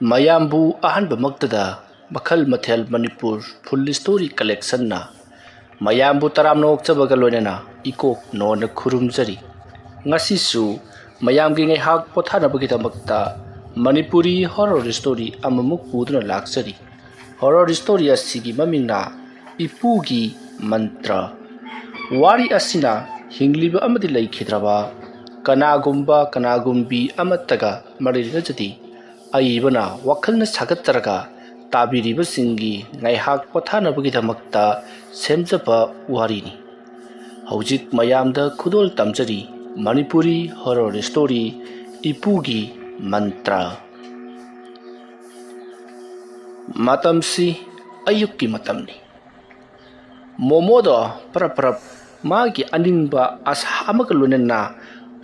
ꯃꯌꯥꯝꯕꯨ ꯑꯍꯥꯟꯕꯃꯛꯇꯗ ꯃꯈꯜ ꯃꯊꯦꯜ ꯃꯅꯤꯄꯨꯔ ꯐꯨꯜ ꯁ꯭ꯇꯣꯔꯤ ꯀꯂꯦꯛꯁꯟꯅ ꯃꯌꯥꯝꯕꯨ ꯇꯔꯥꯝꯅ ꯑꯣꯛꯆꯕꯒ ꯂꯣꯏꯅꯅ ꯏꯀꯣꯛ ꯅꯣꯟꯅ ꯈꯨꯔꯨꯝꯖꯔꯤ꯫ ꯉꯁꯤꯁꯨ ꯃꯌꯥꯝꯒꯤ ꯉꯥꯏꯍꯥꯛ ꯄꯣꯊꯥꯅꯕꯒꯤꯗꯃꯛꯇ ꯃꯅꯤꯄꯨꯔꯤ ꯍꯣꯔꯔ ꯁ꯭ꯇꯣꯔꯤ ꯑꯃꯃꯨꯛ ꯄꯨꯗꯨꯅ ꯂꯥꯛꯆꯔꯤ꯫ ꯍꯣꯔꯔ ꯁ꯭ꯇꯣꯔꯤ ꯑꯁꯤꯒꯤ ꯃꯃꯤꯡꯅ ꯏꯄꯨꯒꯤ ꯃꯟꯇ꯭ꯔ꯫ ꯋꯥꯔꯤ ꯑꯁꯤꯅ ꯍꯤꯡꯂꯤꯕ ꯑꯃꯗꯤ ꯂꯩꯈꯤꯗ꯭ꯔꯕ ꯀꯅꯥꯒꯨꯝꯕꯤ ꯑꯃꯠꯇꯒ ꯃꯔꯤ ꯂꯩꯅꯖꯗꯦ꯫ ꯑꯏꯕꯅ ꯋꯥꯈꯜꯅ ꯁꯥꯒꯠꯆꯔꯒ ꯇꯥꯕꯤꯔꯤꯕꯁꯤꯡꯒꯤ ꯉꯥꯏꯍꯥꯛ ꯄꯣꯊꯥꯅꯕꯒꯤꯗꯃꯛꯇ ꯁꯦꯝꯖꯕ ꯋꯥꯔꯤꯅꯤ꯫ ꯍꯧꯖꯤꯛ ꯃꯌꯥꯝꯗ ꯈꯨꯗꯣꯜ ꯇꯝꯖꯔꯤ ꯃꯅꯤꯄꯨꯔꯤ ꯍꯣꯔꯔ ꯁ꯭ꯇꯣꯔꯤ ꯏꯄꯨꯒꯤ ꯃꯟꯇ꯭ꯔ꯫ ꯃꯇꯝꯁꯤ ꯑꯌꯨꯛꯀꯤ ꯃꯇꯝꯅꯤ꯫ ꯃꯣꯃꯣꯗꯣ ꯄꯔꯞ ꯃꯥꯒꯤ ꯑꯅꯤꯡꯕ ꯑꯁꯥ ꯑꯃꯒ ꯂꯣꯏꯅꯅ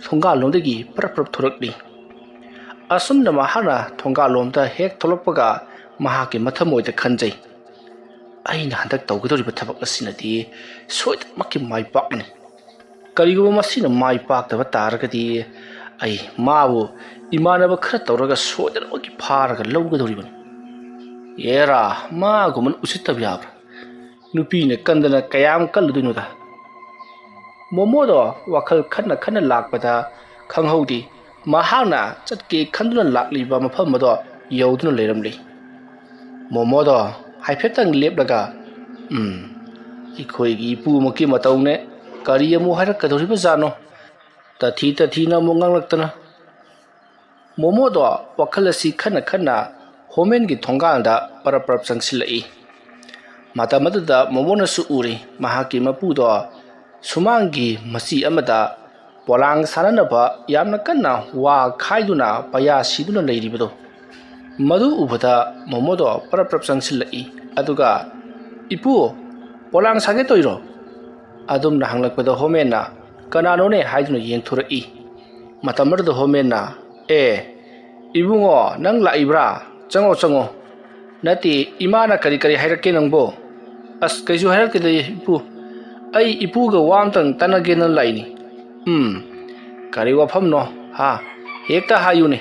ꯊꯣꯡꯒꯥꯜꯂꯣꯝꯗꯒꯤ ꯄꯔꯞ ꯊꯣꯔꯛꯂꯤ꯫ ꯑꯁꯨꯝꯅ ꯃꯍꯥꯛꯅ ꯊꯣꯡꯒꯥꯜꯂꯣꯝꯗ ꯍꯦꯛ ꯊꯣꯛꯂꯛꯄꯒ ꯃꯍꯥꯛꯀꯤ ꯃꯊꯃꯣꯏꯗ ꯈꯟꯖꯩ, ꯑꯩꯅ ꯍꯟꯗꯛ ꯇꯧꯒꯗꯧꯔꯤꯕ ꯊꯕꯛ ꯑꯁꯤꯅꯗꯤ ꯁꯣꯏꯗꯅꯃꯛꯀꯤ ꯃꯥꯏ ꯄꯥꯛꯅꯤ꯫ ꯀꯔꯤꯒꯨꯝꯕ ꯃꯁꯤꯅ ꯃꯥꯏ ꯄꯥꯛꯇꯕ ꯇꯥꯔꯒꯗꯤ ꯑꯩ ꯃꯥꯕꯨ ꯏꯃꯥꯟꯅꯕ ꯈꯔ ꯇꯧꯔꯒ ꯁꯣꯏꯗꯅꯃꯛꯀꯤ ꯐꯥꯔꯒ ꯂꯧꯒꯗꯧꯔꯤꯕꯅꯤ꯫ ꯑꯦꯔꯥ, ꯃꯥꯒꯨꯝꯕꯅ ꯎꯁꯤꯠꯇꯕ ꯌꯥꯕ꯭ꯔꯥ? ꯅꯨꯄꯤꯅ ꯀꯟꯗꯅ ꯀꯌꯥꯝ ꯀꯜꯂꯨꯗꯣꯏꯅꯣꯗ? ꯃꯣꯃꯣꯗꯣ ꯋꯥꯈꯜ ꯈꯟꯅ ꯂꯥꯛꯄꯗ ꯈꯪꯍꯧꯗꯦ ꯃꯍꯥꯛꯅ ꯆꯠꯀꯦ ꯈꯟꯗꯨꯅ ꯂꯥꯛꯂꯤꯕ ꯃꯐꯝ ꯑꯗꯣ ꯌꯧꯗꯨꯅ ꯂꯩꯔꯝꯂꯤ꯫ ꯃꯣꯃꯣꯗꯣ ꯍꯥꯏꯐꯦꯠꯇꯪ ꯂꯦꯞꯂꯒ ꯑꯩꯈꯣꯏꯒꯤ ꯏꯄꯨꯃꯛꯀꯤ ꯃꯇꯧꯅꯦ, ꯀꯔꯤ ꯑꯃꯨꯛ ꯍꯥꯏꯔꯛꯀꯗꯧꯔꯤꯕꯖꯥꯠꯅꯣ? ꯇꯊꯤ ꯑꯃꯨꯛ ꯉꯥꯡꯂꯛꯇꯅ꯫ ꯃꯣꯃꯣꯗꯣ ꯋꯥꯈꯜ ꯑꯁꯤ ꯈꯟꯅ ꯍꯣꯃꯦꯟꯒꯤ ꯊꯣꯡꯒꯥꯜꯗ ꯄꯔꯞ ꯆꯪꯁꯤꯜꯂꯛꯏ꯫ ꯃꯇꯝ ꯑꯗꯨꯗ ꯃꯣꯃꯣꯅꯁꯨ ꯎꯔꯤ ꯃꯍꯥꯛꯀꯤ ꯃꯄꯨꯗꯣ ꯁꯨꯃꯥꯡꯒꯤ ꯃꯆꯤ ꯑꯃꯗ ꯄꯣꯂꯥꯡ ꯁꯥꯟꯅꯅꯕ ꯌꯥꯝꯅ ꯀꯟꯅ ꯋꯥ ꯈꯥꯏꯗꯨꯅ ꯄꯩꯌꯥ ꯁꯤꯗꯨꯅ ꯂꯩꯔꯤꯕꯗꯣ꯫ ꯃꯗꯨ ꯎꯕꯗ ꯃꯣꯃꯣꯗꯣ ꯄꯔꯞ ꯆꯪꯁꯤꯜꯂꯛꯏ ꯑꯗꯨꯒ, ꯏꯄꯨ, ꯄꯣꯂꯥꯡ ꯁꯥꯒꯦ ꯇꯧꯔꯤꯔꯣ? ꯑꯗꯨꯝꯅ ꯍꯪꯂꯛꯄꯗ ꯍꯣꯃꯦꯟꯅ ꯀꯅꯥꯅꯣꯅꯦ ꯍꯥꯏꯗꯨꯅ ꯌꯦꯡꯊꯣꯔꯛꯏ꯫ ꯃꯇꯝ ꯑꯗꯨꯗ ꯍꯣꯃꯦꯟꯅ, ꯏꯕꯨꯡꯉꯣ, ꯅꯪ ꯂꯥꯛꯏꯕ꯭ꯔꯥ? ꯆꯪꯉꯣ꯫ ꯅꯠꯇꯦ, ꯏꯃꯥꯅ ꯀꯔꯤ ꯍꯥꯏꯔꯛꯀꯦ ꯅꯪꯕꯣ? ꯑꯁ, ꯀꯩꯁꯨ ꯍꯥꯏꯔꯛꯇꯦꯗ ꯏꯄꯨ, ꯑꯩ ꯏꯄꯨꯒ ꯋꯥ ꯑꯝꯇꯪ ꯇꯥꯟꯅꯒꯦꯅ ꯂꯥꯛꯏꯅꯤ꯫ ꯀꯔꯤ ꯋꯥꯐꯝꯅꯣ? ꯍꯦꯛꯇ ꯍꯥꯏꯌꯨꯅꯦ꯫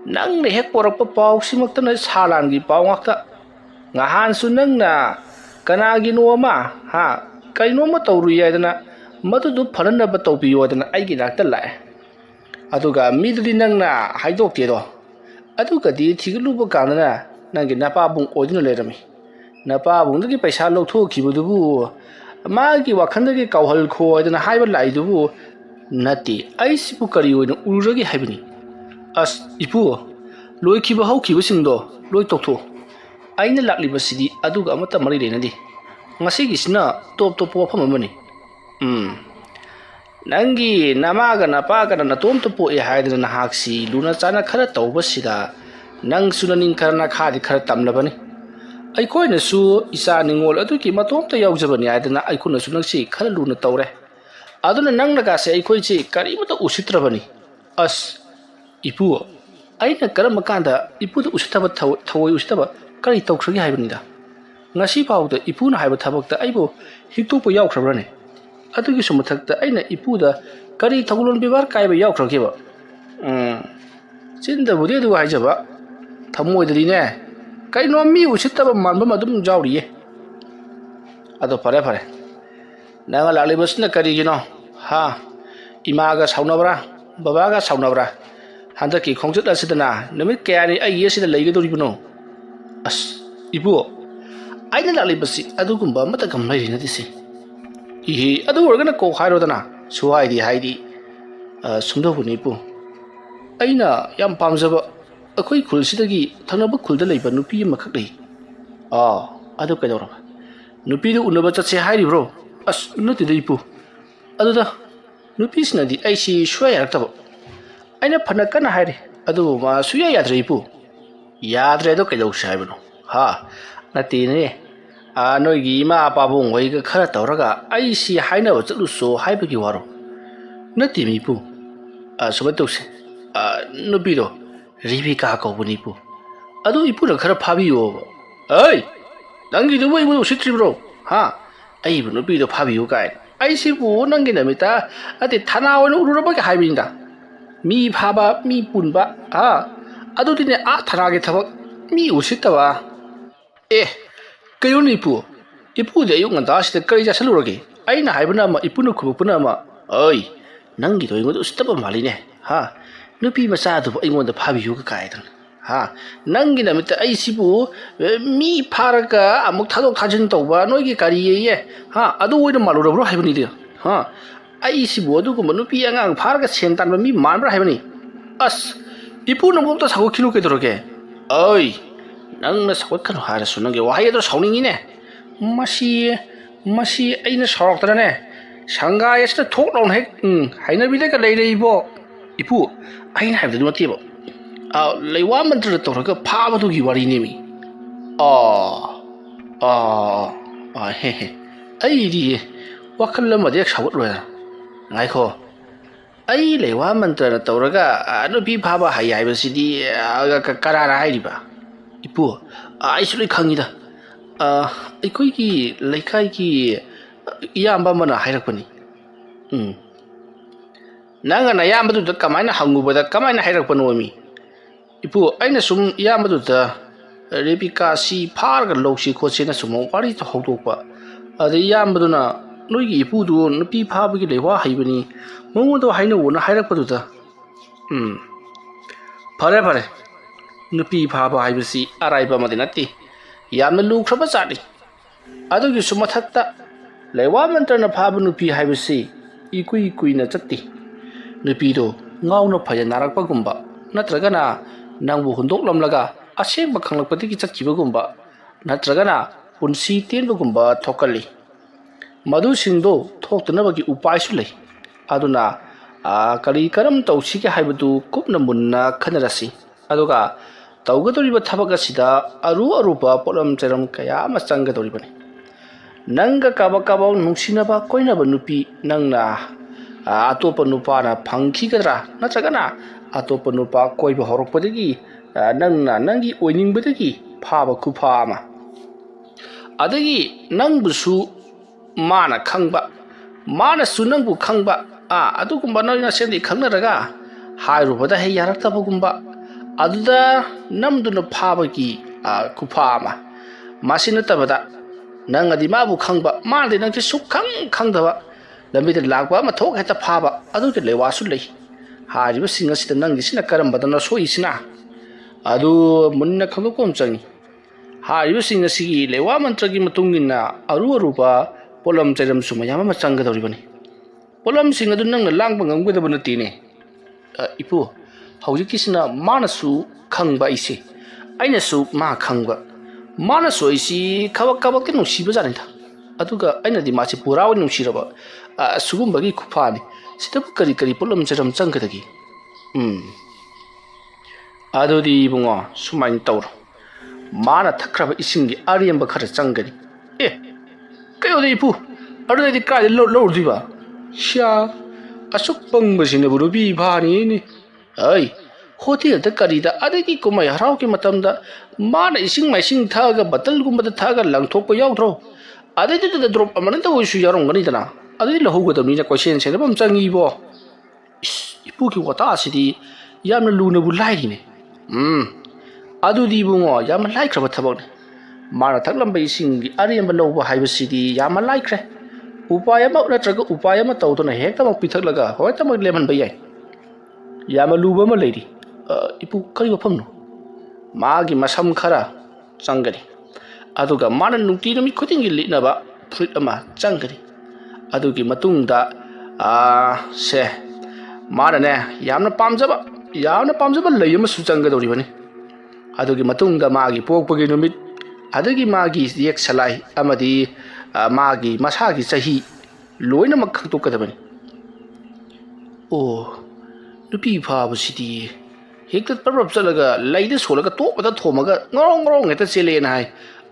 ꯅꯪꯅ ꯍꯦꯛ ꯄꯣꯔꯛꯄ ꯄꯥꯎꯁꯤꯃꯛꯇꯅ ꯁꯥ ꯂꯥꯟꯒꯤ ꯄꯥꯎ ꯉꯥꯛꯇ꯫ ꯉꯍꯥꯟꯁꯨ ꯅꯪꯅ ꯀꯅꯥꯒꯤꯅꯣ ꯑꯃ ꯀꯩꯅꯣꯝꯃ ꯇꯧꯔꯨꯏ ꯍꯥꯏꯗꯅ ꯃꯗꯨꯗꯨ ꯐꯅꯅꯕ ꯇꯧꯕꯤꯌꯣꯗꯅ ꯑꯩꯒꯤ ꯅꯥꯛꯇ ꯂꯥꯛꯑꯦ꯫ ꯑꯗꯨꯒ ꯃꯤꯗꯨꯗꯤ ꯅꯪꯅ ꯍꯥꯏꯗꯣꯛꯇꯦꯗꯣ꯫ ꯑꯗꯨꯒꯗꯤ ꯊꯤꯒꯠꯂꯨꯕ ꯀꯥꯟꯗꯅ ꯅꯪꯒꯤ ꯅꯄꯥꯕꯨꯡ ꯑꯣꯏꯗꯨꯅ ꯂꯩꯔꯝꯃꯤ꯫ ꯅꯄꯥꯕꯨꯡꯗꯒꯤ ꯄꯩꯁꯥ ꯂꯧꯊꯣꯛꯈꯤꯕꯗꯨꯕꯨ ꯃꯥꯒꯤ ꯋꯥꯈꯜꯗꯒꯤ ꯀꯥꯎꯍꯜꯈꯣ ꯍꯥꯏꯗꯅ ꯍꯥꯏꯕ ꯂꯥꯛꯏꯗꯨꯕꯨ ꯅꯠꯇꯦ, ꯑꯩꯁꯤꯕꯨ ꯀꯔꯤ ꯑꯣꯏꯅ ꯎꯔꯨꯔꯒꯦ ꯍꯥꯏꯕꯅꯤ꯫ ꯑꯁ ꯏꯄꯨ, ꯂꯣꯏꯈꯤꯕ ꯍꯧꯈꯤꯕꯁꯤꯡꯗꯣ ꯂꯣꯏ ꯇꯣꯛꯊꯣꯛꯑꯣ꯫ ꯑꯩꯅ ꯂꯥꯛꯂꯤꯕꯁꯤꯗꯤ ꯑꯗꯨꯒ ꯑꯃꯠꯇ ꯃꯔꯤ ꯂꯩꯅꯗꯦ꯫ ꯉꯁꯤꯒꯤꯁꯤꯅ ꯇꯣꯞ ꯋꯥꯐꯝ ꯑꯃꯅꯤ꯫ ꯅꯪꯒꯤ ꯅꯃꯥꯒ ꯅꯄꯥꯒꯅ ꯅꯇꯣꯝꯇ ꯄꯣꯛꯑꯦ ꯍꯥꯏꯗꯅ ꯅꯍꯥꯛꯁꯤ ꯂꯨꯅ ꯆꯥꯟꯅ ꯈꯔ ꯇꯧꯕꯁꯤꯗ ꯅꯪꯁꯨ ꯅꯅꯤꯡ ꯈꯔ ꯅꯈꯥꯗꯤꯈꯔ ꯇꯝꯂꯕꯅꯤ꯫ ꯑꯩꯈꯣꯏꯅꯁꯨ ꯏꯆꯥ ꯅꯤꯡꯉꯣꯜ ꯑꯗꯨꯒꯤ ꯃꯇꯣꯝꯇ ꯌꯥꯎꯖꯕꯅꯤ ꯍꯥꯏꯗꯅ ꯑꯩꯈꯣꯏꯅꯁꯨ ꯅꯪꯁꯤ ꯈꯔ ꯂꯨꯅ ꯇꯧꯔꯦ꯫ ꯑꯗꯨꯅ ꯅꯪꯅꯒꯥꯁꯦ ꯑꯩꯈꯣꯏꯁꯤ ꯀꯔꯤꯃꯇ ꯎꯁꯤꯠꯇ꯭ꯔꯕꯅꯤ꯫ ꯑꯁ ꯏꯄꯨ, ꯑꯩꯅ ꯀꯔꯝꯕ ꯀꯥꯟꯗ ꯏꯄꯨꯗ ꯎꯁꯤꯠꯇꯕ ꯊꯑꯣꯏ ꯎꯁꯤꯠꯇꯕ ꯀꯔꯤ ꯇꯧꯈ꯭ꯔꯒꯦ ꯍꯥꯏꯕꯅꯤꯗ? ꯉꯁꯤ ꯐꯥꯎꯕꯗ ꯏꯄꯨꯅ ꯍꯥꯏꯕ ꯊꯕꯛꯇ ꯑꯩꯕꯨ ꯍꯤꯛꯇꯣꯛꯄ ꯌꯥꯎꯈ꯭ꯔꯕ꯭ꯔꯅꯦ? ꯑꯗꯨꯒꯤꯁꯨ ꯃꯊꯛꯇ ꯑꯩꯅ ꯏꯄꯨꯗ ꯀꯔꯤ ꯊꯧꯒꯜꯂꯣꯟ ꯕꯦꯕꯥꯔ ꯀꯥꯏꯕ ꯌꯥꯎꯈ꯭ꯔꯒꯦꯕ? ꯆꯤꯟꯗꯕꯨꯗꯤ ꯑꯗꯨ ꯍꯥꯏꯖꯕ, ꯊꯃꯣꯏꯗꯗꯤꯅꯦ ꯀꯩꯅꯣ ꯃꯤ ꯎꯁꯤꯠꯇꯕ ꯃꯥꯟꯕ ꯑꯃ ꯑꯗꯨꯝ ꯌꯥꯎꯔꯤꯌꯦ꯫ ꯑꯗꯣ ꯐꯔꯦ, ꯅꯪ ꯂꯥꯛꯂꯤꯕꯁꯤꯅ ꯀꯔꯤꯒꯤꯅꯣ? ꯏꯃꯥꯒ ꯁꯥꯎꯅꯕ꯭ꯔꯥ? ꯕꯕꯥꯒ ꯁꯥꯎꯅꯕ꯭ꯔꯥ? ꯍꯟꯗꯛꯀꯤ ꯈꯣꯡꯆꯠ ꯑꯁꯤꯗꯅ ꯅꯨꯃꯤꯠ ꯀꯌꯥꯅꯤ ꯑꯩꯒꯤ ꯑꯁꯤꯗ ꯂꯩꯒꯗꯧꯔꯤꯕꯅꯣ? ꯑꯁ ꯏꯄꯨ, ꯑꯩꯅ ꯂꯥꯛꯂꯤꯕꯁꯤ ꯑꯗꯨꯒꯨꯝꯕ ꯑꯃꯠꯇꯒ ꯃꯔꯤ ꯂꯩꯅꯗꯦꯁꯤ꯫ ꯑꯗꯨ ꯑꯣꯏꯔꯒꯅ ꯀꯣꯛ ꯍꯥꯏꯔꯣꯗꯅ꯫ ꯍꯥꯏꯗꯤ ꯁꯨꯝꯗꯧꯕꯅꯤ ꯏꯄꯨ, ꯑꯩꯅ ꯌꯥꯝ ꯄꯥꯝꯖꯕ ꯑꯩꯈꯣꯏ ꯈꯨꯜꯁꯤꯗꯒꯤ ꯊꯪꯅꯕ ꯈꯨꯜꯗ ꯂꯩꯕ ꯅꯨꯄꯤ ꯑꯃꯈꯛ ꯂꯩ꯫ ꯑꯗꯨ ꯀꯩꯗꯧꯔꯕ? ꯅꯨꯄꯤꯗꯨ ꯎꯅꯕ ꯆꯠꯁꯦ ꯍꯥꯏꯔꯤꯕ꯭ꯔో? ꯑꯁ ꯅꯠꯇꯦꯗ ꯏꯄꯨ, ꯑꯗꯨꯗ ꯅꯨꯄꯤꯁꯤꯅꯗꯤ ꯑꯩꯁꯤ ꯁꯨꯡꯌꯥ ꯌꯥꯔꯛꯇꯕ꯫ ꯑꯩꯅ ꯐꯅ ꯀꯟꯅ ꯍꯥꯏꯔꯤ ꯑꯗꯨꯕꯨ ꯃꯥ ꯁꯨꯡꯌꯥ ꯌꯥꯗ꯭ꯔꯦ ꯏꯄꯨ꯫ ꯌꯥꯗ꯭ꯔꯦ ꯑꯗꯣ ꯀꯩꯗꯧꯁꯦ ꯍꯥꯏꯕꯅꯣ? ꯅꯠꯇꯦꯅꯦ, ꯅꯣꯏꯒꯤ ꯏꯃꯥ ꯄꯥꯕꯨꯡ ꯍꯣꯏꯒ ꯈꯔ ꯇꯧꯔꯒ ꯑꯩꯁꯤ ꯍꯥꯏꯅꯕ ꯆꯠꯂꯨꯁꯣ ꯍꯥꯏꯕꯒꯤ ꯋꯥꯔꯣ? ꯅꯠꯇꯦ ꯏꯄꯨ, ꯁꯨꯃꯥꯏꯅ ꯇꯧꯁꯦ, ꯅꯨꯄꯤꯗꯣ ꯔꯦꯕꯤꯀꯥ ꯀꯧꯕꯅꯤ ꯏꯄꯨ꯫ ꯑꯗꯨ ꯏꯄꯨꯅ ꯈꯔ ꯐꯥꯕꯤꯌꯣꯕ꯫ ꯅꯪꯒꯤꯗꯨꯕꯨ ꯑꯩꯕꯨ ꯎꯁꯤꯠꯇ꯭ꯔꯤꯕ꯭ꯔꯣ? ꯑꯩꯕꯨ ꯅꯨꯄꯤꯗꯣ ꯐꯥꯕꯤꯌꯨ ꯀꯥꯏꯅ? ꯑꯩꯁꯤꯕꯨ ꯅꯪꯒꯤ ꯅꯃꯤꯠꯇ ꯊꯅꯥ ꯑꯣꯏꯅ ꯎꯔꯨꯔꯕꯒꯦ ꯍꯥꯏꯕꯅꯤꯗ꯫ ꯃꯤ ꯐꯥꯕ, ꯃꯤ ꯄꯨꯟꯕ, ꯑꯗꯨꯗꯤꯅꯦ ꯊꯅꯥꯒꯤ ꯊꯕꯛ, mi usittaba. Kayon ipu. Ipu de yung nganta sida kari jasalurage. Ay na haibana ma ipu no kubupuna ma. Ay, nangi to yung usitaba mali ne. Ha. Nupi masado po ingon da pabiyo ka kaidan. Ha. Nangi na mita ay sibu mi paraga amuk thadok thajin tawba noigi kari ye. Ha. Adu oina malura bro haibani de. Ha. Ay sibu adu ko nupi angang paraga sentan ba mi manbra haibani. As ipu no mota sago kilo ke doroge. Ay. Nang na sagot kan hara sunang ge wahai do sauningi ne. Masi aina sorok tara ne. Sangga ya sida thok long hek. Haina bide ka lei lei bo. Ipu aina haibda du mati bo. Leiwa mantra tawraga phaba du gi wari ne mi. He he. Ai di wakal lama dek sagot lo ya. Ngai ko. Ai leiwa mantra tawraga nupi phaba hai hai ba sidi karara hai ba. Ipu ai suri khangida. Aikoigi leikaigi iyamba mana hairakpani. Nanga na iyambadu da kamaina hangubada kamaina hairakpano mi. Ipu aina sum iyambadu da Rebecca si parga lawsi khotse na sum wari to hawdokpa. Ade iyambadu na noigi ipu du nupi phabagi lewa haibani. Mongodo haina wona hairakpadu da. Phare. Nupi phaba haibasi araiba madinati. Yamna lukraba chari. Adugi sumathakta leiwa mantrana phaba nupi haibasi ikui na chatti. Nupi do ngauna phaya narakpa gumba natragana nangbu hundok lamlaga asengba khanglakpati ki chatkiba gumba natragana punsi tenba gumba thokali. Madu singdo thoktanabagi upai su lei. Aduna kari karam tawsi ke haibadu kupna munna khanarasi. Aduga tawgadoriba thabak asida aruba polam cheram kaya ama changgadoribani. Nanga kaba nungsinaba koinaba nupi nangna atopa nupa na phangkhigadra natragana atopa nupa koiba horokpadagi nangna nangi oiningbadagi phaba khupha ama. Adagi nangbusu mana khangba mana su nangbu khangba adugumba nangna sendi khangnaraga hairubada he yaraktabagumba aduda namduna phabagi kupama masina tabada nang adi mabu khangba mali nang sukhang khangdaba lamida lagba ma thok heta phaba adu de lewasu lei hariba singa sida nang gisina karambada na soisina adu munna khangkom changi hariba singa sigi lewa mantragi matungina aruba polam cheram sumayama ma changgadoribani polam singa du nang langba ngamgedaba natine ipu hawjikisina manasu khangba ise ainasu ma khangba manasu isi khabak ke nusiba janita aduga aina di machi pura wa nusiraba sugumbagi khupani sitabu kari polam cheram changkadagi adodi bungo sumain tawr mana thakraba isingi ariyamba khara changani kayo de ipu adu di ka lo diba sha asuk pangbasina burubi bhani ni ai hotel da karida adagi kumai harau ki matamda mana ising maising thaga batal gumba thaga langthok pa yaudro adagi da drop amana da usu yarong gani dana adagi lahu ga damni na question se bam changi bo ipu ki wata asidi yamna luna bu lai ne adu di bungo yam lai khaba thabak mana thaklam bai sing gi ariam lo ba haiba sidi yam lai khre upaya ma na traga upaya ma tawdona hekta ma pithak laga hoita ma lemhan bai ai Yamaluba ma lady. Ipu kari wapamno. Magi masam khara changari. Aduga mana nungti nami kutingi litnaba fruit ama changari. Adugi matungda se mana ne yamna pamjaba layama su changgadoribani. Adugi matungda magi pokpagi numit adugi magi yek salai amadi magi masagi sahi loina makhangtokadabani. Nupi phabasidi hekta parab chalaga laida solaga topata thomaga ngorong heta chele na hai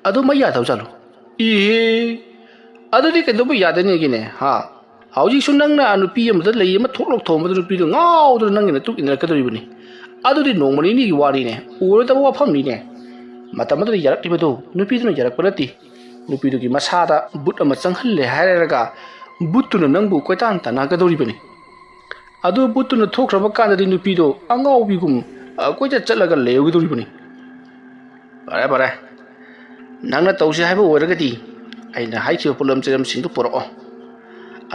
adu maya thau chalu adu di kedo bu yadani gine ha hauji sunang na nupi amda lei ma thoklok thoma du nupi ngau du nang ne tu inra kadori bani adu di nongmani ni wari ne uro ta wa pham ni ne matam du yarak tibadu nupi du yarak parati nupi du gi masada but ama changhalle hairaga butu na nangbu koitan ta na kadori bani adu butu na thokraba kanda di nupi do angau bigum koita chalaga leyogidori bani ꯐꯔꯦ ꯅꯪꯅ ꯇꯧꯁꯤ ꯍꯥꯏꯕ ꯑꯣꯏꯔꯒꯗꯤ ꯑꯩꯅ ꯍꯥꯏꯈꯤꯕ ꯄꯣꯠꯂꯝ ꯆꯩꯔꯝꯁꯤꯡꯗꯨ ꯄꯨꯔꯛꯑꯣ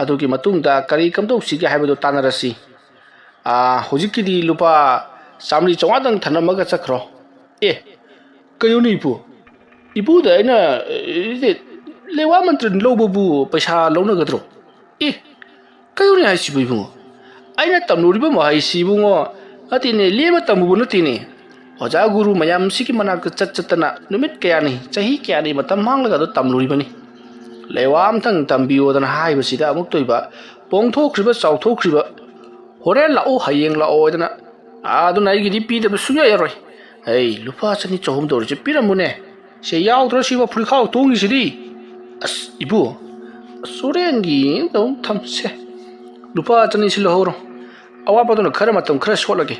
ꯑꯗꯨꯒꯤ ꯃꯇꯨꯡꯗ ꯀꯔꯤ ꯀꯝꯗꯧꯁꯤꯒꯦ ꯍꯥꯏꯕꯗꯨ ꯇꯥꯟꯅꯔꯁꯤ ꯍꯧꯖꯤꯛꯀꯤꯗꯤ ꯂꯨꯄꯥ 100-200ꯗꯪ ꯊꯅꯝꯃꯒ ꯆꯠꯈ꯭ꯔꯣ ꯀꯩꯅꯣꯅꯦ ꯏꯄꯨꯗ ꯑꯩꯅ ꯂꯦꯋꯥ ꯃꯟꯇ꯭ꯔ ꯂꯧꯕꯕꯨ ꯄꯩꯁꯥ ꯂꯧꯅꯒꯗ꯭ꯔꯣ ꯀꯩꯅꯣꯅꯦ ꯍꯥꯏꯁꯤꯕꯨ ꯏꯕꯨꯡꯉꯣ ꯑꯩꯅ ꯇꯝꯂꯨꯔꯤꯕ ꯃꯍꯩꯁꯤ ꯏꯕꯨꯡꯉꯣ ꯅꯠꯇꯦꯅꯦ ꯂꯦꯝꯅ ꯇꯝꯃꯨꯕ ꯅꯠꯇꯦꯅꯦ ꯑꯣꯖꯥ ꯒꯨꯔꯨ ꯃꯌꯥꯝꯁꯤꯒꯤ ꯃꯅꯥꯛꯇ ꯆꯠꯇꯅ ꯅꯨꯃꯤꯠ ꯀꯌꯥꯅꯤ ꯆꯍꯤ ꯀꯌꯥꯅꯤ ꯃꯇꯝ ꯃꯥꯡꯂꯒ ꯑꯗꯨ ꯇꯝꯂꯨꯔꯤꯕꯅꯤ ꯂꯩꯋꯥ ꯑꯝꯇꯪ ꯇꯝꯕꯤꯌꯣꯗꯅ ꯍꯥꯏꯕꯁꯤꯗ ꯑꯃꯨꯛꯇꯣꯏꯕ ꯄꯣꯡꯊꯣꯛꯈ꯭ꯔꯤꯕ ꯆꯥꯎꯊꯣꯛꯈ꯭ꯔꯤꯕ ꯍꯣꯔꯦꯟ ꯂꯥꯛꯑꯣ ꯍꯌꯦꯡ ꯂꯥꯛꯑꯣ ꯍꯥꯏꯗꯅ ꯑꯗꯨꯅ ꯑꯩꯒꯤꯗꯤ ꯄꯤꯗꯕ ꯁꯨꯡꯌꯥ ꯌꯥꯔꯣꯏ ꯂꯨꯄꯥ 200-300 ꯑꯣꯏꯔꯁꯨ ꯄꯤꯔꯝꯃꯨꯅꯦ ꯁꯦ ꯌꯥꯎꯗ꯭ꯔ ꯁꯤꯕ ꯐꯨꯔꯤꯈꯥꯎ ꯇꯣꯡꯉꯤꯁꯤꯗꯤ ꯏꯕꯨ ꯁꯣꯔꯦꯟꯒꯤ ꯑꯗꯨꯝ ꯊꯝꯁꯦ ꯂꯨꯄꯥ 200 ꯁꯤ ꯂꯧꯍꯧꯔꯣ ꯑꯋꯥꯠꯄꯗꯨꯅ ꯈꯔ ꯃꯇꯝ ꯈꯔ ꯁꯣꯠꯂꯒꯦ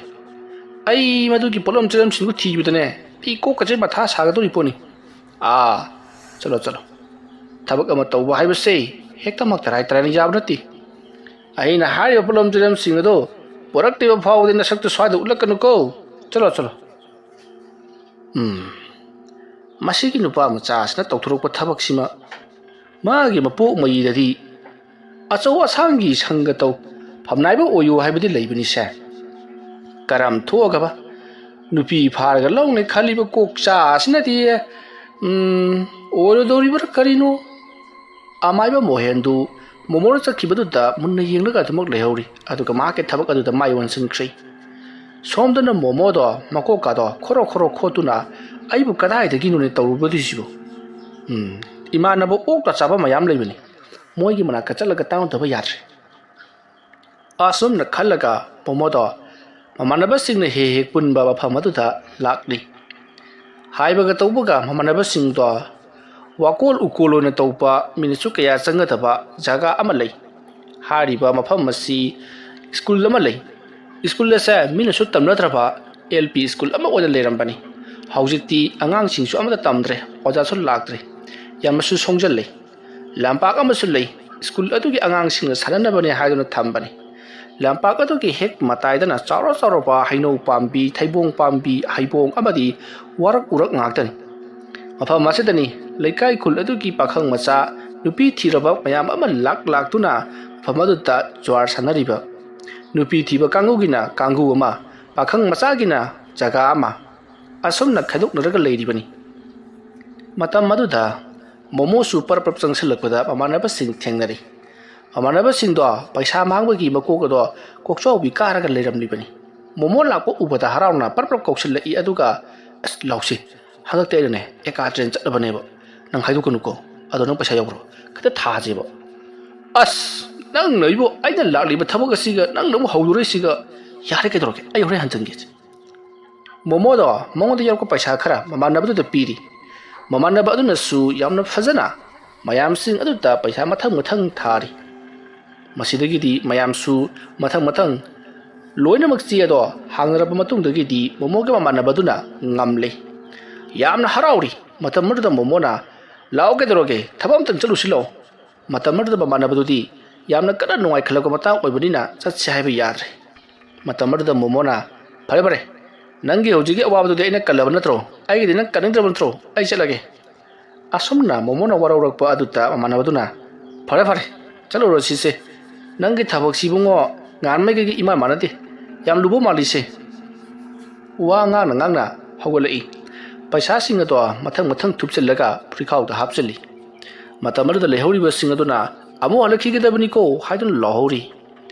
ꯑꯩ ꯃꯗꯨꯒꯤ ꯄꯣꯠꯂꯝ ꯆꯩꯔꯝꯁꯤꯡꯗꯨ ꯊꯤꯕꯗꯅꯦ ꯑꯩ ꯀꯣꯛꯀꯁꯦ ꯃꯊꯥ ꯁꯥꯒꯗꯧꯔꯤ ꯄꯣꯠꯅꯤ ꯆꯠꯂꯣ ꯊꯕꯛ ꯑꯃ ꯇꯧꯕ ꯍꯥꯏꯕꯁꯦ ꯍꯦꯛꯇꯃꯛ ꯇꯔꯥꯏ ꯌꯥꯕ ꯅꯠꯇꯦ ꯑꯩꯅ ꯍꯥꯏꯔꯤꯕ ꯄꯣꯠꯂꯝ ꯆꯩꯔꯝꯁꯤꯡ ꯑꯗꯣ ꯄꯨꯔꯛꯇ꯭ꯔꯤꯕ ꯐꯥꯎꯕꯗꯤ ꯅꯁꯛꯇꯨ ꯁ꯭ꯋꯥꯏꯗ ꯎꯠꯂꯛꯀꯅꯨꯀꯣ ꯆꯠꯂꯣ ꯃꯁꯤꯒꯤ ꯅꯨꯄꯥ ꯃꯆꯥꯁꯤꯅ ꯇꯧꯊꯣꯔꯛꯄ ꯊꯕꯛꯁꯤꯃ ꯃꯥꯒꯤ ꯃꯄꯣꯛ ꯃꯌꯤꯗꯗꯤ ꯑꯆꯧ ꯑꯁꯥꯡꯒꯤ ꯁꯪꯒ ꯇꯧ ꯐꯝꯅꯥꯏꯕ ꯑꯣꯏꯌꯨ ꯍꯥꯏꯕꯗꯤ ꯂꯩꯕꯅꯤꯁꯦ ꯀꯔꯝ ꯊꯣꯛꯑꯒꯕ ꯅꯨꯄꯤ ꯐꯥꯔꯒ ꯂꯧꯅꯦ ꯈꯜꯂꯤꯕ ꯀꯣꯛꯆꯥꯁꯤꯅꯗꯤ ꯑꯣꯏꯔꯣꯏꯗꯧꯔꯤꯕ꯭ꯔꯥ ꯀꯔꯤꯅꯣ ꯑꯃꯥꯏꯕ ꯃꯣꯍꯦꯟꯗꯨ ꯃꯣꯃꯣꯅ ꯆꯠꯈꯤꯕꯗꯨꯗ ꯃꯨꯟꯅ ꯌꯦꯡꯂꯒ ꯑꯗꯨꯃꯛ ꯂꯩꯍꯧꯔꯤ ꯑꯗꯨꯒ ꯃꯍꯥꯛꯀꯤ ꯊꯕꯛ ꯑꯗꯨꯗ ꯃꯥꯏ ꯑꯣꯟꯁꯤꯟꯈ꯭ꯔꯦ ꯁꯣꯝꯗꯅ ꯃꯣꯃꯣꯗꯣ ꯃꯀꯣꯛꯀꯥꯗꯣ ꯈꯣꯔꯣ ꯈꯣꯠꯇꯨꯅ ꯑꯩꯕꯨ ꯀꯗꯥꯏꯗꯒꯤꯅꯣꯅꯦ ꯇꯧꯔꯨꯕꯗꯨꯁꯤꯕꯨ ꯏꯃꯥꯟꯅꯕ ꯑꯣꯛꯇ ꯆꯥꯕ ꯃꯌꯥꯝ ꯂꯩꯕꯅꯤ ꯃꯣꯏꯒꯤ ꯃꯅꯥꯛꯇ ꯆꯠꯂꯒ ꯇꯥꯟꯅꯗꯕ ꯌꯥꯗ꯭ꯔꯦ ꯑꯁꯨꯝꯅ ꯈꯜꯂꯒ ꯃꯣꯃꯣꯗꯣ ꯃꯃꯥꯟꯅꯕꯁꯤꯡꯅ ꯍꯦꯛ ꯄꯨꯟꯕ ꯃꯐꯝ ꯑꯗꯨꯗ ꯂꯥꯛꯂꯤ ꯍꯥꯏꯕꯒ ꯇꯧꯕꯒ ꯃꯃꯥꯟꯅꯕꯁꯤꯡꯗꯣ ꯋꯥꯀꯣꯜ ꯎꯀꯣꯜ ꯑꯣꯏꯅ ꯇꯧꯕ ꯃꯤꯅꯤꯠꯁꯨ ꯀꯌꯥ ꯆꯪꯒꯗꯕ ꯖꯒꯥ ꯑꯃ ꯂꯩ ꯍꯥꯏꯔꯤꯕ ꯃꯐꯝ ꯑꯁꯤ ꯁ꯭ꯀꯨꯜ ꯑꯃ ꯂꯩ ꯁ꯭ꯀꯨꯜ ꯑꯁꯦ ꯃꯤꯅꯁꯨ ꯇꯝꯅꯗ꯭ꯔꯕ LP ꯁ꯭ꯀꯨꯜ ꯑꯃ ꯑꯣꯏꯅ ꯂꯩꯔꯝꯕꯅꯤ ꯍꯧꯖꯤꯛꯇꯤ ꯑꯉꯥꯡꯁꯤꯡꯁꯨ ꯑꯃꯠꯇ ꯇꯝꯗ꯭ꯔꯦ ꯑꯣꯖꯥꯁꯨ ꯂꯥꯛꯇ꯭ꯔꯦ ꯌꯥꯝꯅꯁꯨ ꯁꯣꯡꯖꯜꯂꯦ ꯂꯝꯄꯥꯛ ꯑꯃꯁꯨ ꯂꯩ ꯁ꯭ꯀꯨꯜ ꯑꯗꯨꯒꯤ ꯑꯉꯥꯡꯁꯤꯡꯅ ꯁꯥꯟꯅꯅꯕꯅꯤ ꯍꯥꯏꯗꯨꯅ ꯊꯝꯕꯅꯤ ꯂꯝꯄꯥꯛ ꯑꯗꯨꯒꯤ ꯍꯦꯛ ꯃꯇꯥꯏꯗꯅ ꯆꯥꯎꯔꯕ ꯍꯩꯅꯧ ꯄꯥꯝꯕꯤ ꯊꯩꯕꯣꯡ ꯄꯥꯝꯕꯤ ꯍꯩꯕꯣꯡ ꯑꯃꯗꯤ ꯋꯥꯔꯛ ꯎꯔꯛ ꯉꯥꯛꯇꯅꯤ ꯃꯐꯝ ꯑꯁꯤꯗꯅꯤ ꯂꯩꯀꯥꯏ ꯈꯨꯜ ꯑꯗꯨꯒꯤ ꯄꯥꯈꯪ ꯃꯆꯥ ꯅꯨꯄꯤ ꯊꯤꯔꯕ ꯃꯌꯥꯝ ꯑꯃ ꯂꯥꯛꯇꯨꯅ ꯃꯐꯝ ꯑꯗꯨꯗ ꯖ꯭ꯋꯥꯔ ꯁꯥꯟꯅꯔꯤꯕ ꯅꯨꯄꯤ ꯊꯤꯕ ꯀꯥꯡꯕꯨꯒꯤꯅ ꯀꯥꯡꯕꯨ ꯑꯃ ꯄꯥꯈꯪ ꯃꯆꯥꯒꯤꯅ ꯖꯒꯥ ꯑꯃ ꯑꯁꯨꯝꯅ ꯈꯥꯏꯗꯣꯛꯅꯔꯒ ꯂꯩꯔꯤꯕꯅꯤ ꯃꯇꯝ ꯑꯗꯨꯗ ꯃꯣꯃꯣꯁꯨ ꯄꯔꯞ ꯆꯪꯁꯤꯜꯂꯛꯄꯗ ꯃꯃꯥꯟꯅꯕꯁꯤꯡ ꯊꯦꯡꯅꯔꯤ ꯃꯃꯥꯟꯅꯕꯁꯤꯡꯗꯣ ꯄꯩꯁꯥ ꯃꯥꯡꯕꯒꯤ ꯃꯀꯣꯛ ꯑꯗꯣ ꯀꯣꯛꯆꯥꯎꯕꯤ ꯀꯥꯔꯒ ꯂꯩꯔꯝꯂꯤꯕꯅꯤ ꯃꯣꯃꯣ ꯂꯥꯛꯄ ꯎꯕꯗ ꯍꯔꯥꯎꯅ ꯄꯔꯞ ꯀꯧꯁꯤꯜꯂꯛꯏ ꯑꯗꯨꯒ ꯂꯥꯎꯁꯤ ꯍꯟꯗꯛꯇꯤ ꯑꯩꯅꯅꯦ ꯑꯦꯀꯥ ꯇ꯭ꯔꯦꯟ ꯆꯠꯂꯕꯅꯦꯕ ꯅꯪ ꯍꯥꯏꯗꯣꯛꯀꯅꯨꯀꯣ ꯑꯗꯣ ꯅꯪ ꯄꯩꯁꯥ ꯌꯥꯎꯕ꯭ꯔꯣ ꯈꯤꯇ ꯊꯥꯁꯦꯕ ꯅꯪꯅ ꯏꯕꯣ ꯑꯩꯅ ꯂꯥꯛꯂꯤꯕ ꯊꯕꯛ ꯑꯁꯤꯒ ꯅꯪꯅ ꯑꯃꯨꯛ ꯍꯧꯗꯣꯔꯤꯁꯤꯒ ꯌꯥꯔꯦ ꯀꯩꯗꯧꯔꯒꯦ ꯑꯩ ꯍꯣꯔꯦꯟ ꯍꯟꯖꯟꯒꯦ ꯃꯣꯃꯣꯗꯣ ꯃꯉꯣꯟꯗ ꯌꯥꯎꯔꯛꯄ ꯄꯩꯁꯥ ꯈꯔ ꯃꯃꯥꯟꯅꯕꯗꯨꯗ ꯄꯤꯔꯤ ꯃꯃꯥꯟꯅꯕ ꯑꯗꯨꯅꯁꯨ ꯌꯥꯝꯅ ꯐꯖꯅ ꯃꯌꯥꯝꯁꯤꯡ ꯑꯗꯨꯗ ꯄꯩꯁꯥ ꯃꯊꯪ ꯊꯥꯔꯤ ꯃꯁꯤꯗꯒꯤꯗꯤ ꯃꯌꯥꯝꯁꯨ ꯃꯊꯪ ꯂꯣꯏꯅꯃꯛ ꯆꯦ ꯑꯗꯣ ꯍꯥꯡꯅꯔꯕ ꯃꯇꯨꯡꯗꯒꯤꯗꯤ ꯃꯣꯃꯣꯒꯤ ꯃꯃꯥꯟꯅꯕꯗꯨꯅ ꯉꯝꯂꯦ ꯌꯥꯝꯅ ꯍꯔꯥꯎꯔꯤ ꯃꯇꯝ ꯑꯗꯨꯗ ꯃꯣꯃꯣꯅ ꯂꯥꯛꯑꯣ ꯀꯩꯗꯧꯔꯒꯦ ꯊꯕꯛ ꯑꯃꯇꯪ ꯆꯠꯂꯨꯁꯤ ꯂꯥꯛꯑꯣ ꯃꯇꯝ ꯑꯗꯨꯗ ꯃꯃꯥꯟꯅꯕꯗꯨꯗꯤ ꯌꯥꯝꯅ ꯀꯟꯅ ꯅꯨꯡꯉꯥꯏꯈꯠꯂꯛꯄ ꯃꯇꯥꯡ ꯑꯣꯏꯕꯅꯤꯅ ꯆꯠꯁꯦ ꯍꯥꯏꯕ ꯌꯥꯗ꯭ꯔꯦ ꯃꯇꯝ ꯑꯗꯨꯗ ꯃꯣꯃꯣꯅ ꯐꯔꯦ ꯅꯪꯒꯤ ꯍꯧꯖꯤꯛꯀꯤ ꯑꯋꯥꯕꯗꯨꯗꯤ ꯑꯩꯅ ꯀꯜꯂꯕ ꯅꯠꯇ꯭ꯔꯣ ꯑꯩꯒꯤꯗꯤ ꯅꯪ ꯀꯟꯅꯤꯡꯗ꯭ꯔꯕ ꯅꯠꯇ꯭ꯔꯣ ꯑꯩ ꯆꯠꯂꯒꯦ ꯑꯁꯨꯝꯅ ꯃꯣꯃꯣꯅ ꯋꯥꯔꯧꯔꯛꯄ ꯑꯗꯨꯗ ꯃꯃꯥꯟꯅꯕꯗꯨꯅ ꯐꯔꯦ ꯆꯠꯂꯨꯔꯁꯤꯁꯦ ꯅꯪꯒꯤ ꯊꯕꯛꯁꯤꯕꯨꯉꯣ ꯉꯥꯟꯃꯩꯒꯤ ꯏꯃꯥꯟ ꯃꯥꯟꯅꯗꯦ ꯌꯥꯝ ꯂꯨꯕ ꯃꯥꯜꯂꯤꯁꯦ ꯋꯥ ꯉꯥꯡꯅ ꯍꯧꯒꯠꯂꯛꯏ ꯄꯩꯁꯥꯁꯤꯡ ꯑꯗꯣ ꯃꯊꯪ ꯊꯨꯞꯆꯤꯜꯂꯒ ꯐꯨꯔꯤꯈꯥꯎꯗ ꯍꯥꯞꯆꯤꯜꯂꯤ ꯃꯇꯝ ꯑꯗꯨꯗ ꯂꯩꯍꯧꯔꯤꯕꯁꯤꯡ ꯑꯗꯨꯅ ꯑꯃꯨꯛ ꯍꯜꯂꯛꯈꯤꯒꯗꯕꯅꯤꯀꯣ ꯍꯥꯏꯗꯨꯅ ꯂꯥꯎꯍꯧꯔꯤ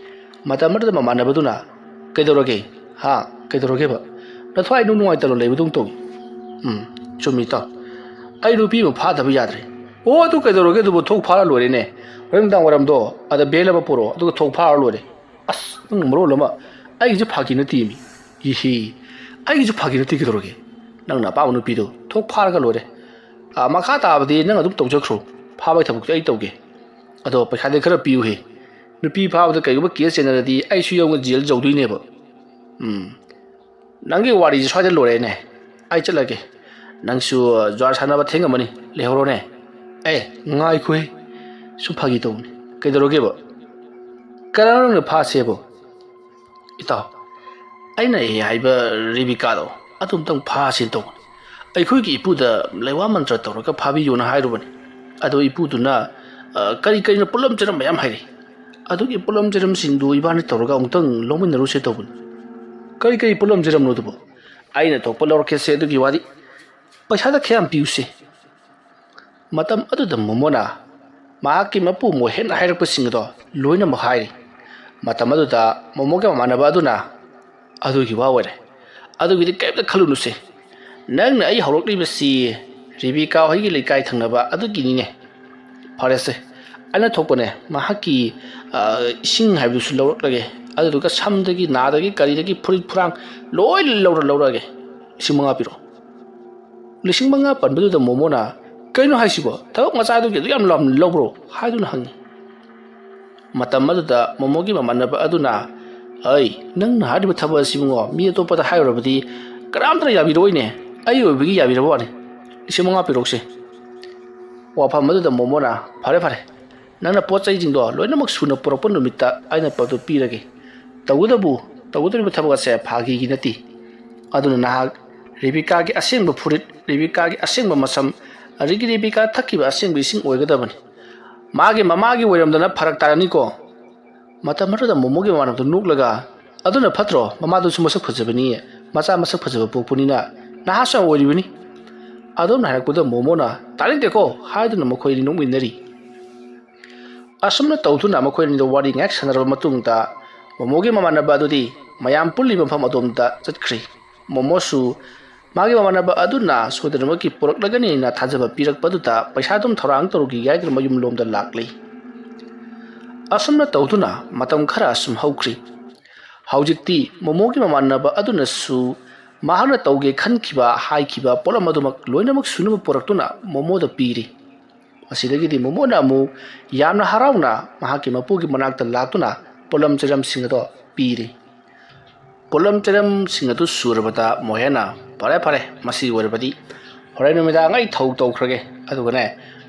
ꯃꯇꯝ ꯑꯗꯨꯗ ꯃꯃꯥꯟꯅꯕꯗꯨꯅ ꯀꯩꯗꯧꯔꯒꯦ ꯀꯩꯗꯧꯔꯒꯦꯕ ꯅꯊ꯭ꯋꯥꯏ ꯅꯨꯡꯉꯥꯏꯇꯅ ꯂꯩꯕꯗꯧ ꯇꯧꯏ ꯆꯨꯝꯃꯤ ꯏꯇꯥꯎ ꯑꯩ ꯅꯨꯄꯤ ꯑꯃ ꯐꯥꯗꯕ ꯌꯥꯗ꯭ꯔꯦ ꯑꯗꯨ ꯀꯩꯗꯧꯔꯒꯦ ꯑꯗꯨꯕꯨ ꯊꯣꯛ ꯐꯥꯔ ꯂꯣꯏꯔꯦꯅꯦ ꯍꯣꯔꯦꯟ ꯅꯨꯡꯗꯥꯡ ꯋꯥꯏꯔꯝꯗꯣ ꯑꯗ ꯕꯦꯜ ꯑꯃ ꯄꯨꯔꯛꯑꯣ ꯑꯗꯨꯒ ꯊꯣꯛ ꯐꯥꯔ ꯂꯣꯏꯔꯦ ꯅꯪ ꯃꯔꯣꯜ ꯑꯃ ꯑꯩꯒꯤꯁꯨ ꯐꯥꯒꯤ ꯅꯠꯇꯦꯃꯤ ꯑꯩꯒꯤꯁꯨ ꯐꯥꯒꯤ ꯅꯠꯇꯦ ꯀꯩꯗꯧꯔꯒꯦ ꯅꯪꯅ ꯑꯄꯥꯝꯕ ꯅꯨꯄꯤꯗꯣ ꯊꯣꯛ ꯐꯥꯔꯒ ꯂꯣꯏꯔꯦ ꯃꯈꯥ ꯇꯥꯕꯗꯤ ꯅꯪ ꯑꯗꯨꯝ ꯇꯧꯖꯈ꯭ꯔꯣ ꯐꯥꯕꯒꯤ ꯊꯕꯛꯇꯤ ꯑꯩ ꯇꯧꯒꯦ ꯑꯗꯣ ꯄꯩꯁꯥꯗꯤ ꯈꯔ ꯄꯤꯌꯨꯍꯦ ꯅꯨꯄꯤ ꯐꯥꯕꯗ ꯀꯩꯒꯨꯝꯕ ꯀꯦꯁ ꯆꯦꯟꯅꯔꯗꯤ ꯑꯩꯁꯨ ꯌꯧꯅ ꯖꯦꯜ ꯌꯧꯗꯣꯏꯅꯦꯕ ꯅꯪꯒꯤ ꯋꯥꯔꯤꯁꯦ ꯁ꯭ꯋꯥꯏꯗ ꯂꯣꯏꯔꯦꯅꯦ ꯑꯩ ꯆꯠꯂꯒꯦ ꯅꯪꯁꯨ ꯖ꯭ꯋꯥꯔ ꯁꯥꯟꯅꯕ ꯊꯦꯡꯉꯝꯃꯅꯤ ꯂꯩꯍꯧꯔꯣꯅꯦ ꯉꯥꯏꯈꯣꯍꯦ ꯁꯨꯝ ꯐꯥꯒꯤ ꯇꯧꯕꯅꯤ ꯀꯩꯗꯧꯔꯒꯦꯕ ꯀꯅꯥꯅꯣ ꯅꯪꯅ ꯐꯥꯁꯦꯕꯣ ꯏꯇꯥꯎ ꯑꯩꯅ ꯍꯥꯏꯕ ꯔꯦꯕꯤꯀꯥꯗꯣ ꯑꯗꯨꯝꯇꯪ ꯐꯥꯁꯦꯅ ꯇꯧꯕꯅꯤ ꯑꯩꯈꯣꯏꯒꯤ ꯏꯄꯨꯗ ꯂꯩꯋꯥ ꯃꯟꯇ꯭ꯔ ꯇꯧꯔꯒ ꯐꯥꯕꯤꯌꯨꯅ ꯍꯥꯏꯔꯨꯕꯅꯤ ꯑꯗꯣ ꯏꯄꯨꯗꯨꯅ ꯀꯔꯤ ꯀꯔꯤꯅ ꯄꯨꯠꯂꯝ ꯆꯔꯝ ꯃꯌꯥꯝ ꯍꯥꯏꯔꯤ ꯑꯗꯨꯒꯤ ꯄꯨꯠꯂꯝ ꯆꯔꯝꯁꯤꯡꯗꯨ ꯏꯕꯥꯅꯤ ꯇꯧꯔꯒ ꯑꯃꯨꯛꯇꯪ ꯂꯧꯃꯤꯟꯅꯔꯨꯁꯦ ꯇꯧꯕꯅꯤ ꯀꯔꯤ ꯄꯨꯠꯂꯝ ꯆꯔꯝꯅꯣꯗꯨꯕꯣ ꯑꯩꯅ ꯊꯣꯛꯄ ꯂꯧꯔꯛꯀꯦꯁꯦ ꯑꯗꯨꯒꯤ ꯋꯥꯗꯤ ꯄꯩꯁꯥꯗ ꯈꯌꯥꯝ ꯄꯤꯌꯨꯁꯦ ꯃꯇꯝ ꯑꯗꯨꯗ ꯃꯣꯃꯣꯅ ꯃꯍꯥꯛꯀꯤ ꯃꯄꯨ ꯃꯣꯍꯦꯟꯅ ꯍꯥꯏꯔꯛꯄꯁꯤꯡ ꯑꯗꯣ ꯂꯣꯏꯅꯃꯛ ꯍꯥꯏꯔꯤ ꯃꯇꯝ ꯑꯗꯨꯗ ꯃꯣꯃꯣꯒꯤ ꯃꯃꯥꯟꯅꯕ ꯑꯗꯨꯅ ꯑꯗꯨꯒꯤ ꯋꯥ ꯑꯣꯏꯔꯦ ꯑꯗꯨꯒꯤꯗꯤ ꯀꯔꯤꯝꯇ ꯈꯜꯂꯨꯅꯨꯁꯦ ꯅꯪꯅ ꯑꯩ ꯍꯧꯔꯛꯂꯤꯕꯁꯤ ꯔꯦꯕꯤꯀꯥ ꯍꯣꯏꯒꯤ ꯂꯩꯀꯥꯏ ꯊꯪꯅꯕ ꯑꯗꯨꯒꯤꯅꯤꯅꯦ ꯐꯔꯦꯁꯦ ꯑꯩꯅ ꯊꯣꯛꯄꯅꯦ ꯃꯍꯥꯛꯀꯤ ꯏꯁꯤꯡ ꯍꯥꯏꯕꯗꯨꯁꯨ ꯂꯧꯔꯛꯂꯒꯦ ꯑꯗꯨꯗꯨꯒ ꯁꯝꯗꯒꯤ ꯅꯥꯗꯒꯤ ꯀꯔꯤꯗꯒꯤ ꯐꯨꯔꯤꯠ ꯐꯨꯔꯥꯡ ꯂꯣꯏ ಲꯧꯔꯛꯑꯒꯦ 5,000 ꯄꯤꯔꯣ 5,000 ꯄꯟꯕꯗꯨꯗ ꯃꯣꯃꯣꯅ ꯀꯩꯅꯣ ꯍꯥꯏꯁꯤꯕꯣ ꯊꯕꯛ ꯃꯆꯥꯗꯨꯒꯤ ꯑꯗꯨ ꯌꯥꯝ ꯂꯧꯕ꯭ꯔꯣ ꯍꯥꯏꯗꯨꯅ ꯍꯪꯉꯤ ꯃꯇꯝ ꯑꯗꯨꯗ ꯃꯣꯃꯣꯒꯤ ꯃꯃꯥꯟꯅꯕ ꯑꯗꯨꯅ ꯑꯩ ꯅꯪꯅ ꯍꯥꯏꯔꯤꯕ ꯊꯕꯛ ꯑꯁꯤꯕꯨꯉꯣ ꯃꯤ ꯑꯇꯣꯞꯄꯗ ꯍꯥꯏꯔꯨꯔꯕꯗꯤ ꯀꯅꯥꯝꯇꯅ ꯌꯥꯕꯤꯔꯣꯏꯅꯦ ꯑꯩ ꯑꯣꯏꯕꯒꯤ ꯌꯥꯕꯤꯔꯕ ꯋꯥꯅꯤ 5,000 ꯄꯤꯔꯣꯛꯁꯦ ꯋꯥꯐꯝ ꯑꯗꯨꯗ ꯃꯣꯃꯣꯅ ꯐꯔꯦ ꯅꯪꯅ ꯄꯣꯠ ꯆꯩꯁꯤꯡꯗꯣ ꯂꯣꯏꯅꯃꯛ ꯁꯨꯅ ꯄꯨꯔꯛꯄ ꯅꯨꯃꯤꯠꯇ ꯑꯩꯅ ꯄꯣꯠꯇꯨ ꯄꯤꯔꯒꯦ ꯇꯧꯒꯗꯧꯔꯤꯕ ꯊꯕꯛ ꯑꯁꯦ ꯐꯥꯒꯤꯒꯤ ꯅꯠꯇꯦ ꯑꯗꯨꯅ ꯅꯍꯥꯛ ꯔꯦꯕꯤꯀꯥꯒꯤ ꯑꯁꯦꯡꯕ ꯐꯨꯔꯤꯠ ꯔꯦꯕꯤꯀꯥꯒꯤ ꯑꯁꯦꯡꯕ ꯃꯁꯝ ꯑꯗꯒꯤ ꯔꯦꯕꯤꯀꯥ ꯊꯛꯈꯤꯕ ꯑꯁꯦꯡꯕ ꯏꯁꯤꯡ ꯑꯣꯏꯒꯗꯕꯅꯤ ꯃꯥꯒꯤ ꯃꯃꯥꯒꯤ ꯑꯣꯏꯔꯝꯗꯅ ꯐꯔꯛ ꯇꯥꯔꯅꯤꯀꯣ ꯃꯇꯝ ꯑꯗꯨꯗ ꯃꯣꯃꯣꯒꯤ ꯃꯃꯥꯟꯅꯕꯗꯨ ꯅꯣꯛꯂꯒ ꯑꯗꯨꯅ ꯐꯠꯇ꯭ꯔꯣ ꯃꯃꯥꯗꯨꯁꯨ ꯃꯁꯛ ꯐꯖꯕꯅꯤ ꯃꯆꯥ ꯃꯁꯛ ꯐꯖꯕ ꯄꯣꯛꯄꯅꯤꯅ ꯅꯍꯥꯁꯨ ꯌꯥꯝ ꯑꯣꯏꯔꯤꯕꯅꯤ ꯑꯗꯨꯝꯅ ꯍꯥꯏꯔꯛꯄꯗ ꯃꯣꯃꯣꯅ ꯇꯥꯅꯤꯡꯗꯦꯀꯣ ꯍꯥꯏꯗꯨꯅ ꯃꯈꯣꯏꯅꯤ ꯅꯣꯛꯃꯤꯟꯅꯔꯤ ꯑꯁꯨꯝꯅ ꯇꯧꯗꯨꯅ ꯃꯈꯣꯏꯅꯤꯗ ꯋꯥꯔꯤ ꯉꯥꯏꯍꯥꯛ ꯁꯥꯟꯅꯔꯕ ꯃꯇꯨꯡꯗ ꯃꯣꯃꯣꯒꯤ ꯃꯃꯥꯟꯅꯕ ꯑꯗꯨꯗꯤ ꯃꯌꯥꯝ ꯄꯨꯜꯂꯤꯕ ꯃꯐꯝ ꯑꯗꯣꯝꯗ ꯆꯠꯈ꯭ꯔꯤ ꯃꯣꯃꯣꯁꯨ ꯃꯥꯒꯤ ꯃꯃꯥꯟꯅꯕ ꯑꯗꯨꯅ ꯁꯣꯏꯗꯅꯃꯛꯀꯤ ꯄꯨꯔꯛꯂꯒꯅꯤꯅ ꯊꯥꯖꯕ ꯄꯤꯔꯛꯄꯗꯨꯗ ꯄꯩꯁꯥ ꯑꯗꯨꯝ ꯊꯧꯔꯥꯡ ꯇꯧꯔꯨꯒꯤ ꯌꯥꯏꯗꯨꯅ ꯃꯌꯨꯝꯂꯣꯝꯗ ꯂꯥꯛꯂꯤ ꯑꯁꯨꯝꯅ ꯇꯧꯗꯨꯅ ꯃꯇꯝ ꯈꯔ ꯑꯁꯨꯝ ꯍꯧꯈ꯭ꯔꯤ ꯍꯧꯖꯤꯛꯇꯤ ꯃꯣꯃꯣꯒꯤ ꯃꯃꯥꯟꯅꯕ ꯑꯗꯨꯅꯁꯨ ꯃꯍꯥꯛꯅ ꯇꯧꯒꯦ ꯈꯟꯈꯤꯕ ꯍꯥꯏꯈꯤꯕ ꯄꯣꯠꯂꯝ ꯑꯗꯨꯃꯛ ꯂꯣꯏꯅꯃꯛ ꯁꯨꯅꯕ ꯄꯨꯔꯛꯇꯨꯅ ꯃꯣꯃꯣꯗ ꯄꯤꯔꯤ ꯃꯁꯤꯗꯒꯤꯗꯤ ꯃꯣꯃꯣꯅ ꯑꯃꯨꯛ ꯌꯥꯝꯅ ꯍꯔꯥꯎꯅ ꯃꯍꯥꯛꯀꯤ ꯃꯄꯨꯒꯤ ꯃꯅꯥꯛꯇ ꯂꯥꯛꯇꯨꯅ ꯄꯣꯠꯂꯝ ꯆꯩꯔꯝꯁꯤꯡ ꯑꯗꯣ ꯄꯤꯔꯤ ꯄꯣꯠꯂꯝ ꯆꯩꯔꯝꯁꯤꯡ ꯑꯗꯨ ꯁꯨꯔꯕꯗ ꯃꯣꯍꯦꯟꯅ ꯐꯔꯦ ꯃꯁꯤ ꯑꯣꯏꯔꯕꯗꯤ ꯍꯣꯔꯦꯟ ꯅꯨꯃꯤꯗꯥꯡ ꯑꯩ ꯊꯧ ꯇꯧꯈ꯭ꯔꯒꯦ ꯑꯗꯨꯒꯅꯦ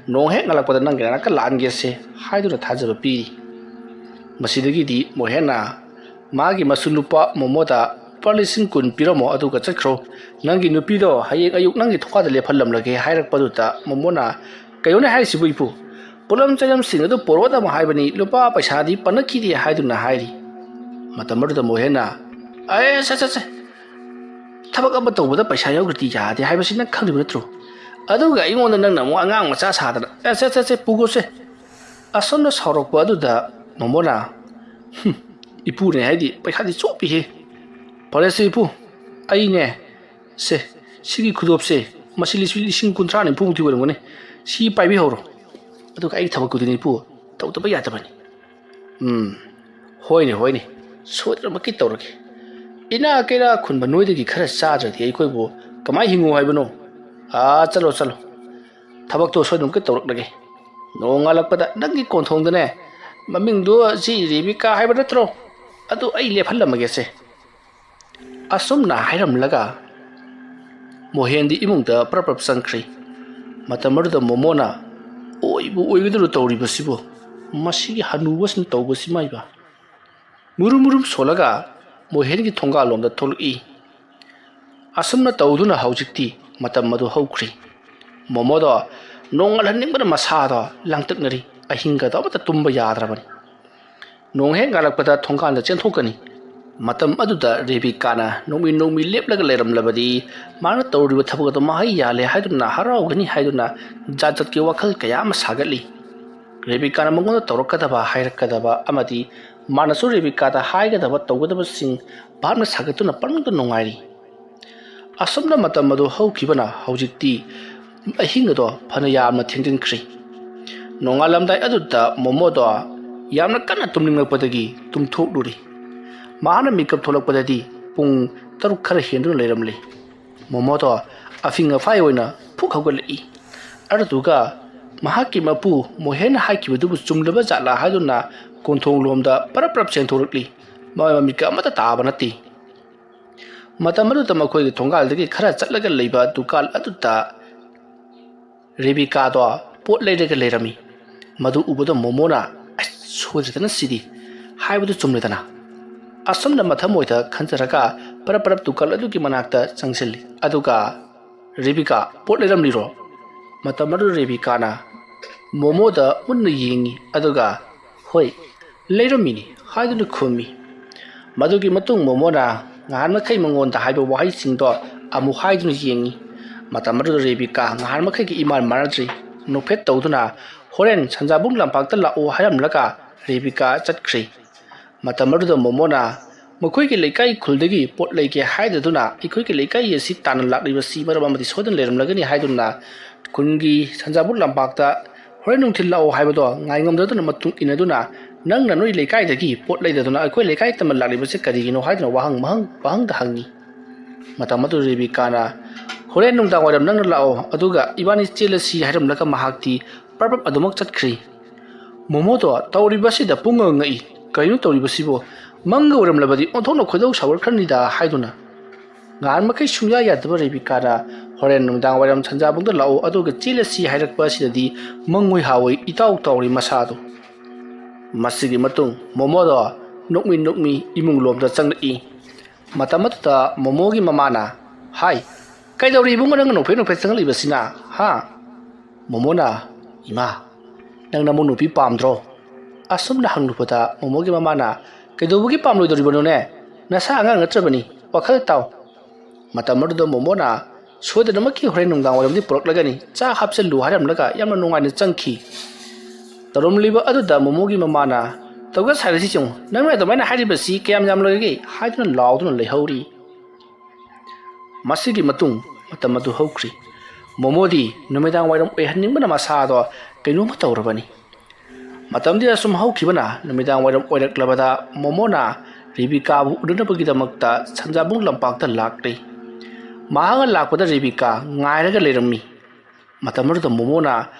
ꯅꯣꯡ ꯍꯦꯛ ꯉꯜꯂꯛꯄꯗ ꯅꯪꯒꯤ ꯅꯥꯛꯇ ꯂꯥꯛꯍꯟꯒꯦꯁꯦ ꯍꯥꯏꯗꯨꯅ ꯊꯥꯖꯕ ꯄꯤꯔꯤ ꯃꯁꯤꯗꯒꯤꯗꯤ ꯃꯣꯍꯦꯟꯅ ꯃꯥꯒꯤ ꯃꯁꯨ ꯅꯨꯄꯥ ꯃꯣꯃꯣꯗ ꯂꯨꯄꯥ 10,000 ꯄꯤꯔꯝꯃꯣ ꯑꯗꯨꯒ ꯆꯠꯈ꯭ꯔꯣ ꯅꯪꯒꯤ ꯅꯨꯄꯤꯗꯣ ꯍꯌꯦꯡ ꯑꯌꯨꯛ ꯅꯪꯒꯤ ꯊꯣꯡꯒꯥꯟꯗ ꯂꯦꯞꯍꯜꯂꯝꯂꯒꯦ ꯍꯥꯏꯔꯛꯄꯗꯨꯗ ꯃꯣꯃꯣꯅ ꯀꯩꯅꯣꯅꯦ ꯍꯥꯏꯔꯤꯁꯤꯕꯨ ꯏꯄꯨ ꯄꯣꯠꯂꯝ ꯆꯩꯔꯝꯁꯤꯡ ꯑꯗꯨ ꯄꯣꯔꯛꯑꯣꯗꯕ ꯍꯥꯏꯕꯅꯤ ꯂꯨꯄꯥ ꯄꯩꯁꯥꯗꯤ ꯄꯟꯅꯈꯤꯗꯦ ꯍꯥꯏꯗꯨꯅ ꯍꯥꯏꯔꯤ ꯃꯇꯝ ꯑꯗꯨꯗ ꯃꯣꯍꯦꯟꯅ ꯁꯦ ꯊꯕꯛ ꯑꯃ ꯇꯧꯕꯗ ꯄꯩꯁꯥ ꯌꯥꯎꯗ꯭ꯔꯗꯤ ꯌꯥꯗꯦ ꯍꯥꯏꯕꯁꯤ ꯅꯪ ꯈꯪꯂꯤꯕ ꯅꯠꯇ꯭ꯔꯣ ꯑꯗꯨꯒ ꯑꯩꯉꯣꯟꯗ ꯅꯪꯅ ꯑꯃꯨꯛ ꯑꯉꯥꯡ ꯃꯆꯥ ꯁꯥꯗꯅ ꯁꯦ ꯄꯨꯒꯣꯁꯦ ꯑꯁꯣꯝꯅ ꯁꯥꯎꯔꯛꯄ ꯑꯗꯨꯗ ꯃꯣꯃꯣꯅ ꯏꯄꯨꯅꯦ ꯍꯥꯏꯗꯤ ꯄꯩꯁꯥꯗꯤ ꯆꯣꯞꯄꯤꯍꯦ ꯐꯔꯦꯁꯦ ꯏꯄꯨ ꯑꯩꯅꯦ ꯁꯤꯒꯤ ꯈꯨꯗꯣꯞꯁꯦ ꯃꯁꯤ 50,000 ꯅꯤꯐꯨꯃꯨꯛꯇꯤ ꯑꯣꯏꯔꯝꯒꯅꯤ ꯁꯤ ꯄꯥꯏꯕꯤꯍꯧꯔꯣ ꯑꯗꯨꯒ ꯑꯩꯒꯤ ꯊꯕꯛꯇꯨꯗꯤꯅꯦ ꯏꯄꯨ ꯇꯧꯗꯕ ꯌꯥꯗꯕꯅꯤ ꯍꯣꯏꯅꯦ ꯁꯣꯏꯗꯅꯃꯛꯀꯤ ꯇꯧꯔꯒꯦ ꯏꯅꯥ ꯀꯩꯔꯥ ꯈꯨꯟꯕ ꯅꯣꯏꯗꯒꯤ ꯈꯔ ꯆꯥꯗ꯭ꯔꯗꯤ ꯑꯩꯈꯣꯏꯕꯨ ꯀꯃꯥꯏꯅ ꯍꯤꯡꯉꯨ ꯍꯥꯏꯕꯅꯣ ꯆꯠꯂꯣ ꯊꯕꯛꯇꯣ ꯁꯣꯏꯗꯅꯃꯛꯀꯤ ꯇꯧꯔꯛꯂꯒꯦ ꯅꯣꯡ ꯉꯥꯜꯂꯛꯄꯗ ꯅꯪꯒꯤ ꯀꯣꯟꯊꯣꯡꯗꯅꯦ ꯃꯃꯤꯡꯗꯣ ꯁꯤ ꯔꯦꯕꯤꯀꯥ ꯍꯥꯏꯕ ꯅꯠꯇ꯭ꯔꯣ ꯑꯗꯨ ꯑꯩ ꯂꯦꯞꯍꯜꯂꯝꯃꯒꯦꯁꯦ ꯑꯁꯨꯝꯅ ꯍꯥꯏꯔꯝꯂꯒ ꯃꯣꯍꯦꯟꯗꯤ ꯏꯃꯨꯡꯗ ꯄ꯭ꯔꯞ ꯆꯪꯈ꯭ꯔꯤ ꯃꯇꯝ ꯑꯗꯨꯗ ꯃꯣꯃꯣꯅ ꯑꯣꯏꯒꯗꯧꯔ ꯇꯧꯔꯤꯕꯁꯤꯕꯨ ꯃꯁꯤꯒꯤ ꯍꯅꯨꯕꯁꯤꯡ ꯇꯧꯕꯁꯤꯃꯥꯏꯕ ꯃꯨꯔꯨꯝ ꯁꯣꯜꯂꯒ ꯃꯣꯍꯦꯟꯒꯤ ꯊꯣꯡꯒꯥꯜꯂꯣꯝꯗ ꯊꯣꯛꯂꯛꯏ ꯑꯁꯨꯝꯅ ꯇꯧꯗꯨꯅ ꯍꯧꯖꯤꯛꯇꯤ ꯃꯇꯝ ꯑꯗꯨ ꯍꯧꯈ꯭ꯔꯤ ꯃꯣꯃꯣꯗꯣ ꯅꯣꯡꯉꯥꯜꯍꯟꯅꯤꯡꯕꯅ ꯃꯁꯥꯗꯣ ꯂꯥꯡꯇꯛꯅꯔꯤ ꯑꯍꯤꯡꯒꯗꯣ ꯑꯃꯠꯇ ꯇꯨꯝꯕ ꯌꯥꯗ꯭ꯔꯕꯅꯤ ꯅꯣꯡ ꯍꯦꯛ ꯉꯥꯜꯂꯛꯄꯗ ꯊꯣꯡꯒꯥꯜꯗ ꯆꯦꯟꯊꯣꯛꯀꯅꯤ ꯃꯇꯝ ꯑꯗꯨꯗ ꯔꯦꯕꯤꯀꯥꯅ ꯅꯣꯡꯃꯤ ꯂꯦꯞꯂꯒ ꯂꯩꯔꯝꯂꯕꯗꯤ ꯃꯥꯅ ꯇꯧꯔꯤꯕ ꯊꯕꯛ ꯑꯗꯨ ꯃꯍꯩ ꯌꯥꯜꯂꯦ ꯍꯥꯏꯗꯨꯅ ꯍꯔꯥꯎꯒꯅꯤ ꯍꯥꯏꯗꯨꯅ ꯖꯥꯠꯀꯤ ꯋꯥꯈꯜ ꯀꯌꯥ ꯑꯃ ꯁꯥꯒꯠꯂꯤ ꯔꯦꯕꯤꯀꯥꯅ ꯃꯉꯣꯟꯗ ꯇꯧꯔꯛꯀꯗꯕ ꯍꯥꯏꯔꯛꯀꯗꯕ ꯑꯃꯗꯤ ꯃꯥꯅꯁꯨ ꯔꯦꯕꯤꯀꯥꯗ ꯍꯥꯏꯒꯗꯕ ꯇꯧꯒꯗꯕꯁꯤꯡ ꯚꯥꯞꯅ ꯁꯥꯒꯠꯇꯨꯅ ꯄꯪꯗ ꯅꯨꯡꯉꯥꯏꯔꯤ ꯑꯁꯨꯝꯅ ꯃꯇꯝ ꯑꯗꯨ ꯍꯧꯈꯤꯕꯅ ꯍꯧꯖꯤꯛꯇꯤ ꯑꯍꯤꯡ ꯑꯗꯣ ꯐꯅ ꯌꯥꯝꯅ ꯊꯦꯡꯖꯤꯟꯈ꯭ꯔꯤ ꯅꯣꯡꯉꯥꯜꯂꯝꯗꯥꯏ ꯑꯗꯨꯗ ꯃꯣꯃꯣꯗꯣ ꯌꯥꯝꯅ ꯀꯟꯅ ꯇꯨꯝꯅꯤꯡꯂꯛꯄꯗꯒꯤ ꯇꯨꯝꯊꯣꯛꯂꯨꯔꯤ ꯃꯥꯅ ꯃꯤꯀꯞ ꯊꯣꯛꯂꯛꯄꯗꯗꯤ ꯄꯨꯡ 6 ꯈꯔ ꯍꯦꯟꯗꯨꯅ ꯂꯩꯔꯝꯂꯤ ꯃꯣꯃꯣꯗꯣ ꯑꯐꯤꯡ ꯑꯐꯥꯏ ꯑꯣꯏꯅ ꯐꯨꯛ ꯍꯧꯒꯠꯂꯛꯏ ꯑꯗꯨꯒ ꯃꯍꯥꯛꯀꯤ ꯃꯄꯨ ꯃꯣꯍꯦꯟꯅ ꯍꯥꯏꯈꯤꯕꯗꯨꯕꯨ ꯆꯨꯝꯂꯕ ꯖꯥꯠꯂꯥ ꯍꯥꯏꯗꯨꯅ ꯀꯣꯟꯊꯣꯡꯂꯣꯝꯗ ꯄꯔꯞ ꯆꯦꯟꯊꯣꯔꯛꯂꯤ ꯃꯃꯤꯠꯀ ꯑꯃꯠꯇ ꯇꯥꯕ ꯅꯠꯇꯦ ꯃꯇꯝ ꯑꯗꯨꯗ ꯃꯈꯣꯏꯒꯤ ꯊꯣꯡꯒꯥꯜꯗꯒꯤ ꯈꯔ ꯆꯠꯂꯒ ꯂꯩꯕ ꯗꯨꯀꯥꯟ ꯑꯗꯨꯗ ꯔꯦꯕꯤꯀꯥꯗꯣ ꯄꯣꯠ ꯂꯩꯔꯒ ꯂꯩꯔꯝꯃꯤ ꯃꯗꯨ ꯎꯕꯗ ꯃꯣꯃꯣꯅ ꯁꯣꯏꯗ꯭ꯔꯗꯅ ꯁꯤꯗꯤ ꯍꯥꯏꯕꯗꯨ ꯆꯨꯝꯂꯦꯗꯅ ꯑꯁꯨꯝꯅ ꯃꯊꯃꯣꯏꯗ ꯈꯟꯖꯔꯒ ꯄꯔꯞ ꯗꯨꯀꯥꯟ ꯑꯗꯨꯒꯤ ꯃꯅꯥꯛꯇ ꯆꯪꯁꯤꯜꯂꯤ ꯑꯗꯨꯒ ꯔꯦꯕꯤꯀꯥ ꯄꯣꯠ ꯂꯩꯔꯝꯂꯤꯔꯣ ꯃꯇꯝ ꯑꯗꯨ ꯔꯦꯕꯤꯀꯥꯅ ꯃꯣꯃꯣꯗ ꯃꯨꯟꯅ ꯌꯦꯡꯉꯤ ꯑꯗꯨꯒ ꯍꯣꯏ ꯂꯩꯔꯝꯃꯤꯅꯤ ꯍꯥꯏꯗꯨꯅ ꯈꯨꯝꯃꯤ ꯃꯗꯨꯒꯤ ꯃꯇꯨꯡ ꯃꯣꯃꯣꯅ ꯉꯍꯥꯟ ꯃꯈꯩ ꯃꯉꯣꯟꯗ ꯍꯥꯏꯕ ꯋꯥꯍꯩꯁꯤꯡꯗꯣ ꯑꯃꯨꯛ ꯍꯥꯏꯗꯨꯅ ꯌꯦꯡꯉꯤ ꯃꯇꯝ ꯑꯗꯨꯗ ꯔꯦꯕꯤꯀꯥ ꯉꯍꯥꯟ ꯃꯈꯩꯒꯤ ꯏꯃꯥꯟ ꯃꯥꯟꯅꯗ꯭ꯔꯤ ꯅꯣꯛꯐꯦꯠ ꯇꯧꯗꯨꯅ ꯍꯣꯔꯦꯟ ꯁꯟꯖꯥꯕꯨꯡ ꯂꯝꯄꯥꯛꯇ ꯂꯥꯛꯑꯣ ꯍꯥꯏꯔꯝꯂꯒ ꯔꯦꯕꯤꯀꯥ ꯆꯠꯈ꯭ꯔꯤ ꯃꯇꯝ ꯑꯗꯨꯗ ꯃꯣꯃꯣꯅ ꯃꯈꯣꯏꯒꯤ ꯂꯩꯀꯥꯏ ꯈꯨꯜꯗꯒꯤ ꯄꯣꯠ ꯂꯩꯒꯦ ꯍꯥꯏꯗꯨꯅ ꯑꯩꯈꯣꯏꯒꯤ ꯂꯩꯀꯥꯏ ꯑꯁꯤ ꯇꯥꯟꯅ ꯂꯥꯛꯂꯤꯕꯁꯤ ꯃꯔꯝ ꯑꯃꯗꯤ ꯁꯣꯏꯗꯅ ꯂꯩꯔꯝꯂꯒꯅꯤ ꯍꯥꯏꯗꯨꯅ ꯈꯨꯟꯒꯤ ꯁꯟꯖꯥꯕꯨꯡ ꯂꯝꯄꯥꯛꯇ ꯍꯣꯔꯦꯟ ꯅꯨꯡꯊꯤꯜ ꯂꯥꯛꯑꯣ ꯍꯥꯏꯕꯗꯣ ꯉꯥꯏ ꯉꯝꯗꯗꯨꯅ ꯃꯇꯨꯡ ꯏꯟꯅꯗꯨꯅ ꯅꯪꯅ ꯅꯣꯏ ꯂꯩꯀꯥꯏꯗꯒꯤ ꯄꯣꯠ ꯂꯩꯗꯗꯨꯅ ꯑꯩꯈꯣꯏ ꯂꯩꯀꯥꯏ ꯇꯝꯅ ꯂꯥꯛꯂꯤꯕꯁꯤ ꯀꯔꯤꯒꯤꯅꯣ ꯍꯥꯏꯗꯨꯅ ꯋꯥꯍꯪꯗ ꯍꯪꯉꯤ ꯃꯇꯝ ꯑꯗꯨ ꯔꯦꯕꯤꯀꯥꯅ ꯍꯣꯔꯦꯟ ꯅꯨꯡꯗꯥꯡ ꯋꯥꯏꯔꯝ ꯅꯪꯅ ꯂꯥꯛꯑꯣ ꯑꯗꯨꯒ ꯏꯕꯥꯅꯤ ꯆꯦꯜꯂꯁꯤ ꯍꯥꯏꯔꯝꯂꯒ ꯃꯍꯥꯛꯇꯤ ꯄꯔꯕꯞ ꯑꯗꯨꯃꯛ ꯆꯠꯈ꯭ꯔꯤ ꯃꯣꯃꯣꯗꯣ ꯇꯧꯔꯤꯕꯁꯤꯗ ꯄꯨꯡꯉ ꯉꯛꯏ ꯀꯔꯤꯅꯣ ꯇꯧꯔꯤꯕꯁꯤꯕꯨ ꯃꯪꯒ ꯑꯣꯏꯔꯝꯂꯕꯗꯤ ꯑꯣꯟꯊꯣꯛꯅ ꯈꯣꯏꯗꯧ ꯁꯥꯎꯒꯠꯈ꯭ꯔꯅꯤꯗ ꯍꯥꯏꯗꯨꯅ ꯉꯍꯥꯟ ꯃꯈꯩ ꯁꯨꯡꯌꯥ ꯌꯥꯗꯕ ꯔꯦꯕꯤꯀꯥꯅ ꯍꯣꯔꯦꯟ ꯅꯨꯡꯗꯥꯡ ꯋꯥꯏꯔꯝ ꯁꯟꯖꯥꯕꯨꯡꯗ ꯂꯥꯛꯑꯣ ꯑꯗꯨꯒ ꯆꯦꯜꯂꯁꯤ ꯍꯥꯏꯔꯛꯄ ꯑꯁꯤꯗꯗꯤ ꯃꯪꯉꯣꯏ ꯍꯥꯋꯣꯏ ꯏꯇꯥꯎ ꯇꯥꯎꯔꯤ ꯃꯁꯥꯗꯣ ꯃꯁꯤꯒꯤ ꯃꯇꯨꯡ ꯃꯣꯃꯣꯗꯣ ꯅꯣꯛꯃꯤ ꯏꯃꯨꯡ ꯂꯣꯝꯗ ꯆꯪꯂꯛꯏ ꯃꯇꯝ ꯑꯗꯨꯗ ꯃꯣꯃꯣꯒꯤ ꯃꯃꯥꯅ ꯍꯥꯏ ꯀꯩꯗꯧꯔꯤ ꯏꯕꯨꯡꯉꯣ ꯅꯪꯅ ꯅꯣꯛꯐꯦꯠ ꯆꯪꯂꯛꯂꯤꯕꯁꯤꯅ ꯍꯥ ꯃꯣꯃꯣꯅ ꯏꯃꯥ ꯅꯪ ꯅꯃꯧ ꯅꯨꯄꯤ ꯄꯥꯝꯗ꯭ꯔꯣ ꯑꯁꯨꯝꯅ ꯍꯪꯂꯨꯕꯗ ꯃꯣꯃꯣꯒꯤ ꯃꯃꯥꯅ ꯀꯩꯗꯧꯕꯒꯤ ꯄꯥꯝꯂꯣꯏꯗꯧꯔꯤꯕꯅꯣꯅꯦ ꯅꯁꯥ ꯑꯉꯥꯡ ꯅꯠꯇ꯭ꯔꯕꯅꯤ ꯋꯥꯈꯜ ꯇꯥꯎ ꯃꯇꯝ ꯑꯗꯨꯗ ꯃꯣꯃꯣꯅ ꯁꯣꯏꯗꯅꯃꯛꯀꯤ ꯍꯣꯔꯦꯟ ꯅꯨꯡꯗꯥꯡ ꯋꯥꯏꯔꯝꯗꯤ ꯄꯨꯔꯛꯂꯒꯅꯤ ꯆꯥꯛ ꯍꯥꯞꯆꯜꯂꯨ ꯍꯥꯏꯔꯝꯂꯒ ꯌꯥꯝꯅ ꯅꯨꯡꯉꯥꯏꯅ ꯆꯪꯈꯤ ꯇꯧꯔꯝꯂꯤꯕ ꯑꯗꯨꯗ ꯃꯣꯃꯣꯒꯤ ꯃꯃꯥꯅ ꯇꯧꯒ ꯁꯥꯔꯁꯤ ꯆꯦꯡꯉꯨ ꯅꯪꯅ ꯑꯗꯨꯃꯥꯏꯅ ꯍꯥꯏꯔꯤꯕꯁꯤ ꯀꯌꯥꯝ ꯌꯥꯝꯂꯒꯦ ꯍꯥꯏꯗꯨꯅ ꯂꯥꯎꯗꯨꯅ ꯂꯩꯍꯧꯔꯤ ꯃꯁꯤꯒꯤ ꯃꯇꯨꯡ ꯃꯇꯝ ꯑꯗꯨ ꯍꯧꯈ꯭ꯔꯤ ꯃꯣꯃꯣꯗꯤ ꯅꯨꯃꯤꯗꯥꯡ ꯋꯥꯏꯔꯝ ꯑꯣꯏꯍꯟꯅꯤꯡꯕꯅ ꯃꯁꯥꯗꯣ ꯀꯩꯅꯣꯝꯃ ꯇꯧꯔꯕꯅꯤ ꯃꯇꯝꯗꯤ ꯑꯁꯨꯝ ꯍꯧꯈꯤꯕꯅ ꯅꯨꯃꯤꯗꯥꯡ ꯋꯥꯏꯔꯝ ꯑꯣꯏꯔꯛꯂꯕꯗ ꯃꯣꯃꯣꯅ ꯔꯦꯕꯤꯀꯥꯕꯨ ꯎꯅꯅꯕꯒꯤꯗꯃꯛꯇ ꯁꯟꯖꯥꯕꯨꯡ ꯂꯝꯄꯥꯛꯇ ꯂꯥꯛꯂꯤ ꯃꯍꯥꯛꯅ ꯂꯥꯛꯄꯗ ꯔꯦꯕꯤꯀꯥ ꯉꯥꯏꯔꯒ ꯂꯩꯔꯝꯃꯤ ꯃꯇꯝ ꯑꯗꯨꯗ ꯃꯣꯃꯣꯅ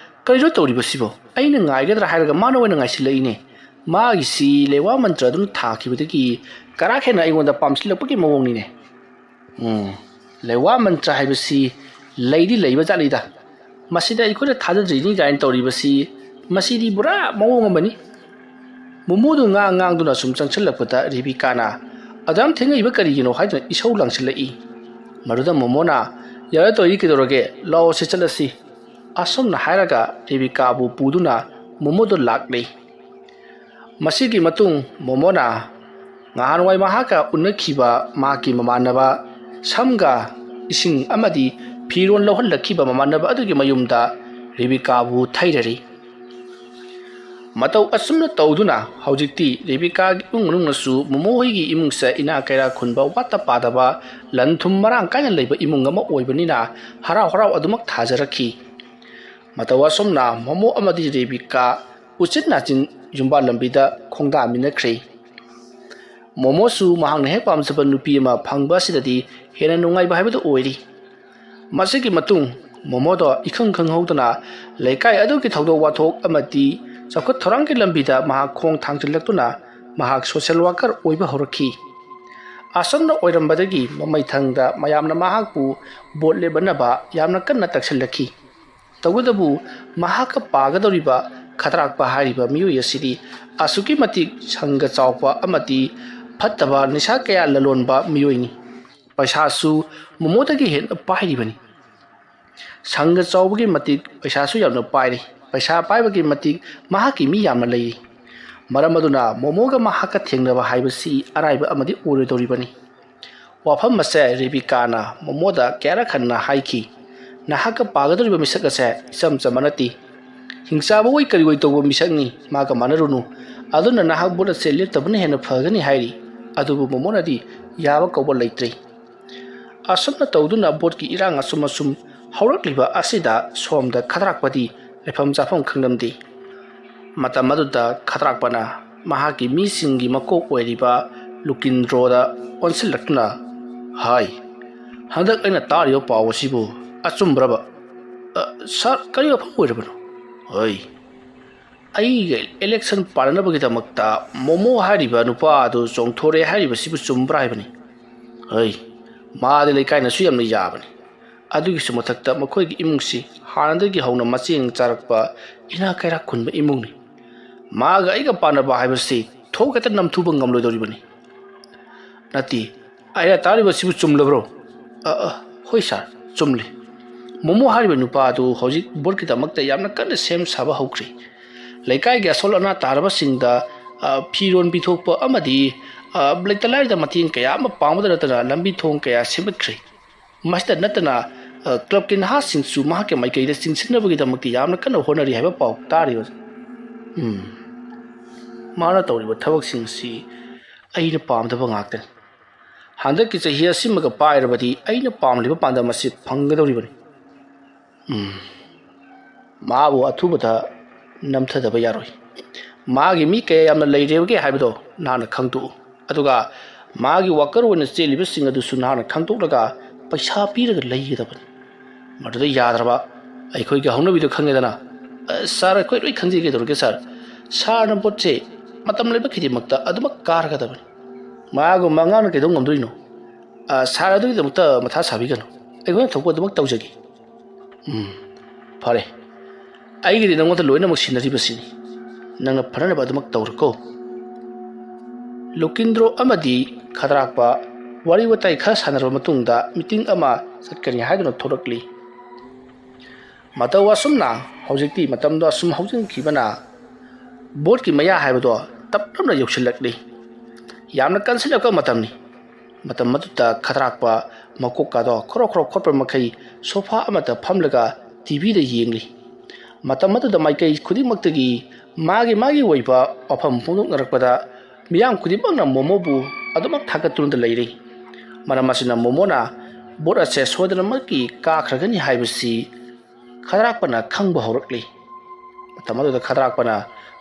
ꯀꯔꯤꯅꯣ ꯇꯧꯔꯤꯕꯁꯤꯕꯣ ꯑꯩꯅ ꯉꯥꯏꯒꯗ꯭ꯔꯥ ꯍꯥꯏꯔꯒ ꯃꯥꯅ ꯑꯣꯏꯅ ꯉꯥꯏꯁꯤꯜꯂꯛꯏꯅꯦ ꯃꯥꯒꯤꯁꯤ ꯂꯩꯋꯥ ꯃꯟꯇ꯭ꯔ ꯑꯗꯨꯅ ꯊꯥꯈꯤꯕꯗꯒꯤ ꯀꯔꯥ ꯍꯦꯟꯅ ꯑꯩꯉꯣꯟꯗ ꯄꯥꯝꯁꯤꯜꯂꯛꯄꯒꯤ ꯃꯑꯣꯡꯅꯤꯅꯦ ꯂꯩꯋꯥ ꯃꯟꯇ꯭ꯔ ꯍꯥꯏꯕꯁꯤ ꯂꯩꯗꯤ ꯂꯩꯕ ꯖꯥꯠꯅꯤꯗ ꯃꯁꯤꯗ ꯑꯩꯈꯣꯏꯅ ꯊꯥꯖꯗ꯭ꯔꯤꯅꯤ ꯀꯥꯏꯅ ꯇꯧꯔꯤꯕꯁꯤ ꯃꯁꯤꯗꯤ ꯄꯨꯔꯥ ꯃꯑꯣꯡ ꯑꯃꯅꯤ ꯃꯣꯃꯣꯗꯨ ꯉꯥꯡꯗꯨꯅ ꯁꯨꯝ ꯆꯪꯁꯤꯜꯂꯛꯄꯗ ꯔꯦꯕꯤꯀꯥꯅ ꯑꯗꯨꯌꯥꯝ ꯊꯦꯡꯉꯛꯏꯕ ꯀꯔꯤꯒꯤꯅꯣ ꯍꯥꯏꯗꯨꯅ ꯏꯁꯧ ꯂꯥꯡꯁꯤꯜꯂꯛꯏ ꯃꯗꯨꯗ ꯃꯣꯃꯣꯅ ꯌꯥꯔꯦ ꯇꯧꯔꯤ ꯀꯩꯗꯧꯔꯒꯦ ꯂꯥꯛꯑꯣꯁꯤ ꯆꯠꯂꯁꯤ ꯑꯁꯨꯝꯅ ꯍꯥꯏꯔꯒ ꯔꯦꯕꯤꯀꯥꯕꯨ ꯄꯨꯗꯨꯅ ꯃꯣꯃꯣꯗꯨ ꯂꯥꯛꯂꯤ ꯃꯁꯤꯒꯤ ꯃꯇꯨꯡ ꯃꯣꯃꯣꯅ ꯉꯍꯥꯟꯋꯥꯏ ꯃꯍꯥꯛꯀ ꯎꯅꯈꯤꯕ ꯃꯍꯥꯛꯀꯤ ꯃꯃꯥꯟꯅꯕ ꯁꯝꯒ ꯏꯁꯤꯡ ꯑꯃꯗꯤ ꯐꯤꯔꯣꯜ ꯂꯧꯍꯜꯂꯛꯈꯤꯕ ꯃꯃꯥꯟꯅꯕ ꯑꯗꯨꯒꯤ ꯃꯌꯨꯝꯗ ꯔꯦꯕꯤꯀꯥꯕꯨ ꯊꯩꯔꯔꯤ ꯃꯇꯧ ꯑꯁꯨꯝꯅ ꯇꯧꯗꯨꯅ ꯍꯧꯖꯤꯛꯇꯤ ꯔꯦꯕꯤꯀꯥꯒꯤ ꯏꯃꯨꯡ ꯃꯅꯨꯡꯅꯁꯨ ꯃꯣꯃꯣ ꯍꯣꯏꯒꯤ ꯏꯃꯨꯡꯁꯦ ꯏꯅꯥ ꯀꯩꯔꯥꯛ ꯈꯨꯟꯕ ꯋꯥꯠꯇ ꯄꯥꯗꯕ ꯂꯟ ꯊꯨꯝ ꯃꯔꯥꯡ ꯀꯥꯏꯅ ꯂꯩꯕ ꯏꯃꯨꯡ ꯑꯃ ꯑꯣꯏꯕꯅꯤꯅ ꯍꯔꯥꯎ ꯑꯗꯨꯃꯛ ꯊꯥꯖꯔꯛꯈꯤ ꯃꯇꯧ ꯑꯁꯨꯝꯅ ꯃꯣꯃꯣ ꯑꯃꯗꯤ ꯔꯦꯕꯤꯀꯥ ꯎꯆꯤꯟ ꯅꯥꯆꯤꯟ ꯌꯨꯝꯕꯥꯜ ꯂꯝꯕꯤꯗ ꯈꯣꯡꯗꯥꯃꯤꯟꯅꯈ꯭ꯔꯦ ꯃꯣꯃꯣꯁꯨ ꯃꯍꯥꯛꯅ ꯍꯦꯛ ꯄꯥꯝꯖꯕ ꯅꯨꯄꯤ ꯑꯃ ꯐꯪꯕ ꯑꯁꯤꯗꯗꯤ ꯍꯦꯟꯅ ꯅꯨꯡꯉꯥꯏꯕ ꯍꯥꯏꯕꯗꯨ ꯑꯣꯏꯔꯤ ꯃꯁꯤꯒꯤ ꯃꯇꯨꯡ ꯃꯣꯃꯣꯗꯣ ꯏꯈꯪ ꯈꯪꯍꯧꯗꯅ ꯂꯩꯀꯥꯏ ꯑꯗꯨꯒꯤ ꯊꯧꯗꯣꯛ ꯋꯥꯊꯣꯛ ꯑꯃꯗꯤ ꯆꯥꯎꯈꯠ ꯊꯧꯔꯥꯡꯒꯤ ꯂꯝꯕꯤꯗ ꯃꯍꯥꯛ ꯈꯣꯡ ꯊꯥꯡꯖꯤꯜꯂꯛꯇꯨꯅ ꯃꯍꯥꯛ ꯁꯣꯁꯤꯌꯦꯜ ꯋꯥꯔꯀꯔ ꯑꯣꯏꯕ ꯍꯧꯔꯛꯈꯤ ꯑꯁꯨꯝꯅ ꯑꯣꯏꯔꯝꯕꯗꯒꯤ ꯃꯃꯩꯊꯪꯗ ꯃꯌꯥꯝꯅ ꯃꯍꯥꯛꯄꯨ ꯕꯣꯠ ꯂꯦꯞꯍꯟꯅꯕ ꯌꯥꯝꯅ ꯀꯟꯅ ꯇꯛꯁꯤꯜꯂꯛꯈꯤ ꯇꯧꯕꯇꯕꯨ ꯃꯍꯥꯛꯀ ꯄꯥꯒꯗꯧꯔꯤꯕ ꯈꯗ꯭ꯔꯥꯛꯄ ꯍꯥꯏꯔꯤꯕ ꯃꯤꯑꯣꯏ ꯑꯁꯤꯗꯤ ꯑꯁꯨꯛꯀꯤ ꯃꯇꯤꯛ ꯁꯪꯒ ꯆꯥꯎꯕ ꯑꯃꯗꯤ ꯐꯠꯇꯕ ꯅꯤꯁꯥ ꯀꯌꯥ ꯂꯂꯣꯟꯕ ꯃꯤꯑꯣꯏꯅꯤ ꯄꯩꯁꯥꯁꯨ ꯃꯣꯃꯣꯗꯒꯤ ꯍꯦꯟꯅ ꯄꯥꯏꯔꯤꯕꯅꯤ ꯁꯪꯒ ꯆꯥꯎꯕꯒꯤ ꯃꯇꯤꯛ ꯄꯩꯁꯥꯁꯨ ꯌꯥꯝꯅ ꯄꯥꯏꯔꯤ ꯄꯩꯁꯥ ꯄꯥꯏꯕꯒꯤ ꯃꯇꯤꯛ ꯃꯍꯥꯛꯀꯤ ꯃꯤ ꯌꯥꯝꯅ ꯂꯩꯔꯤ ꯃꯔꯝ ꯑꯗꯨꯅ ꯃꯣꯃꯣꯒ ꯃꯍꯥꯛꯀ ꯊꯦꯡꯅꯕ ꯍꯥꯏꯕꯁꯤ ꯑꯔꯥꯏꯕ ꯑꯃꯗꯤ ꯑꯣꯏꯔꯣꯏꯗꯧꯔꯤꯕꯅꯤ ꯋꯥꯐꯝ ꯑꯁꯦ ꯔꯦꯕꯤꯀꯥꯅ ꯃꯣꯃꯣꯗ ꯀꯌꯥꯔꯛ ꯍꯟꯅ ꯍꯥꯏꯈꯤ ꯅꯍꯥꯛꯀ ꯄꯥꯒꯗꯧꯔꯤꯕ ꯃꯤꯁꯛ ꯑꯁꯦ ꯏꯆꯝ ꯆꯝꯕ ꯅꯠꯇꯦ ꯍꯤꯡꯆꯥꯕ ꯑꯣꯏ ꯀꯔꯤ ꯑꯣꯏ ꯇꯧꯕ ꯃꯤꯁꯛꯅꯤ ꯃꯥꯒ ꯃꯥꯟꯅꯔꯨꯅꯨ ꯑꯗꯨꯅ ꯅꯍꯥꯛ ꯕꯣꯠ ꯑꯁꯦ ꯂꯦꯞꯇꯕꯅ ꯍꯦꯟꯅ ꯐꯒꯅꯤ ꯍꯥꯏꯔꯤ ꯑꯗꯨꯕꯨ ꯃꯣꯃꯣꯅꯗꯤ ꯌꯥꯕ ꯀꯧꯕ ꯂꯩꯇ꯭ꯔꯦ ꯑꯁꯨꯝꯅ ꯇꯧꯗꯨꯅ ꯕꯣꯠꯀꯤ ꯏꯔꯥꯡ ꯑꯁꯨꯝ ꯍꯧꯔꯛꯂꯤꯕ ꯑꯁꯤꯗ ꯁꯣꯝꯗ ꯈꯗ꯭ꯔꯥꯛꯄꯗꯤ ꯂꯩꯐꯝ ꯆꯥꯐꯝ ꯈꯪꯂꯝꯗꯦ ꯃꯇꯝ ꯑꯗꯨꯗ ꯈꯗ꯭ꯔꯥꯛꯄꯅ ꯃꯍꯥꯛꯀꯤ ꯃꯤꯁꯤꯡꯒꯤ ꯃꯀꯣꯛ ꯑꯣꯏꯔꯤꯕ ꯂꯨꯀꯤꯟꯗ꯭ꯔꯣꯗ ꯑꯣꯟꯁꯤꯜꯂꯛꯇꯨꯅ ꯍꯥꯏ ꯍꯟꯗꯛ ꯑꯩꯅ ꯇꯥꯔꯤꯕ ꯄꯥꯎ ꯑꯁꯤꯕꯨ ꯑꯆꯨꯝꯕ꯭ꯔꯕ ꯁꯥꯔ ꯀꯔꯤ ꯋꯥꯐꯝ ꯑꯣꯏꯔꯕꯅꯣ ꯍꯣꯏ ꯑꯩꯒ ꯏꯂꯦꯛꯁꯟ ꯄꯥꯟꯅꯅꯕꯒꯤꯗꯃꯛꯇ ꯃꯣꯃꯣ ꯍꯥꯏꯔꯤꯕ ꯅꯨꯄꯥ ꯑꯗꯨ ꯆꯣꯡꯊꯣꯔꯛꯑꯦ ꯍꯥꯏꯔꯤꯕꯁꯤꯕꯨ ꯆꯨꯝꯕ꯭ꯔꯥ ꯍꯥꯏꯕꯅꯤ ꯍꯣꯏ ꯃꯥꯗꯤ ꯂꯩꯀꯥꯏꯅꯁꯨ ꯌꯥꯝꯅ ꯌꯥꯕꯅꯤ ꯑꯗꯨꯒꯤꯁꯨ ꯃꯊꯛꯇ ꯃꯈꯣꯏꯒꯤ ꯏꯃꯨꯡꯁꯤ ꯍꯥꯟꯅꯗꯒꯤ ꯍꯧꯅ ꯃꯆꯦꯡ ꯆꯥꯔꯛꯄ ꯏꯅꯥ ꯀꯩꯔꯥꯛ ꯈꯨꯟꯕ ꯏꯃꯨꯡꯅꯤ ꯃꯥꯒ ꯑꯩꯒ ꯄꯥꯟꯅꯕ ꯍꯥꯏꯕꯁꯤ ꯊꯣꯛ ꯍꯦꯛꯇ ꯅꯝꯊꯨꯕ ꯉꯝꯂꯣꯏꯗꯧꯔꯤꯕꯅꯤ ꯅꯠꯇꯦ ꯑꯩꯅ ꯇꯥꯔꯤꯕꯁꯤꯕꯨ ꯆꯨꯝꯂꯕ꯭ꯔꯣ ꯍꯣꯏ ꯁꯥꯔ ꯆꯨꯝꯂꯤ Momo hariba nupa adu hojik board kidamakta yamna kanna sem saba hokri laikai ga sol ana taraba singda phiron bithokpa amadi blaiktalai da matin kaya ama pamada natana lambi thong kaya sematkhri master natana club kin ha sing su ma ke mai kai da sing sinna bagi damakti yamna kanna honari haiba pau tari mana tawriba thabak sing si aina pamdaba ngaktan handak ki chahi asimaga pairabadi aina pamliba pandam asi phanggadoribani maabu athubada namthadaba yaroi maagi mi kaya yamna leirebage haibado nana khangtu aduga maagi wakar wona cheliba sing adu su nana khangtoklaga paisa piraga leigedabani maduda yadraba aikhoi ga haunabido khangedana sar koi roi khangji ge dorge sar sarna botche matam leba khidimakta aduma kargadabani maago mangana ke dong ngamdoino sar adu damta matha sabigano aikhoi thokko adumak tawjagi fare aigidi nangota loina mak sinari basini nangna pharana badumak tawrko Lokindro amadi khadrakpa wari watai kha sanarba matungda meeting ama satkani haiduna thorakli matawa sumna hojikti matamdo sum hojing khibana board ki maya haibado taptamna yoksilakli yamna kansilaka matamni matam matuta khadrakpa makokka do khoro khoro khotpa makai sofa amata phamlaga TV da yengli matam matuda maikai khudi maktagi magi waiba afam punguk narakpada miyam khudi bangna momo bu adumak thakaturunda leiri maramasina momo na board ase sodana maki ka khragani haibasi khadrakpana khangba horakli matam matuda khadrakpana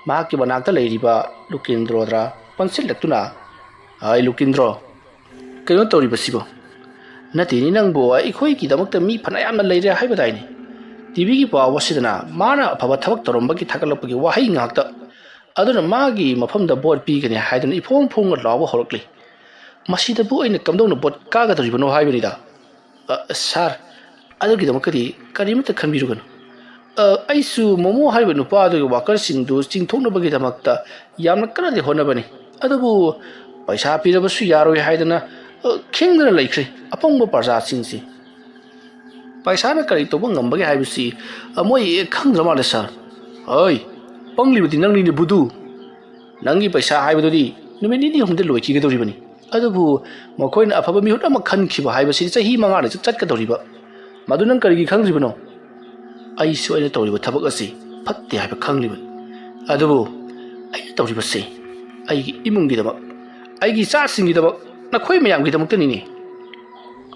maki banakta leiriba Lukindro dra pansil laktuna ai Lukindro kayo tori basibo natini nang bo ikhoi ki damakta mi phana yamna leire haibadaini TV ki pawa wasidana mana phaba thabak torombagi thakalapagi wahai ngakta aduna magi mafamda board pi gani haidana ifong phong lawa horakli masida bu aina kamdona board kaga doribano haibani da sar adugi damakati karimata khanbirugano aisu momo haiba nupa adu worker singdu chingthokna bagi damakta yamna kanadi honabani adubu paisa pirabasu yaroi haidana khengdana laikre apongba parja singsi paisa na kari toba ngambagi haibasi moi khangdra male sar oi panglibati nangni ne budu nangi paisa haibadodi numeni ni humde loiki ge doribani adubu makoina afaba mi hudama khankhiba haibasi chahi manga ne chat ka doriba madu nang kari gi khangdribano ai su aina tawriba thabak asi phatte haiba khangliban adubu aina tawriba se ai gi imungi daba ai gi sa singi daba nakhoi mayam gi damak tani ni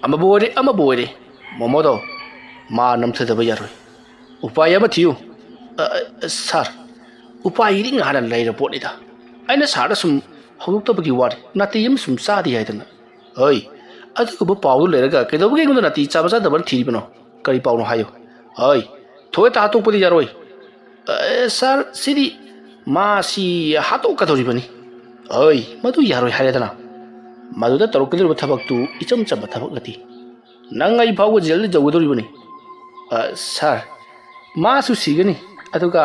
ama boire momodo ma namthadaba yaroi upaya ma thiyu sar upaya ri ngana leira potida aina sara sum hawuktabagi wari nati yam sum sadi haidana oi adugo pawdu leraga kedobagi ngona nati chabasa dabar thiribano kari pawno hayo oi thoe ta hatok pudi yaroi sar sidi ma si hatok ka doribani oi madu yaroi haredana maduda tarukdir bathabak tu icham cham bathabak gati nangai phawu jel jawdoribani sar ma su sigani aduga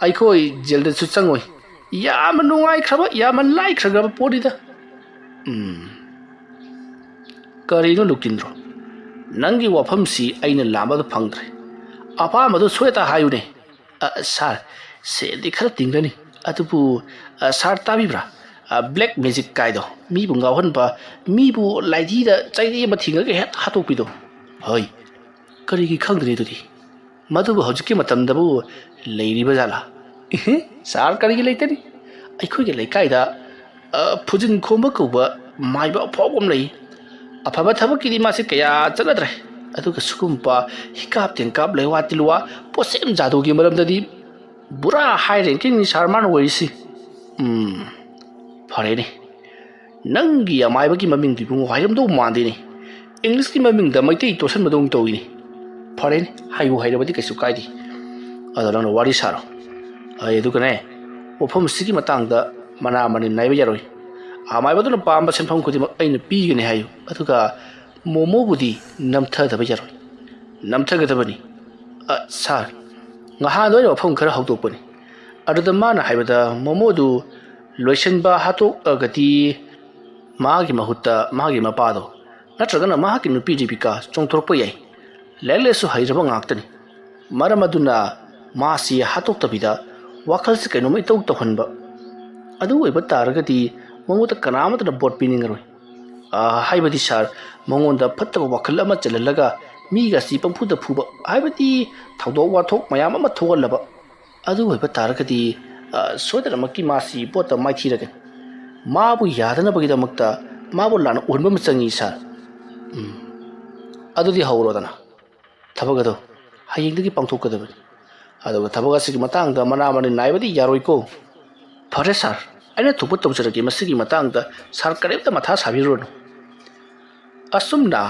aikhoi jel da su changoi yam nungai khaba yam lai khraga podida karino Lukindro nangi wafam si aina lamba da phangre apa madu soeta hayune sar se dikhara tingrani atubu sar tabibra black magic kaido mi bu ngawhan ba mi bu laidi da chaidi ma thinga ge hatok pido hoi kari gi khangdri dudi madu bu hojiki matam da bu leiri ba jala sar kari gi leitani aikhoi ge leikai da phujin khomba ko ba mai ba phogom lei afaba thabaki di ma se kaya chaladre aduga sukumpa hikap tenkap lewa tilwa posem jadu gi maram dadi bura high ranking ni sharman waisi phare ni nangi amai bagi maming di bungo hairam do mande ni english ki maming da maitei tosan madong to ni phare ni hayu hairabadi kaisu kaidi adana wari saro ai aduga ne ofam sigi matang da mana mani naiba yaroi amai baduna pamba senpham khudi aina pi gani hayu aduga momo budi namthadaba yaroi namthagadabani sar ngaha doi ofam khara hawtokpani aduda mana haibada momo du loisenba hatok agati magi mahutta magi mapado natragana mahaki nupi dipika chongthorpa yai ꯂꯦꯂꯦꯁꯨ ꯍꯩꯔꯕ ꯉꯥꯛꯇꯅꯤ ꯃꯔꯝ ꯑꯗꯨꯅ ꯃꯥꯁꯤ ꯍꯥꯠꯇꯣꯛꯇꯕꯤꯗ ꯋꯥꯈꯜꯁꯤ ꯀꯩꯅꯣꯝꯃ ꯏꯇꯧ ꯇꯧꯍꯟꯕ ꯑꯗꯨ ꯑꯣꯏꯕ ꯇꯥꯔꯒꯗꯤ ꯃꯉꯣꯟꯗ ꯀꯅꯥꯃꯠꯇꯅ ꯚꯣꯠ ꯄꯤꯅꯤꯡꯉꯔꯣꯏ ꯍꯥꯏꯕꯗꯤ ꯁꯥꯔ ꯃꯉꯣꯟꯗ ꯐꯠꯇꯕ ꯋꯥꯈꯜ ꯑꯃ ꯆꯜꯍꯜꯂꯒ ꯃꯤꯒꯁꯤ ꯄꯪꯐꯨꯗ ꯐꯨꯕ ꯍꯥꯏꯕꯗꯤ ꯊꯧꯗꯣꯛ ꯋꯥꯊꯣꯛ ꯃꯌꯥꯝ ꯑꯃ ꯊꯣꯛꯍꯜꯂꯕ ꯑꯗꯨ ꯑꯣꯏꯕ ꯇꯥꯔꯒꯗꯤ ꯁꯣꯏꯗꯅꯃꯛꯀꯤ ꯃꯥꯁꯤ ꯄꯣꯠꯇ ꯃꯥꯏꯊꯤꯔꯒꯅꯤ ꯃꯥꯕꯨ ꯌꯥꯗꯅꯕꯒꯤꯗꯃꯛꯇ ꯃꯥꯕꯨ ꯂꯥꯟꯅ ꯎꯍꯟꯕ ꯑꯃ ꯆꯪꯏ ꯁꯥꯔ ꯑꯗꯨꯗꯤ ꯍꯧꯔꯣꯗꯅ ꯊꯕꯛ ꯑꯗꯣ ꯍꯌꯦꯡꯗꯒꯤ ꯄꯥꯡꯊꯣꯛꯀꯗꯕꯅꯤ ꯑꯗꯨꯒ ꯊꯕꯛ ꯑꯁꯤꯒꯤ ꯃꯇꯥꯡꯗ ꯃꯅꯥ ꯃꯅꯤꯟ ꯅꯥꯏꯕꯗꯤ ꯌꯥꯔꯣꯏꯀꯣ ꯐꯔꯦ ꯁꯥꯔ ꯑꯩꯅ ꯊꯣꯛꯄ ꯇꯧꯖꯔꯒꯦ ꯃꯁꯤꯒꯤ ꯃꯇꯥꯡꯗ ꯁꯥꯔ ꯀꯔꯤꯝꯇ ꯃꯊꯥ ꯁꯥꯕꯤꯔꯨꯔꯅꯨ ꯑꯁꯨꯝꯅ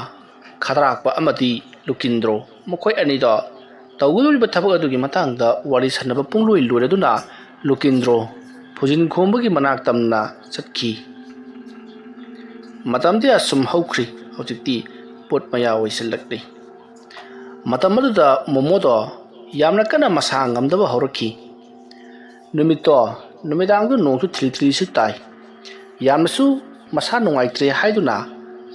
ꯈꯗ꯭ꯔꯥꯛꯄ ꯑꯃꯗꯤ ꯂꯨꯀꯤꯟꯗ꯭ꯔꯣ ꯃꯈꯣꯏ ꯑꯅꯤꯗꯣ ꯇꯧꯒꯗꯧꯔꯤꯕ ꯊꯕꯛ ꯑꯗꯨꯒꯤ ꯃꯇꯥꯡꯗ ꯋꯥꯔꯤ ꯁꯥꯟꯅꯕ ꯄꯨꯡꯂꯣꯏ ꯂꯣꯏꯔꯗꯨꯅ ꯂꯨꯀꯤꯟꯗ꯭ꯔꯣ ꯐꯨꯖꯤꯟ ꯈꯣꯝꯕꯒꯤ ꯃꯅꯥꯛ ꯇꯝꯅ ꯆꯠꯈꯤ ꯃꯇꯝꯗꯤ ꯑꯁꯨꯝ ꯍꯧꯈ꯭ꯔꯤ ꯍꯧꯖꯤꯛꯇꯤ ꯄꯣꯠ ꯃꯌꯥ ꯑꯣꯏꯁꯤꯜꯂꯛꯂꯤ ꯃꯇꯝ ꯑꯗꯨꯗ ꯃꯣꯃꯣꯗꯣ ꯌꯥꯝꯅ ꯀꯟꯅ ꯃꯁꯥ ꯉꯝꯗꯕ ꯍꯧꯔꯛꯈꯤ ꯅꯨꯃꯤꯠꯇꯣ ꯅꯨꯃꯤꯗꯥꯡꯗꯨ ꯅꯣꯡꯁꯨ ꯊꯤꯂꯤ ꯊꯤꯂꯤꯁꯨ ꯇꯥꯏ ꯌꯥꯝꯅꯁꯨ ꯃꯁꯥ ꯅꯨꯡꯉꯥꯏꯇ꯭ꯔꯦ ꯍꯥꯏꯗꯨꯅ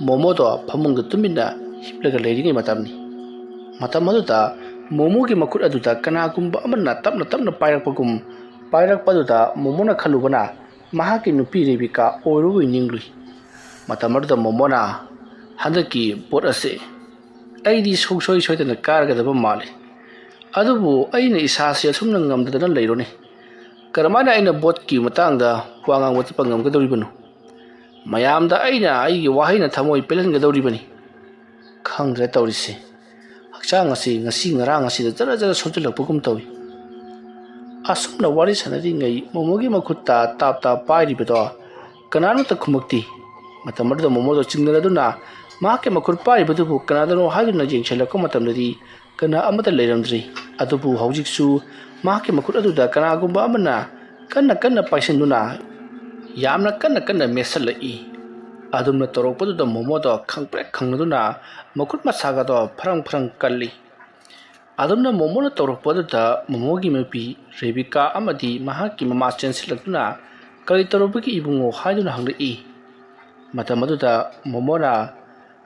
ꯃꯣꯃꯣꯗꯣ ꯐꯃꯨꯡꯗ ꯇꯨꯃꯤꯟꯅ ꯍꯤꯞꯂꯒ ꯂꯩꯔꯤꯉꯩ ꯃꯇꯝꯅꯤ ꯃꯇꯝ ꯑꯗꯨꯗ ꯃꯣꯃꯣꯒꯤ ꯃꯈꯨꯠ ꯑꯗꯨꯗ ꯀꯅꯥꯒꯨꯝꯕ ꯑꯃꯅ ꯇꯞꯅ ꯇꯞꯅ ꯄꯥꯏꯔꯛꯄꯗꯨꯗ ꯃꯣꯃꯣꯅ ꯈꯜꯂꯨꯕꯅ ꯃꯍꯥꯛꯀꯤ ꯅꯨꯄꯤ ꯔꯦꯕꯤꯀꯥ ꯑꯣꯏꯔꯨꯕꯣꯏ ꯅꯤꯡꯂꯨꯏ ꯃꯇꯝ ꯑꯗꯨꯗ ꯃꯣꯃꯣꯅ ꯍꯟꯗꯛꯀꯤ ꯄꯣꯠ ꯑꯁꯤ ꯑꯩꯗꯤ ꯁꯨꯡꯁꯣꯏ ꯁꯣꯏꯗꯅ ꯀꯥꯔꯒꯗꯕ ꯃꯥꯜꯂꯤ ꯑꯗꯨꯕꯨ ꯑꯩꯅ ꯏꯁꯥꯁꯤ ꯑꯁꯨꯝꯅ ꯉꯝꯗꯗꯅ ꯂꯩꯔꯣꯅꯦ ꯀꯔꯝꯍꯥꯏꯅ ꯑꯩꯅ ꯕꯣꯠꯀꯤ ꯃꯇꯥꯡꯗ ꯋꯥ ꯉꯥꯡꯕ ꯆꯠꯄ ꯉꯝꯒꯗꯧꯔꯤꯕꯅꯣ ꯃꯌꯥꯝꯗ ꯑꯩꯅ ꯑꯩꯒꯤ ꯋꯥꯍꯩꯅ ꯊꯃꯣꯏ ꯄꯦꯜꯍꯟꯒꯗꯧꯔꯤꯕꯅꯤ ꯈꯪꯗ꯭ꯔꯦ ꯇꯧꯔꯤꯁꯤ ꯍꯛꯆꯥꯡ ꯑꯁꯤ ꯉꯁꯤ ꯉꯔꯥꯡ ꯑꯁꯤꯗ ꯖꯔ ꯖꯔ ꯁꯣꯟꯖꯤꯜꯂꯛꯄꯒꯨꯝ ꯇꯧꯏ ꯑꯁꯨꯝꯅ ꯋꯥꯔꯤ ꯁꯥꯟꯅꯔꯤꯉꯩ ꯃꯣꯃꯣꯒꯤ ꯃꯈꯨꯠꯇ ꯇꯥꯞ ꯇꯥꯞ ꯄꯥꯏꯔꯤꯕꯗꯣ ꯀꯅꯥꯅꯣꯇ ꯈꯨꯝꯃꯛꯇꯦ ꯃꯇꯝ ꯑꯗꯨꯗ ꯃꯣꯃꯣꯗꯣ ꯆꯤꯡꯅꯔꯗꯨꯅ ꯃꯍꯥꯛꯀꯤ ꯃꯈꯨꯠ ꯄꯥꯏꯔꯤꯕꯗꯨꯕꯨ ꯀꯅꯥꯗꯅꯣ ꯍꯥꯏꯗꯨꯅ ꯌꯦꯡꯁꯤꯜꯂꯛꯄ ꯃꯇꯝꯗꯗꯤ ꯀꯅꯥ ꯑꯃꯠꯇ ꯂꯩꯔꯝꯗ꯭ꯔꯤ ꯑꯗꯨꯕꯨ ꯍꯧꯖꯤꯛꯁꯨ ꯃꯍꯥꯛꯀꯤ ꯃꯈꯨꯠ ꯑꯗꯨꯗ ꯀꯅꯥꯒꯨꯝꯕ ꯑꯃꯅ ꯀꯟꯅ ꯀꯟꯅ ꯄꯥꯏꯁꯤꯟꯗꯨꯅ ꯌꯥꯝꯅ ꯀꯟꯅ ꯀꯟꯅ ꯃꯦꯠꯁꯤꯜꯂꯛꯏ ꯑꯗꯨꯝꯅ ꯇꯧꯔꯛꯄꯗꯨꯗ ꯃꯣꯃꯣꯗꯣ ꯈꯪꯄ꯭ꯔꯦꯛ ꯈꯪꯅꯗꯨꯅ ꯃꯈꯨꯠ ꯃꯁꯥꯒꯗꯣ ꯐꯔꯪ ꯐꯔꯪ ꯀꯜꯂꯤ ꯑꯗꯨꯝꯅ ꯃꯣꯃꯣꯅ ꯇꯧꯔꯛꯄꯗꯨꯗ ꯃꯣꯃꯣꯒꯤ ꯅꯨꯄꯤ ꯔꯦꯕꯤꯀꯥ ꯑꯃꯗꯤ ꯃꯍꯥꯛꯀꯤ ꯃꯃꯥ ꯆꯦꯟꯁꯤꯜꯂꯛꯇꯨꯅ ꯀꯔꯤ ꯇꯧꯔꯛꯄꯒꯤ ꯏꯕꯨꯡꯉꯣ ꯍꯥꯏꯗꯨꯅ ꯍꯪꯂꯛꯏ ꯃꯇꯝ ꯑꯗꯨꯗ ꯃꯣꯃꯣꯅ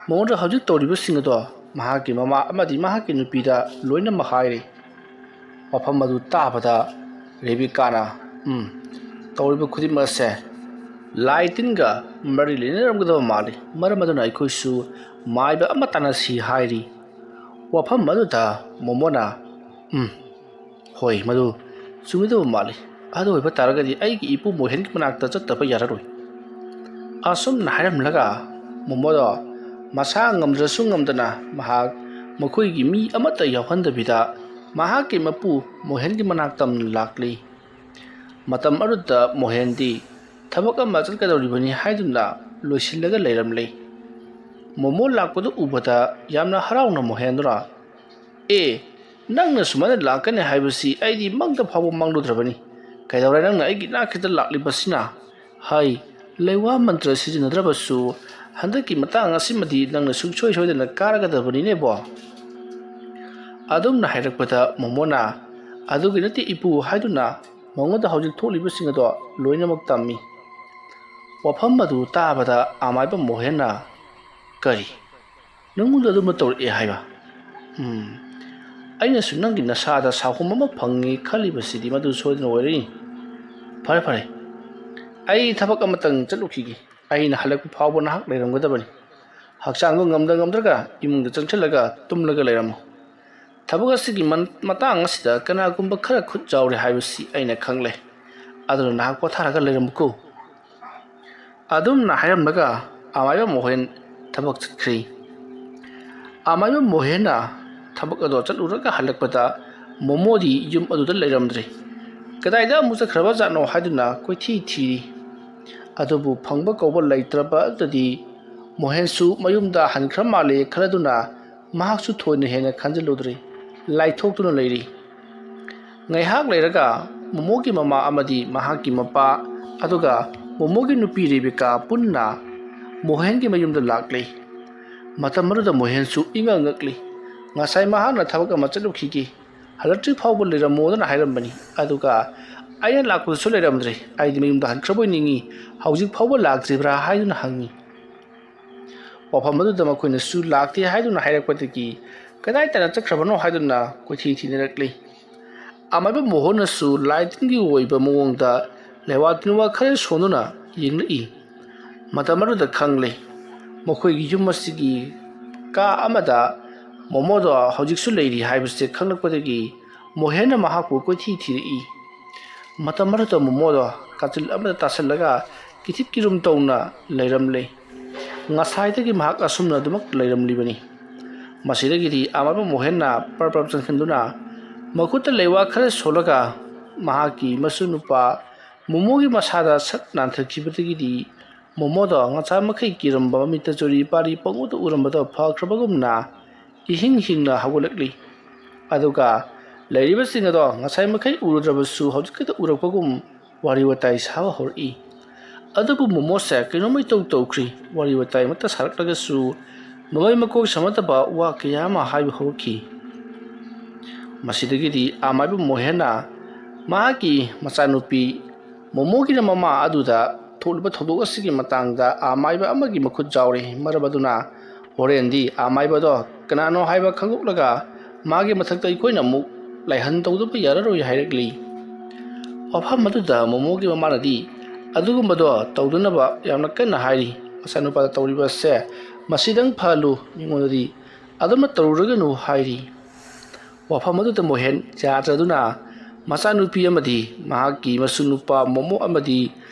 ꯃꯉꯣꯟꯗ ꯍꯧꯖꯤꯛ ꯇꯧꯔꯤꯕꯁꯤꯡ ꯑꯗꯣ ꯃꯍꯥꯛꯀꯤ ꯃꯃꯥ ꯑꯃꯗꯤ ꯃꯍꯥꯛꯀꯤ ꯅꯨꯄꯤꯗ ꯂꯣꯏꯅꯃꯛ ꯍꯥꯏꯔꯤ ꯋꯥꯐꯝ ꯑꯗꯨ ꯇꯥꯕꯗ ꯔꯦꯕꯤꯀꯥꯅ ꯇꯧꯔꯤꯕ ꯈꯨꯗꯤꯡꯃꯛ ꯑꯁꯦ ꯂꯥꯏ ꯇꯤꯟꯒ ꯃꯔꯤ ꯂꯩꯅꯔꯝꯒꯗꯕ ꯃꯥꯜꯂꯤ ꯃꯔꯝ ꯑꯗꯨꯅ ꯑꯩꯈꯣꯏꯁꯨ ꯃꯥꯏꯕ ꯑꯃ ꯇꯥꯟꯅꯁꯤ ꯍꯥꯏꯔꯤ ꯋꯥꯐꯝ ꯑꯗꯨꯗ ꯃꯣꯃꯣꯅ ꯍꯣꯏ ꯃꯗꯨ ꯆꯨꯝꯒꯗꯕ ꯃꯥꯜꯂꯤ ꯑꯗꯨ ꯑꯣꯏꯕ ꯇꯥꯔꯒꯗꯤ ꯑꯩꯒꯤ ꯏꯄꯨ ꯃꯣꯍꯦꯟꯒꯤ ꯃꯅꯥꯛꯇ ꯆꯠꯇꯕ ꯌꯥꯔꯔꯣꯏ ꯑꯁꯨꯝꯅ ꯍꯥꯏꯔꯝꯂꯒ ꯃꯣꯃꯣꯗꯣ ꯃꯁꯥ ꯉꯝꯗ꯭ꯔꯁꯨ ꯉꯝꯗꯅ ꯃꯈꯣꯏꯒꯤ ꯃꯤ ꯑꯃꯠꯇ ꯌꯥꯎꯍꯟꯗꯕꯤꯗ ꯃꯍꯥꯛꯀꯤ ꯃꯄꯨ ꯃꯣꯍꯦꯟꯒꯤ ꯃꯅꯥꯛꯇ ꯂꯥꯛꯂꯤ ꯃꯇꯝ ꯑꯗꯨꯗ ꯃꯣꯍꯦꯟꯗꯤ ꯊꯕꯛ ꯑꯃ ꯆꯠꯀꯗꯧꯔꯤꯕꯅꯤ ꯍꯥꯏꯗꯨꯅ ꯂꯣꯏꯁꯤꯜꯂꯒ ꯂꯩꯔꯝꯂꯤ ꯃꯣꯃꯣ ꯂꯥꯛꯄꯗꯨ ꯎꯕꯗ ꯌꯥꯝꯅ ꯍꯔꯥꯎꯅ ꯃꯣꯍꯦꯟꯗꯨꯅ ꯅꯪꯅ ꯁꯨꯃꯥꯏꯅ ꯂꯥꯛꯀꯅꯤ ꯍꯥꯏꯕꯁꯤ ꯑꯩꯗꯤ ꯃꯪꯗ ꯐꯥꯎꯕ ꯃꯪꯂꯨꯗ꯭ꯔꯕꯅꯤ ꯀꯩꯗꯧꯔꯦ ꯅꯪꯅ ꯑꯩꯒꯤ ꯏꯅꯥꯛꯈꯤꯇ ꯂꯥꯛꯂꯤꯕꯁꯤꯅ ꯂꯩꯋꯥ ꯃꯟꯇ꯭ꯔ ꯁꯤꯖꯤꯟꯅꯗ꯭ꯔꯕꯁꯨ ꯍꯟꯗꯛꯀꯤ ꯃꯇꯥꯡ ꯑꯁꯤꯃꯗꯤ ꯅꯪꯅ ꯁꯨꯡꯁꯣꯏ ꯁꯣꯏꯗꯅ ꯀꯥꯔꯒꯗꯕꯅꯤꯅꯦꯕꯣ ꯑꯗꯨꯝꯅ ꯍꯥꯏꯔꯛꯄꯗ ꯃꯣꯃꯣꯅ ꯑꯗꯨꯒꯤ ꯅꯠꯇꯦ ꯏꯄꯨ ꯍꯥꯏꯗꯨꯅ ꯃꯉꯣꯟꯗ ꯍꯧꯖꯤꯛ ꯊꯣꯛꯂꯤꯕꯁꯤꯡ ꯑꯗꯣ ꯂꯣꯏꯅꯃꯛ ꯇꯝꯃꯤ ꯋꯥꯐꯝ ꯑꯗꯨ ꯇꯥꯕꯗ ꯑꯃꯥꯏꯕ ꯃꯣꯍꯦꯟꯅ ꯀꯔꯤ ꯅꯪꯉꯣꯟꯗ ꯑꯗꯨꯝꯅ ꯇꯧꯔꯛꯑꯦ ꯍꯥꯏꯕ ꯑꯩꯅꯁꯨ ꯅꯪꯒꯤ ꯅꯁꯥꯗ ꯁꯥꯍꯨꯝ ꯑꯃ ꯐꯪꯉꯤ ꯈꯜꯂꯤꯕꯁꯤꯗꯤ ꯃꯗꯨ ꯁꯣꯏꯗꯅ ꯑꯣꯏꯔꯅꯤ ꯐꯔꯦ ꯑꯩ ꯊꯕꯛ ꯑꯃꯇꯪ ꯆꯠꯂꯨꯈꯤꯒꯦ ꯑꯩꯅ ꯍꯜꯂꯛꯄ ꯐꯥꯎꯕ ꯅꯍꯥꯛ ꯂꯩꯔꯝꯒꯗꯕꯅꯤ ꯍꯛꯆꯥꯡꯗꯣ ꯉꯝꯗ꯭ꯔꯒ ꯏꯃꯨꯡꯗ ꯆꯪꯁꯤꯜꯂꯒ ꯇꯨꯝꯂꯒ ꯂꯩꯔꯝꯃꯨ ꯊꯕꯛ ꯑꯁꯤꯒꯤ ꯃꯇꯥꯡ ꯑꯁꯤꯗ ꯀꯅꯥꯒꯨꯝꯕ ꯈꯔ ꯈꯨꯠ ꯆꯥꯎꯔꯦ ꯍꯥꯏꯕꯁꯤ ꯑꯩꯅ ꯈꯪꯂꯦ ꯑꯗꯨꯅ ꯅꯍꯥꯛ ꯄꯣꯊꯥꯔꯒ ꯂꯩꯔꯝꯃꯨꯀꯣ ꯑꯗꯨꯝꯅ ꯍꯥꯏꯔꯝꯂꯒ ꯑꯃꯥꯏꯕ ꯃꯣꯍꯦꯟ ꯊꯕꯛ ꯆꯠꯈ꯭ꯔꯤ ꯑꯃꯥꯏꯕ ꯃꯣꯍꯦꯟꯅ ꯊꯕꯛ ꯑꯗꯣ ꯆꯠꯂꯨꯔꯒ ꯍꯜꯂꯛꯄꯗ ꯃꯣꯃꯣꯗꯤ ꯌꯨꯝ ꯑꯗꯨꯗ ꯂꯩꯔꯝꯗ꯭ꯔꯤ ꯀꯗꯥꯏꯗ ꯑꯃꯨꯛ ꯆꯠꯈ꯭ꯔꯕ ꯖꯥꯠꯅꯣ ꯍꯥꯏꯗꯨꯅ ꯀꯣꯏꯊꯤ ꯊꯤꯔꯤ ꯑꯗꯨꯕꯨ ꯐꯪꯕ ꯀꯧꯕ ꯂꯩꯇ꯭ꯔꯕ ꯑꯗꯨꯗꯤ ꯃꯣꯍꯦꯟꯁꯨ ꯃꯌꯨꯝꯗ ꯍꯟꯈ꯭ꯔ ꯃꯥꯜꯂꯦ ꯈꯜꯂꯗꯨꯅ ꯃꯍꯥꯛꯁꯨ ꯊꯣꯏꯅ ꯍꯦꯟꯅ ꯈꯟꯖꯤꯜꯂꯨꯗ꯭ꯔꯤ ꯂꯥꯏꯊꯣꯛꯇꯨꯅ ꯂꯩꯔꯤ ꯉꯥꯏꯍꯥꯛ ꯂꯩꯔꯒ ꯃꯣꯃꯣꯒꯤ ꯃꯃꯥ ꯑꯃꯗꯤ ꯃꯍꯥꯛꯀꯤ ꯃꯄꯥ ꯑꯗꯨꯒ ꯃꯣꯃꯣꯒꯤ ꯅꯨꯄꯤ ꯔꯦꯕꯤꯀꯥ ꯄꯨꯟꯅ ꯃꯣꯍꯦꯟꯒꯤ ꯃꯌꯨꯝꯗ ꯂꯥꯛꯂꯤ ꯃꯇꯝ ꯑꯗꯨꯗ ꯃꯣꯍꯦꯟꯁꯨ ꯉꯛꯂꯤ ꯉꯁꯥꯏ ꯃꯍꯥꯛꯅ ꯊꯕꯛ ꯑꯃ ꯆꯠꯂꯨꯈꯤꯒꯦ ꯍꯜꯂꯛꯇ꯭ꯔꯤ ꯐꯥꯎꯕ ꯂꯩꯔꯝꯃꯣꯗꯅ ꯍꯥꯏꯔꯝꯕꯅꯤ ꯑꯗꯨꯒ ꯑꯩꯅ ꯂꯥꯛꯄꯗꯁꯨ ꯂꯩꯔꯝꯗ꯭ꯔꯦ ꯑꯩꯗꯤ ꯃꯌꯨꯝꯗ ꯍꯟꯈ꯭ꯔꯕꯣꯏ ꯅꯤꯡꯉꯤ ꯍꯧꯖꯤꯛ ꯐꯥꯎꯕ ꯂꯥꯛꯇ꯭ꯔꯤꯕ꯭ꯔꯥ ꯍꯥꯏꯗꯨꯅ ꯍꯪꯉꯤ ꯋꯥꯐꯝ ꯑꯗꯨꯗ ꯃꯈꯣꯏꯅꯁꯨ ꯂꯥꯛꯇꯦ ꯍꯥꯏꯗꯨꯅ ꯍꯥꯏꯔꯛꯄꯗꯒꯤ ꯀꯗꯥꯏ ꯇꯥꯅ ꯆꯠꯈ꯭ꯔꯕꯅꯣ ꯍꯥꯏꯗꯨꯅ ꯀꯣꯏꯊꯤ ꯊꯤꯅꯔꯛꯂꯤ ꯑꯃꯥꯏꯕ ꯃꯣꯍꯣꯟꯅꯁꯨ ꯂꯥꯏꯇꯤꯟꯒꯤ ꯑꯣꯏꯕ ꯃꯑꯣꯡꯗ ꯂꯩꯋꯥ ꯇꯤꯟꯋꯥ ꯈꯔ ꯁꯣꯟꯗꯨꯅ ꯌꯦꯡꯂꯛꯏ ꯃꯇꯝ ꯑꯗꯨꯗ ꯈꯪꯂꯦ ꯃꯈꯣꯏꯒꯤ ꯌꯨꯝ ꯑꯁꯤꯒꯤ ꯀꯥ ꯑꯃꯗ ꯃꯣꯃꯣꯗꯣ ꯍꯧꯖꯤꯛꯁꯨ ꯂꯩꯔꯤ ꯍꯥꯏꯕꯁꯦ ꯈꯪꯂꯛꯄꯗꯒꯤ ꯃꯣꯍꯦꯟꯅ ꯃꯍꯥꯛꯄꯨ ꯀꯣꯏꯊꯤ ꯊꯤꯔꯛꯏ ꯃꯇꯝ ꯑꯗꯨꯗ ꯃꯣꯃꯣꯗꯣ ꯀꯥꯆꯤꯜ ꯑꯃꯗ ꯇꯥꯁꯜꯂꯒ ꯀꯤꯊꯤꯛ ꯀꯤꯔꯨꯝ ꯇꯧꯅ ꯂꯩꯔꯝꯂꯦ ꯉꯁꯥꯏꯗꯒꯤ ꯃꯍꯥꯛ ꯑꯁꯨꯝꯅ ꯑꯗꯨꯃꯛ ꯂꯩꯔꯝꯂꯤꯕꯅꯤ ꯃꯁꯤꯗꯒꯤꯗꯤ ꯑꯃꯥꯏꯕ ꯃꯣꯍꯦꯟꯅ ꯄꯔ ꯆꯪꯁꯤꯟꯗꯨꯅ ꯃꯈꯨꯠꯇ ꯂꯩꯋꯥ ꯈꯔ ꯁꯣꯜꯂꯒ ꯃꯍꯥꯛꯀꯤ ꯃꯁꯨꯅꯨꯄꯥ ꯃꯣꯃꯣꯒꯤ ꯃꯁꯥꯗ ꯁꯠ ꯅꯥꯟꯊꯈꯤꯕꯗꯒꯤꯗꯤ ꯃꯣꯃꯣꯗꯣ ꯉꯁꯥꯏ ꯃꯈꯩ ꯀꯤꯔꯝꯕ ꯃꯃꯤꯠꯇ ꯆꯨꯔꯤ ꯄꯥꯔꯤ ꯄꯪꯎꯗ ꯎꯔꯝꯕꯗꯣ ꯐꯈ꯭ꯔꯕꯒꯨꯝꯅ ꯏꯍꯤꯡ ꯍꯤꯡꯅ ꯍꯧꯒꯠꯂꯛꯂꯤ ꯑꯗꯨꯒ ꯂꯩꯔꯤꯕꯁꯤꯡ ꯑꯗꯣ ꯉꯁꯥꯏ ꯃꯈꯩ ꯎꯔꯨꯗ꯭ꯔꯕꯁꯨ ꯍꯧꯖꯤꯛꯈꯛꯇ ꯎꯔꯛꯄꯒꯨꯝ ꯋꯥꯔꯤ ꯋꯥꯇꯥꯏ ꯁꯥꯕ ꯍꯧꯔꯛꯏ ꯑꯗꯨꯕꯨ ꯃꯣꯃꯣꯁꯦ ꯀꯩꯅꯣꯝꯃ ꯏꯇꯧ ꯇꯧꯈ꯭ꯔꯤ ꯋꯥꯔꯤ ꯋꯥꯇꯥꯏ ꯑꯃꯠꯇ ꯁꯥꯔꯛꯂꯒꯁꯨ ꯃꯃꯩ ꯃꯀꯣꯛ ꯁꯝꯅꯗꯕ ꯋꯥ ꯀꯌꯥ ꯑꯃ ꯍꯥꯏꯕ ꯍꯧꯔꯛꯈꯤ ꯃꯁꯤꯗꯒꯤꯗꯤ ꯑꯃꯥꯏꯕ ꯃꯣꯍꯦꯟꯅ ꯃꯍꯥꯛꯀꯤ ꯃꯆꯥꯅꯨꯄꯤ ꯃꯣꯃꯣꯒꯤꯅ ꯃꯃꯥ ꯑꯗꯨꯗ ꯊꯣꯛꯂꯤꯕ ꯊꯧꯗꯣꯛ ꯑꯁꯤꯒꯤ ꯃꯇꯥꯡꯗ ꯑꯃꯥꯏꯕ ꯑꯃꯒꯤ ꯃꯈꯨꯠ ꯌꯥꯎꯔꯦ ꯃꯔꯝ ꯑꯗꯨꯅ ꯍꯣꯔꯦꯟꯗꯤ ꯑꯃꯥꯏꯕꯗꯣ ꯀꯅꯥꯅꯣ ꯍꯥꯏꯕ ꯈꯪꯗꯣꯛꯂꯒ ꯃꯥꯒꯤ ꯃꯊꯛꯇ ꯑꯩꯈꯣꯏꯅ ꯑꯃꯨꯛ ꯂꯥꯏꯍꯟ ꯇꯧꯗꯕ ꯌꯥꯔꯔꯣꯏ ꯍꯥꯏꯔꯛꯂꯤ ꯋꯥꯐꯝ ꯑꯗꯨꯗ ꯃꯣꯃꯣꯒꯤ ꯃꯃꯥꯅꯗꯤ ꯑꯗꯨꯒꯨꯝꯕꯗꯣ ꯇꯧꯗꯅꯕ ꯌꯥꯝꯅ ꯀꯟꯅ ꯍꯥꯏꯔꯤ ꯃꯆꯥꯅꯨꯄꯥꯗ ꯇꯧꯔꯤꯕꯁꯦ ꯃꯁꯤꯗꯪ ꯐꯍꯜꯂꯨ ꯃꯤꯉꯣꯟꯗꯗꯤ ꯑꯗꯨꯝꯅ ꯇꯧꯔꯨꯔꯒꯅꯨ ꯍꯥꯏꯔꯤ ꯋꯥꯐꯝ ꯑꯗꯨꯗ ꯃꯣꯍꯦꯟ ꯌꯥꯗ꯭ꯔꯗꯨꯅ ꯃꯆꯥꯅꯨꯄꯤ ꯑꯃꯗꯤ ꯃꯍꯥꯛꯀꯤ ꯃꯁꯨꯅꯨꯄꯥ ꯃꯣꯃꯣ ꯑꯃꯗꯤ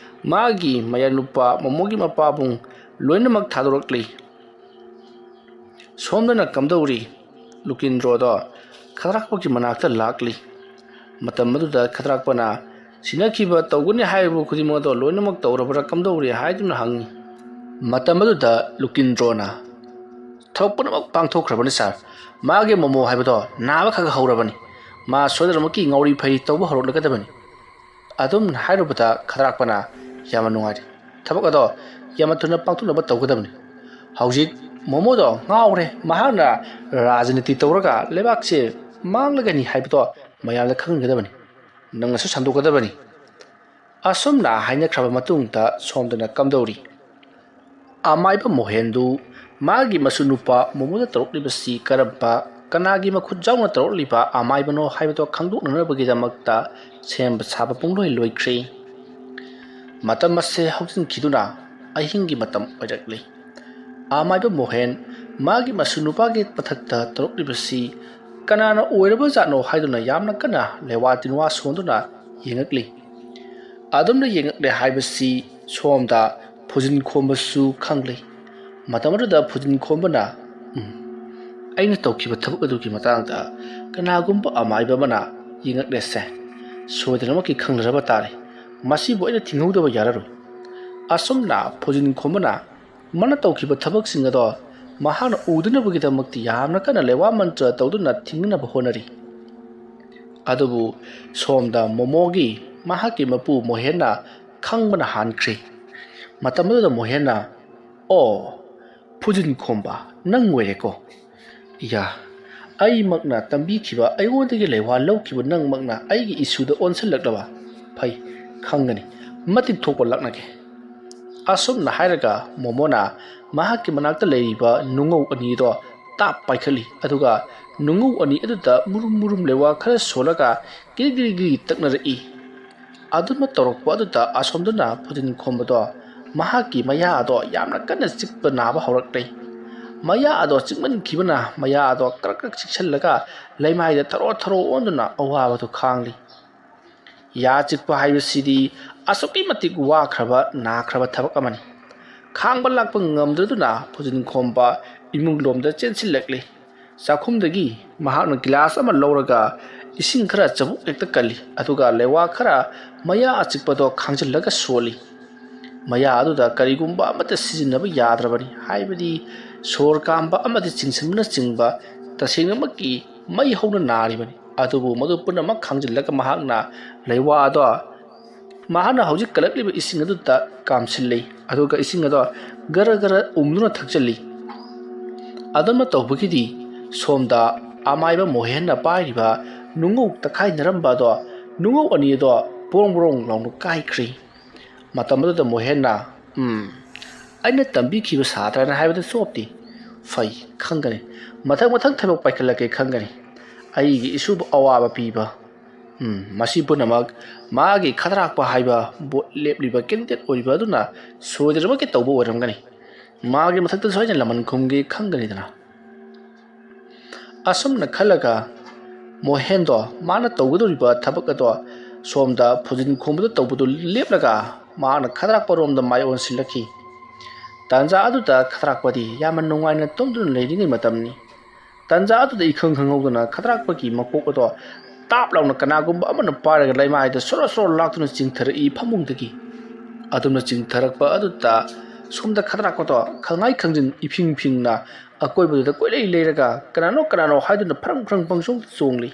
ꯃꯥꯒꯤ ꯃꯌꯥꯅꯨꯄꯥ ꯃꯣꯃꯣꯒꯤ ꯃꯄꯥꯕꯨꯡ ꯂꯣꯏꯅꯃꯛ ꯊꯥꯗꯣꯔꯛꯂꯤ ꯁꯣꯝꯗꯅ ꯀꯝꯗꯧꯔꯤ ꯂꯨꯀꯤꯟꯗ꯭ꯔꯣꯗꯣ ꯈꯗ꯭ꯔꯥꯛꯄꯒꯤ ꯃꯅꯥꯛꯇ ꯂꯥꯛꯂꯤ ꯃꯇꯝ ꯑꯗꯨꯗ ꯈꯗ꯭ꯔꯥꯛꯄꯅ ꯁꯤꯟꯅꯈꯤꯕ ꯇꯧꯒꯅꯤ ꯍꯥꯏꯔꯤꯕ ꯈꯨꯗꯤꯡꯃꯛ ꯑꯗꯣ ꯂꯣꯏꯅꯃꯛ ꯇꯧꯔꯕ꯭ꯔꯥ ꯀꯝꯗꯧꯔꯤ ꯍꯥꯏꯗꯨꯅ ꯍꯪꯉꯤ ꯃꯇꯝ ꯑꯗꯨꯗ ꯂꯨꯀꯤꯟꯗ꯭ꯔꯣꯅ ꯊꯕꯛ ꯄꯨꯝꯅꯃꯛ ꯄꯥꯡꯊꯣꯛꯈ꯭ꯔꯕꯅꯤ ꯁꯥꯔ ꯃꯥꯒꯤ ꯃꯣꯃꯣ ꯍꯥꯏꯕꯗꯣ ꯅꯥꯕ ꯈꯔ ꯍꯧꯔꯕꯅꯤ ꯃꯥ ꯁꯣꯏꯗꯅꯃꯛꯀꯤ ꯉꯥꯎꯔꯤ ꯐꯩ ꯇꯧꯕ ꯍꯧꯔꯛꯂꯒꯗꯕꯅꯤ ꯑꯗꯨꯝ ꯍꯥꯏꯔꯨꯕꯗ ꯈꯗ꯭ꯔꯥꯛꯄꯅ ꯌꯥꯝꯅ ꯅꯨꯡꯉꯥꯏꯔꯦ ꯊꯕꯛ ꯑꯗꯣ ꯌꯥꯝꯅ ꯊꯨꯅ ꯄꯥꯡꯊꯣꯛꯅꯕ ꯇꯧꯒꯗꯕꯅꯤ ꯍꯧꯖꯤꯛ ꯃꯣꯃꯣꯗꯣ ꯉꯥꯎꯔꯦ ꯃꯍꯥꯛꯅ ꯔꯥꯖꯅꯤꯇꯤ ꯇꯧꯔꯒ ꯂꯩꯕꯥꯛꯁꯦ ꯃꯥꯡꯂꯒꯅꯤ ꯍꯥꯏꯕꯗꯣ ꯃꯌꯥꯝꯗ ꯈꯪꯍꯟꯒꯗꯕꯅꯤ ꯅꯪꯅꯁꯨ ꯁꯟꯗꯣꯛꯀꯗꯕꯅꯤ ꯑꯁꯨꯝꯅ ꯍꯥꯏꯅꯈ꯭ꯔꯕ ꯃꯇꯨꯡꯗ ꯁꯣꯝꯗꯅ ꯀꯝꯗꯧꯔꯤ ꯑꯃꯥꯏꯕ ꯃꯣꯍꯦꯟꯗꯨ ꯃꯥꯒꯤ ꯃꯁꯨꯅꯨꯄꯥ ꯃꯣꯃꯣꯗ ꯇꯧꯔꯛꯂꯤꯕꯁꯤ ꯀꯔꯝꯕ ꯀꯅꯥꯒꯤ ꯃꯈꯨꯠ ꯌꯥꯎꯅ ꯇꯧꯔꯛꯂꯤꯕ ꯑꯃꯥꯏꯕꯅꯣ ꯍꯥꯏꯕꯗꯣ ꯈꯪꯗꯣꯛꯅꯅꯕꯒꯤꯗꯃꯛꯇ ꯁꯦꯝꯕ ꯁꯥꯕ ꯄꯨꯡꯂꯣꯏ ꯂꯣꯏꯈ꯭ꯔꯦ ꯃꯇꯝ ꯑꯁꯦ ꯍꯧꯖꯤꯟꯈꯤꯗꯨꯅ ꯑꯍꯤꯡꯒꯤ ꯃꯇꯝ ꯑꯣꯏꯔꯛꯂꯤ ꯑꯃꯥꯏꯕ ꯃꯣꯍꯦꯟ ꯃꯥꯒꯤ ꯃꯁꯨꯅꯨꯄꯥꯒꯤ ꯃꯊꯛꯇ ꯇꯧꯔꯛꯂꯤꯕꯁꯤ ꯀꯅꯥꯅ ꯑꯣꯏꯔꯕꯖꯥꯠꯅꯣ ꯍꯥꯏꯗꯨꯅ ꯌꯥꯝꯅ ꯀꯟꯅ ꯂꯩꯋꯥ ꯇꯤꯟꯋꯥ ꯁꯣꯟꯗꯨꯅ ꯌꯦꯡꯉꯛꯂꯤ ꯑꯗꯨꯝꯅ ꯌꯦꯡꯉꯛꯂꯦ ꯍꯥꯏꯕꯁꯤ ꯁꯣꯝꯗ ꯐꯨꯖꯤꯟ ꯈꯣꯝꯕꯁꯨ ꯈꯪꯂꯤ ꯃꯇꯝ ꯑꯗꯨꯗ ꯐꯨꯖꯤꯟ ꯈꯣꯝꯕꯅ ꯑꯩꯅ ꯇꯧꯈꯤꯕ ꯊꯕꯛ ꯑꯗꯨꯒꯤ ꯃꯇꯥꯡꯗ ꯀꯅꯥꯒꯨꯝꯕ ꯑꯃꯥꯏꯕ ꯑꯃꯅ ꯌꯦꯡꯉꯛꯂꯦꯁꯦ ꯁꯣꯏꯗꯅꯃꯛꯀꯤ ꯈꯪꯅꯔꯕ ꯇꯥꯔꯦ ꯃꯁꯤꯕꯨ ꯑꯩꯅ ꯊꯤꯡꯍꯧꯗꯕ ꯌꯥꯔꯔꯣꯏ ꯑꯁꯨꯝꯅ ꯐꯨꯖꯤꯟ ꯈꯣꯝꯕꯅ ꯃꯥꯅ ꯇꯧꯈꯤꯕ ꯊꯕꯛꯁꯤꯡ ꯑꯗꯣ ꯃꯍꯥꯛꯅ ꯎꯗꯅꯕꯒꯤꯗꯃꯛꯇꯤ ꯌꯥꯝꯅ ꯀꯟꯅ ꯂꯩꯋꯥ ꯃꯟꯇ꯭ꯔ ꯇꯧꯗꯨꯅ ꯊꯤꯡꯅꯅꯕ ꯍꯣꯠꯅꯔꯤ ꯑꯗꯨꯕꯨ ꯁꯣꯝꯗ ꯃꯣꯃꯣꯒꯤ ꯃꯍꯥꯛꯀꯤ ꯃꯄꯨ ꯃꯣꯍꯦꯟꯅ ꯈꯪꯕꯅ ꯍꯥꯟꯈ꯭ꯔꯦ ꯃꯇꯝ ꯑꯗꯨꯗ ꯃꯣꯍꯦꯟꯅ ꯑꯣ ꯐꯨꯖꯤꯟ ꯈꯣꯝꯕ ꯅꯪ ꯑꯣꯏꯔꯦꯀꯣ ꯌꯥ ꯑꯩꯃꯛꯅ ꯇꯝꯕꯤꯈꯤꯕ ꯑꯩꯉꯣꯟꯗꯒꯤ ꯂꯩꯋꯥ ꯂꯧꯈꯤꯕ ꯅꯪꯃꯛꯅ ꯑꯩꯒꯤ ꯏꯁꯨꯗ ꯑꯣꯟꯁꯤꯜꯂꯛꯂꯕ ꯐꯩ ꯈꯪꯒꯅꯤ ꯃꯇꯤꯛ ꯊꯣꯛꯄ ꯂꯥꯛꯅꯒꯦ ꯑꯁꯨꯝꯅ ꯍꯥꯏꯔꯒ ꯃꯣꯃꯣꯅ ꯃꯍꯥꯛꯀꯤ ꯃꯅꯥꯛꯇ ꯂꯩꯔꯤꯕ ꯅꯨꯡꯉꯧ ꯑꯅꯤꯗꯣ ꯇꯥꯞ ꯄꯥꯏꯈꯠꯂꯤ ꯑꯗꯨꯒ ꯅꯨꯡꯉꯧ ꯑꯅꯤ ꯑꯗꯨꯗ ꯃꯨꯔꯨꯝ ꯃꯨꯔꯨꯝ ꯂꯩꯋꯥ ꯈꯔ ꯁꯣꯜꯂꯒ ꯒꯤꯔꯤ ꯒꯤꯔꯤ ꯇꯛꯅꯔꯛꯏ ꯑꯗꯨꯅ ꯇꯧꯔꯛꯄ ꯑꯗꯨꯗ ꯑꯁꯣꯝꯗꯅ ꯐꯨꯖꯤꯟ ꯈꯣꯝꯕꯗꯣ ꯃꯍꯥꯛꯀꯤ ꯃꯌꯥ ꯑꯗꯣ ꯌꯥꯝꯅ ꯀꯟꯅ ꯆꯤꯛꯄ ꯅꯥꯕ ꯍꯧꯔꯛꯂꯦ ꯃꯌꯥ ꯑꯗꯣ ꯆꯤꯛꯃꯟꯈꯤꯕꯅ ꯃꯌꯥ ꯑꯗꯣ ꯀ꯭ꯔꯛ ꯀ꯭ꯔꯛ ꯆꯤꯛꯁꯜꯂꯒ ꯂꯩꯃꯥꯏꯗ ꯊꯔꯣ ꯊꯔꯣ ꯑꯣꯟꯗꯨꯅ ꯑꯋꯥꯕꯗꯨ ꯈꯥꯡꯂꯤ ꯌꯥ ꯆꯤꯛꯄ ꯍꯥꯏꯕꯁꯤꯗꯤ ꯑꯁꯨꯛꯀꯤ ꯃꯇꯤꯛ ꯋꯥꯈ꯭ꯔꯕ ꯅꯥꯈ꯭ꯔꯕ ꯊꯕꯛ ꯑꯃꯅꯤ ꯈꯥꯡꯕ ꯂꯥꯛꯄ ꯉꯝꯗ꯭ꯔꯗꯨꯅ ꯐꯨꯖꯤꯟ ꯈꯣꯝꯕ ꯏꯃꯨꯡꯂꯣꯝꯗ ꯆꯦꯟꯁꯤꯜꯂꯛꯂꯤ ꯆꯥꯛꯈꯨꯝꯗꯒꯤ ꯃꯍꯥꯛꯅ ꯒꯤꯂꯥꯁ ꯑꯃ ꯂꯧꯔꯒ ꯏꯁꯤꯡ ꯈꯔ ꯆꯕꯨꯛ ꯍꯦꯛꯇ ꯀꯜꯂꯤ ꯑꯗꯨꯒ ꯂꯩꯋꯥ ꯈꯔ ꯃꯌꯥ ꯑꯆꯤꯛꯄꯗꯣ ꯈꯥꯡꯖꯤꯜꯂꯒ ꯁꯣꯜꯂꯤ ꯃꯌꯥ ꯑꯗꯨꯗ ꯀꯔꯤꯒꯨꯝꯕ ꯑꯃꯠꯇ ꯁꯤꯖꯤꯟꯅꯕ ꯌꯥꯗ꯭ꯔꯕꯅꯤ ꯍꯥꯏꯕꯗꯤ ꯁꯣꯔ ꯀꯥꯝꯕ ꯑꯃꯗꯤ ꯆꯤꯡꯁꯤꯟꯕꯅꯆꯤꯡꯕ ꯇꯁꯦꯡꯅꯃꯛꯀꯤ ꯃꯩ ꯍꯧꯅ ꯅꯥꯔꯤꯕꯅꯤ ꯑꯗꯨꯕꯨ ꯃꯗꯨ ꯄꯨꯝꯅꯃꯛ ꯈꯥꯡꯖꯤꯜꯂꯒ ꯃꯍꯥꯛꯅ ꯂꯩꯋꯥ ꯑꯗꯣ ꯃꯍꯥꯛꯅ ꯍꯧꯖꯤꯛ ꯀꯜꯂꯛꯂꯤꯕ ꯏꯁꯤꯡ ꯑꯗꯨꯗ ꯀꯥꯝꯁꯤꯜꯂꯤ ꯑꯗꯨꯒ ꯏꯁꯤꯡ ꯑꯗꯣ ꯒꯔ ꯒꯔ ꯎꯝꯗꯨꯅ ꯊꯛꯆꯜꯂꯤ ꯑꯗꯨꯝꯅ ꯇꯧꯕꯒꯤꯗꯤ ꯁꯣꯝꯗ ꯑꯃꯥꯏꯕ ꯃꯣꯍꯦꯟꯅ ꯄꯥꯏꯔꯤꯕ ꯅꯨꯡꯉꯧ ꯇꯛꯈꯥꯏꯅꯔꯝꯕ ꯑꯗꯣ ꯅꯨꯡꯉꯧ ꯑꯅꯤ ꯑꯗꯣ ꯕꯣꯔꯣꯡ ꯕꯣꯔꯣꯡ ꯂꯥꯎꯅ ꯀꯥꯏꯈ꯭ꯔꯤ ꯃꯇꯝ ꯑꯗꯨꯗ ꯃꯣꯍꯦꯟꯅ ꯑꯩꯅ ꯇꯝꯕꯤꯈꯤꯕ ꯁꯥꯇ꯭ꯔꯅ ꯍꯥꯏꯕꯗ ꯆꯣꯞꯇꯤ ꯐꯩ ꯈꯪꯒꯅꯤ ꯃꯊꯪ ꯃꯊꯪ ꯊꯕꯛ ꯄꯥꯏꯈꯠꯂꯛꯀꯦ ꯈꯪꯒꯅꯤ ꯑꯩꯒꯤ ꯏꯁꯨꯕꯨ ꯑꯋꯥꯕ ꯄꯤꯕ ꯃꯁꯤ ꯄꯨꯝꯅꯃꯛ ꯃꯥꯒꯤ ꯈꯗꯔꯥꯛꯄ ꯍꯥꯏꯕ ꯕꯣꯠ ꯂꯦꯞꯂꯤꯕ ꯀꯦꯟꯗꯤꯗꯦꯠ ꯑꯣꯏꯕ ꯑꯗꯨꯅ ꯁꯣꯏꯗꯅꯃꯛꯀꯤ ꯇꯧꯕ ꯑꯣꯏꯔꯝꯒꯅꯤ ꯃꯥꯒꯤ ꯃꯊꯛꯇ ꯁꯣꯏꯗꯅ ꯂꯃꯟ ꯈꯨꯝꯒꯦ ꯈꯪꯒꯅꯤꯗꯅ ꯑꯁꯨꯝꯅ ꯈꯜꯂꯒ ꯃꯣꯍꯦꯟꯗꯣ ꯃꯥꯅ ꯇꯧꯒꯗꯧꯔꯤꯕ ꯊꯕꯛ ꯑꯗꯣ ꯁꯣꯝꯗ ꯐꯨꯖꯤꯟ ꯈꯣꯝꯕꯗ ꯇꯧꯕꯗꯨ ꯂꯦꯞꯂꯒ ꯃꯥꯅ ꯈꯗꯔꯥꯛꯄꯔꯣꯝꯗ ꯃꯥꯏ ꯑꯣꯟꯁꯤꯜꯂꯛꯈꯤ ꯇꯥꯟꯖꯥ ꯑꯗꯨꯗ ꯈꯗꯔꯥꯛꯄꯗꯤ ꯌꯥꯝꯅ ꯅꯨꯡꯉꯥꯏꯅ ꯇꯨꯝꯗꯨꯅ ꯂꯩꯔꯤꯉꯩ ꯃꯇꯝꯅꯤ ꯇꯥꯟꯖꯥ ꯑꯗꯨꯗ ꯏꯈꯪ ꯈꯪꯍꯧꯗꯅ ꯈꯗꯔꯥꯛꯄꯒꯤ ꯃꯀꯣꯛ ꯑꯗꯣ ꯇꯥꯞ ꯂꯥꯎꯅ ꯀꯅꯥꯒꯨꯝꯕ ꯑꯃꯅ ꯄꯥꯏꯔꯒ ꯂꯩꯃꯥꯏꯗ ꯁꯣꯔꯣ ꯁꯣꯔꯣ ꯂꯥꯛꯇꯨꯅ ꯆꯤꯡꯊꯔꯛꯏ ꯐꯃꯨꯡꯗꯒꯤ ꯑꯗꯨꯝꯅ ꯆꯤꯡꯊꯔꯛꯄ ꯑꯗꯨꯗ ꯁꯣꯝꯗ ꯈꯗꯔꯥꯛꯄꯗꯣ ꯈꯪꯉꯥꯏ ꯈꯪꯖꯤꯟ ꯏꯐꯤꯡ ꯐꯤꯡꯅ ꯑꯀꯣꯏꯕꯗꯨꯗ ꯀꯣꯏꯂꯩ ꯂꯩꯔꯒ ꯀꯅꯥꯅꯣ ꯍꯥꯏꯗꯨꯅ ꯐ꯭ꯔꯪ ꯐ꯭ꯔꯪ ꯄꯪꯆꯣꯡꯗ ꯆꯣꯡꯂꯤ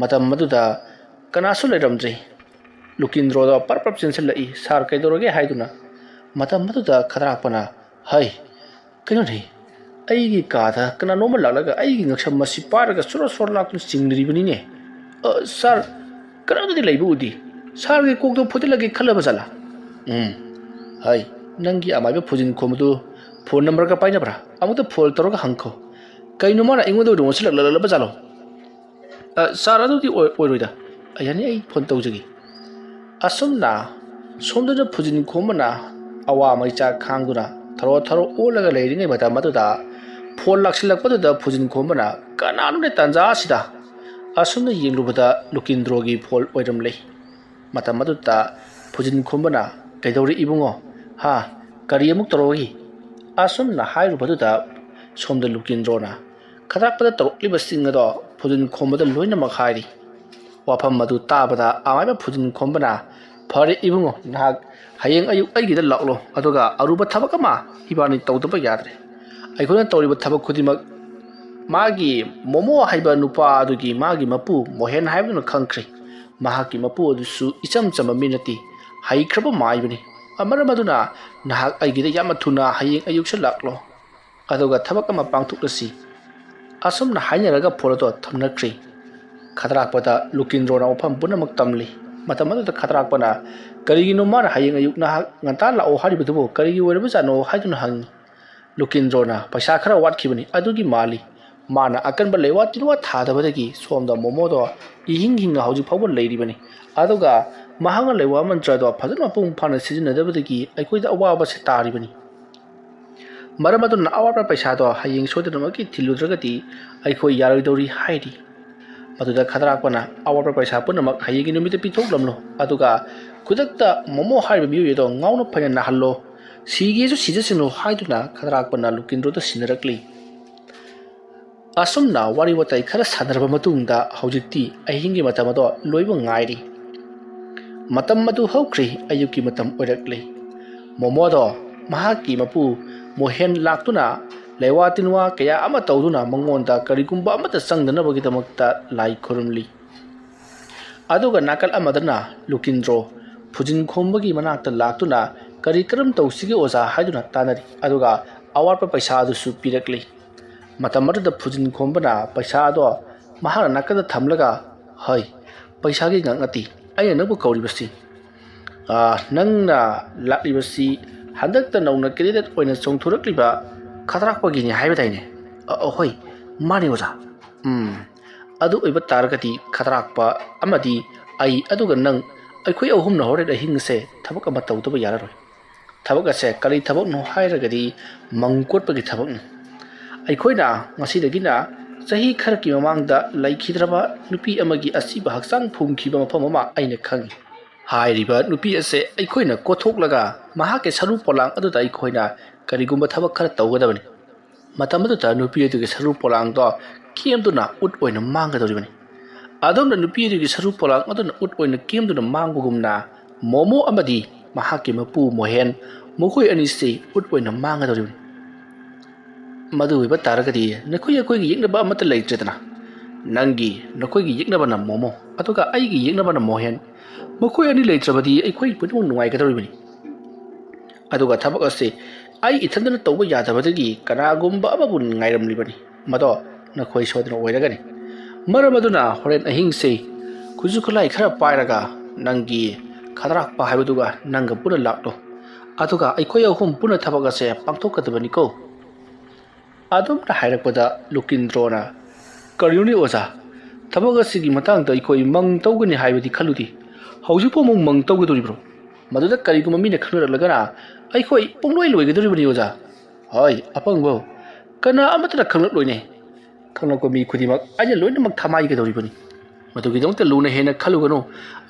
ꯃꯇꯝ ꯑꯗꯨꯗ ꯀꯅꯥꯁꯨ ꯂꯩꯔꯝꯗ꯭ꯔꯤ ꯂꯨꯀꯤꯟꯗ꯭ꯔꯣꯗꯣ ꯄꯔꯞ ꯄꯔꯞ ꯆꯦꯟꯁꯤꯜꯂꯛꯏ ꯁꯥꯔ ꯀꯩꯗꯧꯔꯒꯦ ꯍꯥꯏꯗꯨꯅ ꯃꯇꯝ ꯑꯗꯨꯗ ꯈꯗꯔꯥꯛꯄꯅ ꯍꯩ ꯀꯩꯅꯣꯅꯦ ꯑꯩꯒꯤ ꯀꯥꯗ ꯀꯅꯥꯅꯣꯝꯃ ꯂꯥꯛꯂꯒ ꯑꯩꯒꯤ ꯉꯛꯁꯝ ꯑꯁꯤ ꯄꯥꯏꯔꯒ ꯁꯣꯔꯣ ꯁꯣꯔꯣ ꯂꯥꯛꯇꯨꯅ ꯆꯤꯡꯂꯤꯕꯅꯤꯅꯦ ꯁꯥꯔ ꯀꯅꯥꯝꯇꯗꯤ ꯂꯩꯕ ꯎꯗꯦ ꯁꯥꯔꯒꯤ ꯀꯣꯛꯇꯣ ꯐꯨꯗꯠꯂꯒꯦ ꯈꯜꯂꯕ ꯖꯥꯠꯂꯥ ꯍꯩ ꯅꯪꯒꯤ ꯑꯃꯥꯏꯕ ꯐꯨꯖꯤꯟ ꯈꯣꯝꯕꯗꯨ ꯐꯣꯟ ꯅꯝꯕꯔꯒ ꯄꯥꯏꯅꯕ꯭ꯔꯥ ꯑꯃꯨꯛꯇ ꯐꯣꯟ ꯇꯧꯔꯒ ꯍꯪꯈꯣ ꯀꯩꯅꯣ ꯃꯥꯅ ꯑꯩꯉꯣꯟꯗ ꯑꯣꯏꯅ ꯑꯣꯟꯁꯤꯜꯂꯛꯂꯕ ꯖꯥꯠꯂꯣ ꯁꯥꯔ ꯑꯗꯨꯗꯤ ꯑꯣꯏꯔꯣꯏꯗ ꯌꯥꯅꯤ ꯑꯩ ꯐꯣꯟ ꯇꯧꯖꯒꯦ ꯑꯁꯨꯝꯅ ꯁꯣꯝꯗꯅ ꯐꯨꯖꯤꯟ ꯈꯣꯝꯕꯅ ꯑꯋꯥ ꯃꯩꯆꯥ ꯈꯥꯡꯗꯨꯅ ꯊꯔꯣ ꯊꯔꯣ ꯑꯣꯜꯂꯒ ꯂꯩꯔꯤꯉꯩ ꯃꯇꯝ ꯑꯗꯨꯗ ꯐꯣꯟ ꯂꯥꯛꯁꯤꯜꯂꯛꯄꯗꯨꯗ ꯐꯨꯖꯤꯟ ꯈꯣꯝꯕꯅ ꯀꯅꯥꯅꯣꯅꯦ ꯇꯥꯟꯖꯥ ꯑꯁꯤꯗ ꯑꯁꯨꯝꯅ ꯌꯦꯡꯂꯨꯕꯗ ꯂꯨꯀꯤꯟꯗ꯭ꯔꯣꯒꯤ ꯐꯣꯟ ꯑꯣꯏꯔꯝꯂꯦ ꯃꯇꯝ ꯑꯗꯨꯗ ꯐꯨꯖꯤꯟ ꯈꯣꯝꯕꯅ ꯀꯩꯗꯧꯔꯤ ꯏꯕꯨꯡꯉꯣ ꯍꯥ ꯀꯔꯤ ꯑꯃꯨꯛ ꯇꯧꯔꯛꯏ ꯑꯁꯨꯝꯅ ꯍꯥꯏꯔꯨꯕꯗꯨꯗ ꯁꯣꯝꯗ ꯂꯨꯀꯤꯟꯗ꯭ꯔꯣꯅ ꯈꯗꯔꯥꯛꯄꯗ ꯇꯧꯔꯛꯂꯤꯕꯁꯤꯡ ꯑꯗꯣ ꯐꯨꯖꯤꯟ ꯈꯣꯝꯕꯗ ꯂꯣꯏꯅꯃꯛ ꯍꯥꯏꯔꯤ ꯋꯥꯐꯝ ꯑꯗꯨ ꯇꯥꯕꯗ ꯑꯃꯥꯏꯕ ꯐꯨꯖꯤꯟ ꯈꯣꯝꯕꯅ ꯐꯔꯦ ꯏꯕꯨꯡꯉꯣ ꯅꯍꯥꯛ ꯍꯌꯦꯡ ꯑꯌꯨꯛ ꯑꯩꯒꯤꯗ ꯂꯥꯛꯂꯣ ꯑꯗꯨꯒ ꯑꯔꯨꯕ ꯊꯕꯛ ꯑꯃ ꯏꯕꯥꯅꯤ ꯇꯧꯗꯕ ꯌꯥꯗ꯭ꯔꯦ ꯑꯩꯈꯣꯏꯅ ꯇꯧꯔꯤꯕ ꯊꯕꯛ ꯈꯨꯗꯤꯡꯃꯛ ꯃꯥꯒꯤ ꯃꯣꯃꯣ ꯍꯥꯏꯕ ꯅꯨꯄꯥ ꯑꯗꯨꯒꯤ ꯃꯥꯒꯤ ꯃꯄꯨ ꯃꯣꯍꯦꯟ ꯍꯥꯏꯕꯗꯨꯅ ꯈꯪꯈ꯭ꯔꯦ ꯃꯍꯥꯛꯀꯤ ꯃꯄꯨ ꯑꯗꯨꯁꯨ ꯏꯆꯝ ꯆꯝꯕ ꯃꯤ ꯅꯠꯇꯦ ꯍꯩꯈ꯭ꯔꯕ ꯃꯥꯏꯕꯅꯤ ꯃꯔꯝ ꯑꯗꯨꯅ ꯅꯍꯥꯛ ꯑꯩꯒꯤꯗ ꯌꯥꯝꯅ ꯊꯨꯅ ꯍꯌꯦꯡ ꯑꯌꯨꯛꯁꯦ ꯂꯥꯛꯂꯣ ꯑꯗꯨꯒ ꯊꯕꯛ ꯑꯃ ꯄꯥꯡꯊꯣꯛꯂꯁꯤ ꯑꯁꯨꯝꯅ ꯍꯥꯏꯅꯔꯒ ꯐꯣꯟ ꯑꯗꯣ ꯊꯝꯅꯈ꯭ꯔꯤ ꯈꯗꯔꯥꯛꯄꯗ ꯂꯨꯀꯤꯟꯗ꯭ꯔꯣꯅ ꯋꯥꯐꯝ ꯄꯨꯝꯅꯃꯛ ꯇꯝꯂꯤ ꯃꯇꯝ ꯑꯗꯨꯗ ꯈꯗꯔꯥꯛꯄꯅ ꯀꯔꯤꯒꯤꯅꯣ ꯃꯥꯅ ꯍꯌꯦꯡ ꯑꯌꯨꯛ ꯅꯍꯥꯛ ꯉꯟꯇꯥ ꯂꯥꯛꯑꯣ ꯍꯥꯏꯔꯤꯕꯗꯨꯕꯨ ꯀꯔꯤꯒꯤ ꯑꯣꯏꯔꯕꯖꯥꯠꯅꯣ ꯍꯥꯏꯗꯨꯅ ꯍꯪꯉꯤ ꯂꯨꯀꯤꯟꯗ꯭ꯔꯣꯅ ꯄꯩꯁꯥ ꯈꯔ ꯋꯥꯠꯈꯤꯕꯅꯤ ꯑꯗꯨꯒꯤ ꯃꯥꯜꯂꯤ ꯃꯥꯅ ꯑꯀꯟꯕ ꯂꯩꯋꯥ ꯇꯤꯟꯋꯥ ꯊꯥꯗꯕꯗꯒꯤ ꯁꯣꯝꯗ ꯃꯣꯃꯣꯗꯣ ꯏꯍꯤꯡ ꯍꯤꯡꯅ ꯍꯧꯖꯤꯛ ꯐꯥꯎꯕ ꯂꯩꯔꯤꯕꯅꯤ ꯑꯗꯨꯒ ꯃꯍꯥꯛꯅ ꯂꯩꯋꯥ ꯃꯟꯇ꯭ꯔꯗꯣ ꯐꯖꯅ ꯃꯄꯨꯡ ꯐꯥꯅ ꯁꯤꯖꯤꯟꯅꯗꯕꯗꯒꯤ ꯑꯩꯈꯣꯏꯗ ꯑꯋꯥꯕꯁꯦ ꯇꯥꯔꯤꯕꯅꯤ ꯃꯔꯝ ꯑꯗꯨꯅ ꯑꯋꯥꯠꯄ ꯄꯩꯁꯥꯗꯣ ꯍꯌꯦꯡ ꯁꯣꯏꯗꯅꯃꯛꯀꯤ ꯊꯤꯜꯂꯨꯗ꯭ꯔꯒꯗꯤ ꯑꯩꯈꯣꯏ ꯌꯥꯔꯣꯏꯗꯧꯔꯤ ꯍꯥꯏꯔꯤ ꯃꯗꯨꯗ ꯈꯗꯔꯥꯛꯄꯅ ꯑꯋꯥꯠꯄ ꯄꯩꯁꯥ ꯄꯨꯝꯅꯃꯛ ꯍꯌꯦꯡꯒꯤ ꯅꯨꯃꯤꯠꯇ ꯄꯤꯊꯣꯛꯂꯝꯂꯣ ꯑꯗꯨꯒ ꯈꯨꯗꯛꯇ ꯃꯣꯃꯣ ꯍꯥꯏꯔꯤꯕ ꯃꯤꯑꯣꯏ ꯑꯗꯣ ꯉꯥꯎꯅ ꯐꯩꯅ ꯅꯥꯍꯜꯂꯣ ꯁꯤꯒꯦꯁꯨ ꯁꯤꯖꯁꯅꯨ ꯍꯥꯏꯗꯨꯅ ꯈꯗꯔꯥꯛꯄꯅ ꯂꯨꯀꯤꯟꯗ꯭ꯔꯣꯗ ꯁꯤꯟꯅꯔꯛꯂꯤ ꯑꯁꯨꯝꯅ ꯋꯥꯔꯤ ꯋꯥꯇꯥꯏ ꯈꯔ ꯁꯥꯟꯅꯔꯕ ꯃꯇꯨꯡꯗ ꯍꯧꯖꯤꯛꯇꯤ ꯑꯍꯤꯡꯒꯤ ꯃꯇꯝ ꯑꯗꯣ ꯂꯣꯏꯕ ꯉꯥꯏꯔꯤ ꯃꯇꯝ ꯑꯗꯨ ꯍꯧꯈ꯭ꯔꯤ ꯑꯌꯨꯛꯀꯤ ꯃꯇꯝ ꯑꯣꯏꯔꯛꯂꯤ ꯃꯣꯃꯣꯗꯣ ꯃꯍꯥꯛꯀꯤ ꯃꯄꯨ ꯃꯣꯍꯦꯟ ꯂꯥꯛꯇꯨꯅ ꯂꯩꯋꯥ ꯇꯤꯟꯋꯥ ꯀꯌꯥ ꯑꯃ ꯇꯧꯗꯨꯅ ꯃꯉꯣꯟꯗ ꯀꯔꯤꯒꯨꯝꯕ ꯑꯃꯠꯇ ꯆꯪꯗꯅꯕꯒꯤꯗꯃꯛꯇ ꯂꯥꯏ ꯈꯨꯔꯨꯝꯂꯤ ꯑꯗꯨꯒ ꯅꯥꯀꯜ ꯑꯃꯗꯅ ꯂꯨꯀꯤꯟꯗ꯭ꯔꯣ ꯐꯨꯖꯤꯟ ꯈꯣꯝꯕꯒꯤ ꯃꯅꯥꯛꯇ ꯂꯥꯛꯇꯨꯅ ꯀꯔꯝ ꯇꯧꯁꯤꯒꯦ ꯑꯣꯖꯥ ꯍꯥꯏꯗꯨꯅ ꯇꯥꯟꯅꯔꯤ ꯑꯗꯨꯒ ꯑꯋꯥꯠꯄ ꯄꯩꯁꯥ ꯑꯗꯨꯁꯨ ꯄꯤꯔꯛꯂꯤ ꯃꯇꯝ ꯑꯗꯨꯗ ꯐꯨꯖꯤꯟ ꯈꯣꯝꯕꯅ ꯄꯩꯁꯥ ꯑꯗꯣ ꯃꯍꯥꯛꯅ ꯅꯥꯀꯟꯗ ꯊꯝꯂꯒ ꯍꯩ ꯄꯩꯁꯥꯒꯤ ꯉꯛ ꯅꯠꯇꯦ ꯑꯩꯅ ꯅꯪꯕꯨ ꯀꯧꯔꯤꯕꯁꯤ ꯅꯪꯅ ꯂꯥꯛꯂꯤꯕꯁꯤ ꯍꯟꯗꯛꯇ ꯅꯧꯅ ꯀꯦꯟꯗꯤꯗꯦꯠ ꯑꯣꯏꯅ ꯆꯣꯡꯊꯣꯔꯛꯂꯤꯕ ꯈꯗꯔꯥꯛꯄꯒꯤꯅꯤ ꯍꯥꯏꯕꯗꯥꯏꯅꯦ ꯍꯣꯏ ꯃꯥꯅꯤ ꯑꯣꯖꯥ ꯑꯗꯨ ꯑꯣꯏꯕ ꯇꯥꯔꯒꯗꯤ ꯈꯗꯔꯥꯛꯄ ꯑꯃꯗꯤ ꯑꯩ ꯑꯗꯨꯒ ꯅꯪ ꯑꯩꯈꯣꯏ ꯑꯍꯨꯝꯅ ꯍꯣꯔꯦꯟ ꯑꯍꯤꯡꯁꯦ ꯊꯕꯛ ꯑꯃ ꯇꯧꯗꯕ ꯌꯥꯔꯔꯣꯏ ꯊꯕꯛ ꯑꯁꯦ ꯀꯔꯤ ꯊꯕꯛꯅꯣ ꯍꯥꯏꯔꯒꯗꯤ ꯃꯪ ꯀꯣꯠꯄꯒꯤ ꯊꯕꯛꯅꯤ ꯑꯩꯈꯣꯏꯅ ꯉꯁꯤꯗꯒꯤꯅ ꯆꯍꯤ ꯈꯔꯒꯤ ꯃꯃꯥꯡꯗ ꯂꯩꯈꯤꯗ꯭ꯔꯕ ꯅꯨꯄꯤ ꯑꯃꯒꯤ ꯑꯁꯤꯕ ꯍꯛꯆꯥꯡ ꯐꯨꯝꯈꯤꯕ ꯃꯐꯝ ꯑꯃ ꯑꯩꯅ ꯈꯪꯉꯤ ꯍꯥꯏꯔꯤꯕ ꯅꯨꯄꯤ ꯑꯁꯦ ꯑꯩꯈꯣꯏꯅ ꯀꯣꯊꯣꯛꯂꯒ ꯃꯍꯥꯛꯀꯤ ꯁꯔꯨ ꯄꯣꯂꯥꯡ ꯑꯗꯨꯗ ꯑꯩꯈꯣꯏꯅ ꯀꯔꯤꯒꯨꯝꯕ ꯊꯕꯛ ꯈꯔ ꯇꯧꯒꯗꯕꯅꯤ ꯃꯇꯝ ꯑꯗꯨꯗ ꯅꯨꯄꯤ ꯑꯗꯨꯒꯤ ꯁꯔꯨ ꯄꯣꯂꯥꯡꯗꯣ ꯀꯦꯝꯗꯨꯅ ꯎꯠ ꯑꯣꯏꯅ ꯃꯥꯡꯒꯗꯧꯔꯤꯕꯅꯤ ꯑꯗꯣꯝꯅ ꯅꯨꯄꯤ ꯑꯗꯨꯒꯤ ꯁꯔꯨ ꯄꯣꯂꯥꯡ ꯑꯗꯨꯅ ꯎꯠ ꯑꯣꯏꯅ ꯀꯦꯝꯗꯨꯅ ꯃꯥꯡꯕꯒꯨꯝꯅ ꯃꯣꯃꯣ ꯑꯃꯗꯤ ꯃꯍꯥꯛꯀꯤ ꯃꯄꯨ ꯃꯣꯍꯦꯟ ꯃꯈꯣꯏ ꯑꯅꯤꯁꯤ ꯎꯠ ꯑꯣꯏꯅ ꯃꯥꯡꯒꯗꯧꯔꯤꯕꯅꯤ ꯃꯗꯨ ꯑꯣꯏꯕ ꯇꯥꯔꯒꯗꯤ ꯑꯩꯈꯣꯏꯒꯤ ꯌꯦꯛꯅꯕ ꯑꯃꯠꯇ ꯂꯩꯇ꯭ꯔꯦꯗꯅ ꯅꯈꯣꯏꯒꯤ ꯌꯦꯛꯅꯕꯅ ꯃꯣꯃꯣ ꯑꯗꯨꯒ ꯑꯩꯒꯤ ꯌꯦꯛꯅꯕꯅ ꯃꯣꯍꯦꯟ ꯃꯈꯣꯏ ꯑꯅꯤ ꯂꯩꯇ꯭ꯔꯕꯗꯤ ꯑꯩꯈꯣꯏ ꯄꯨꯝꯅꯃꯛ ꯅꯨꯡꯉꯥꯏꯒꯗꯧꯔꯤꯕꯅꯤ ꯑꯗꯨꯒ ꯊꯕꯛ ꯑꯁꯤ ꯑꯩ ꯏꯊꯟꯗꯅ ꯇꯧꯕ ꯌꯥꯗꯕꯗꯒꯤ ꯀꯅꯥꯒꯨꯝꯕ ꯑꯃꯕꯨ ꯉꯥꯏꯔꯝꯂꯤꯕꯅꯤ ꯃꯗꯣ ꯅꯈꯣꯏ ꯁꯣꯏꯗꯅ ꯑꯣꯏꯔꯒꯅꯤ ꯃꯔꯝ ꯑꯗꯨꯅ ꯍꯣꯔꯦꯟ ꯑꯍꯤꯡꯁꯤ ꯈꯨꯠꯁꯨ ꯈꯨꯠꯂꯥꯏ ꯈꯔ パꯏꯔꯒ ꯅꯪꯒꯤ ꯈꯗꯔꯥꯛꯄ ꯍꯥꯏꯕꯗꯨꯒ ꯅꯪꯒ ꯄꯨꯟꯅ ꯂꯥꯛꯂꯣ ꯑꯗꯨꯒ ꯑꯩꯈꯣꯏ ꯑꯍꯨꯝ ꯄꯨꯟꯅ ꯊꯕꯛ ꯑꯁꯦ ꯄꯥꯡꯊꯣꯛꯀꯗꯕꯅꯤꯀꯣ ꯑꯗꯨꯝꯅ ꯍꯥꯏꯔꯛꯄꯗ ꯂꯨꯀꯤꯟꯗ꯭ꯔꯣꯅ ꯀꯔꯤꯅꯣꯅꯦ ꯑꯣꯖꯥ ꯊꯕꯛ ꯑꯁꯤꯒꯤ ꯃꯇꯥꯡꯗ ꯑꯩꯈꯣꯏ ꯃꯪ ꯇꯧꯒꯅꯤ ꯍꯥꯏꯕꯗꯤ ꯈꯜꯂꯨꯗꯦ ꯍꯧꯖꯤꯛꯐꯥꯎ ꯑꯃꯨꯛ ꯃꯪ ꯇꯧꯒꯗꯧꯔꯤꯕ꯭ꯔꯣ ꯃꯗꯨꯗ ꯀꯔꯤꯒꯨꯝꯕ ꯃꯤꯅ ꯈꯪꯅꯔꯛꯂꯒꯅ ꯑꯩꯈꯣꯏ ꯄꯨꯡꯂꯣꯏ ꯂꯣꯏꯒꯗꯧꯔꯤꯕꯅꯤ ꯑꯣꯖꯥ ꯍꯣꯏ ꯑꯄꯪꯕꯣ ꯀꯅꯥ ꯑꯃꯠꯇꯅ ꯈꯪꯂꯛꯂꯣꯏꯅꯦ ꯈꯪꯂꯛꯄ ꯃꯤ ꯈꯨꯗꯤꯡꯃꯛ ꯑꯩꯅ ꯂꯣꯏꯅꯃꯛ ꯊꯃꯥꯏꯒꯗꯧꯔꯤꯕꯅꯤ ꯃꯗꯨꯒꯤꯗꯃꯛꯇ ꯂꯨꯅ ꯍꯦꯟꯅ ꯈꯜꯂꯨꯒꯅꯨ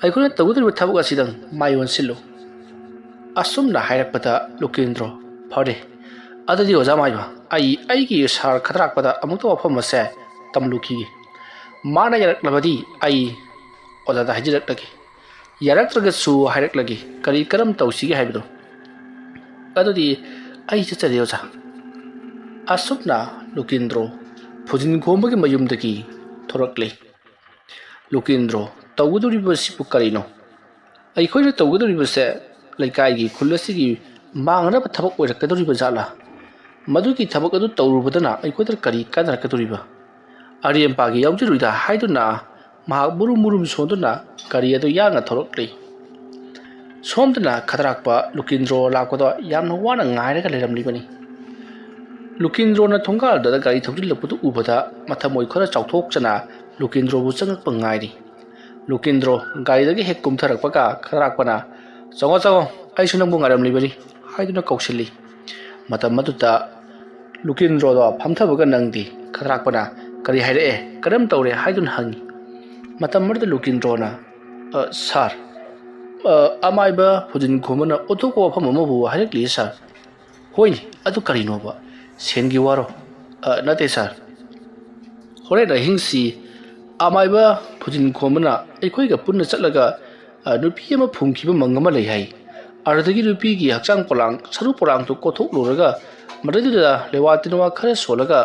ꯑꯩꯈꯣꯏꯅ ꯇꯧꯒꯗꯧꯔꯤꯕ ꯊꯕꯛ ꯑꯁꯤꯗꯪ ꯃꯥꯏ ꯑꯣꯟꯁꯤꯜꯂꯨ ꯑꯁꯨꯝꯅ ꯍꯥꯏꯔꯛꯄꯗ ꯂꯨꯀꯤꯟꯗ꯭ꯔꯣ ꯐꯔꯦ ꯑꯗꯨꯗꯤ ꯑꯣꯖꯥ ꯃꯥꯏꯕ ꯑꯩꯒꯤ ꯁꯥꯔ ꯈꯗ꯭ꯔꯥꯛꯄꯗ ꯑꯃꯨꯛꯇ ꯋꯥꯐꯝ ꯑꯁꯦ ꯇꯝꯂꯨꯈꯤꯒꯦ ꯃꯥꯅ ꯌꯥꯔꯛꯂꯕꯗꯤ ꯑꯩ ꯑꯣꯖꯥꯗ ꯍꯥꯏꯖꯔꯛꯂꯒꯦ ꯌꯥꯔꯛꯇ꯭ꯔꯒꯁꯨ ꯍꯥꯏꯔꯛꯂꯒꯦ ꯀꯔꯝ ꯇꯧꯁꯤꯒꯦ ꯍꯥꯏꯕꯗꯣ ꯑꯗꯨꯗꯤ ꯑꯩ ꯆꯠꯆꯔꯦ ꯑꯣꯖꯥ ꯑꯁꯨꯝꯅ ꯂꯨꯀꯤꯟꯗ꯭ꯔꯣ ꯐꯨꯖꯤꯟ ꯈꯣꯝꯕꯒꯤ ꯃꯌꯨꯝꯗꯒꯤ ꯊꯣꯔꯛꯂꯦ ꯂꯨꯀꯤꯟꯗ꯭ꯔꯣ ꯇꯧꯒꯗꯧꯔꯤꯕꯁꯤꯕꯨ ꯀꯔꯤꯅꯣ ꯑꯩꯈꯣꯏꯅ ꯇꯧꯒꯗꯧꯔꯤꯕꯁꯦ ꯂꯩꯀꯥꯏꯒꯤ ꯈꯨꯜ ꯑꯁꯤꯒꯤ ꯃꯥꯡꯅꯕ ꯊꯕꯛ ꯑꯣꯏꯔꯛꯀꯗꯧꯔꯤꯕ ꯖꯥꯠꯂꯥ ꯃꯗꯨꯒꯤ ꯊꯕꯛ ꯑꯗꯨ ꯇꯧꯔꯨꯕꯗꯅ ꯑꯩꯈꯣꯏꯗ ꯀꯔꯤ ꯀꯥꯟꯅꯔꯛꯀꯗꯧꯔꯤꯕ ꯑꯔꯦꯝꯄꯥꯒꯤ ꯌꯥꯎꯖꯔꯨꯏꯗ ꯍꯥꯏꯗꯨꯅ ꯃꯍꯥꯛ ꯃꯨꯔꯨꯝ ꯁꯣꯟꯗꯨꯅ ꯒꯥꯔꯤ ꯑꯗꯨ ꯌꯥꯡꯅ ꯊꯧꯔꯛꯂꯤ ꯁꯣꯝꯗꯅ ꯈꯗ꯭ꯔꯥꯛꯄ ꯂꯨꯀꯤꯟꯗ꯭ꯔꯣ ꯂꯥꯛꯄꯗꯣ ꯌꯥꯝꯅ ꯋꯥꯅ ꯉꯥꯏꯔꯒ ꯂꯩꯔꯝꯂꯤꯕꯅꯤ ꯂꯨꯀꯤꯟꯗ꯭ꯔꯣꯅ ꯊꯣꯡꯒꯥꯜꯗ ꯒꯥꯔꯤ ꯊꯧꯖꯤꯜꯂꯛꯄꯗꯨ ꯎꯕꯗ ꯃꯊꯃꯣꯏ ꯈꯔ ꯆꯥꯎꯊꯣꯛꯆꯅ ꯂꯨꯀꯤꯟꯗ꯭ꯔꯣꯕꯨ ꯆꯪꯉꯛꯄ ꯉꯥꯏꯔꯤ ꯂꯨꯀꯤꯟꯗ꯭ꯔꯣ ꯒꯥꯔꯤꯗꯒꯤ ꯍꯦꯛ ꯀꯨꯝꯊꯔꯛꯄꯒ ꯈꯗ꯭ꯔꯥꯛꯄꯅ ꯆꯪꯉꯣ ꯑꯩꯁꯨ ꯅꯪꯕꯨ ꯉꯥꯏꯔꯝꯂꯤꯕꯅꯤ ꯍꯥꯏꯗꯨꯅ ꯀꯧꯁꯤꯜꯂꯤ ꯃꯇꯝ ꯑꯗꯨꯗ ꯂꯨꯀꯤꯟꯗ꯭ꯔꯣꯗꯣ ꯐꯝꯊꯕꯒ ꯅꯪꯗꯦ ꯈꯗ꯭ꯔꯥꯛꯄꯅ ꯀꯔꯤ ꯍꯥꯏꯔꯛꯑꯦ ꯀꯔꯝ ꯇꯧꯔꯦ ꯍꯥꯏꯗꯨꯅ ꯍꯪꯉꯤ ꯃꯇꯝ ꯑꯗꯨꯗ ꯂꯨꯀꯤꯟꯗ꯭ꯔꯣꯅ ꯁꯥꯔ ꯑꯃꯥꯏꯕ ꯐꯨꯖꯤꯟ ꯈꯣꯝꯕꯅ ꯑꯣꯟꯊꯣꯛꯄ ꯋꯥꯐꯝ ꯑꯃꯕꯨ ꯍꯥꯏꯔꯛꯂꯤ ꯁꯥꯔ ꯍꯣꯏꯅꯦ ꯑꯗꯨ ꯀꯔꯤꯅꯣꯕ ꯁꯦꯟꯒꯤ ꯋꯥꯔꯣ ꯅꯠꯇꯦ ꯁꯥꯔ ꯍꯣꯔꯦꯟ ꯑꯍꯤꯡꯁꯤ ꯑꯃꯥꯏꯕ ꯐꯨꯖꯤꯟ ꯈꯣꯝꯕꯅ ꯑꯩꯈꯣꯏꯒ ꯄꯨꯟꯅ ꯆꯠꯂꯒ ꯅꯨꯄꯤ ꯑꯃ ꯐꯨꯝꯈꯤꯕ ꯃꯪ ꯑꯃ ꯂꯩ ꯍꯥꯏ ꯑꯗꯨꯗꯒꯤ ꯅꯨꯄꯤꯒꯤ ꯍꯛꯆꯥꯡ ꯄꯣꯂꯥꯡ ꯁꯔꯨ ꯄꯣꯂꯥꯡꯗꯨ ꯀꯣꯊꯣꯛꯂꯨꯔꯒ ꯃꯗꯨꯗꯨꯗ ꯂꯦꯋꯥ ꯇꯤꯟꯋꯥ ꯈꯔ ꯁꯣꯜꯂꯒ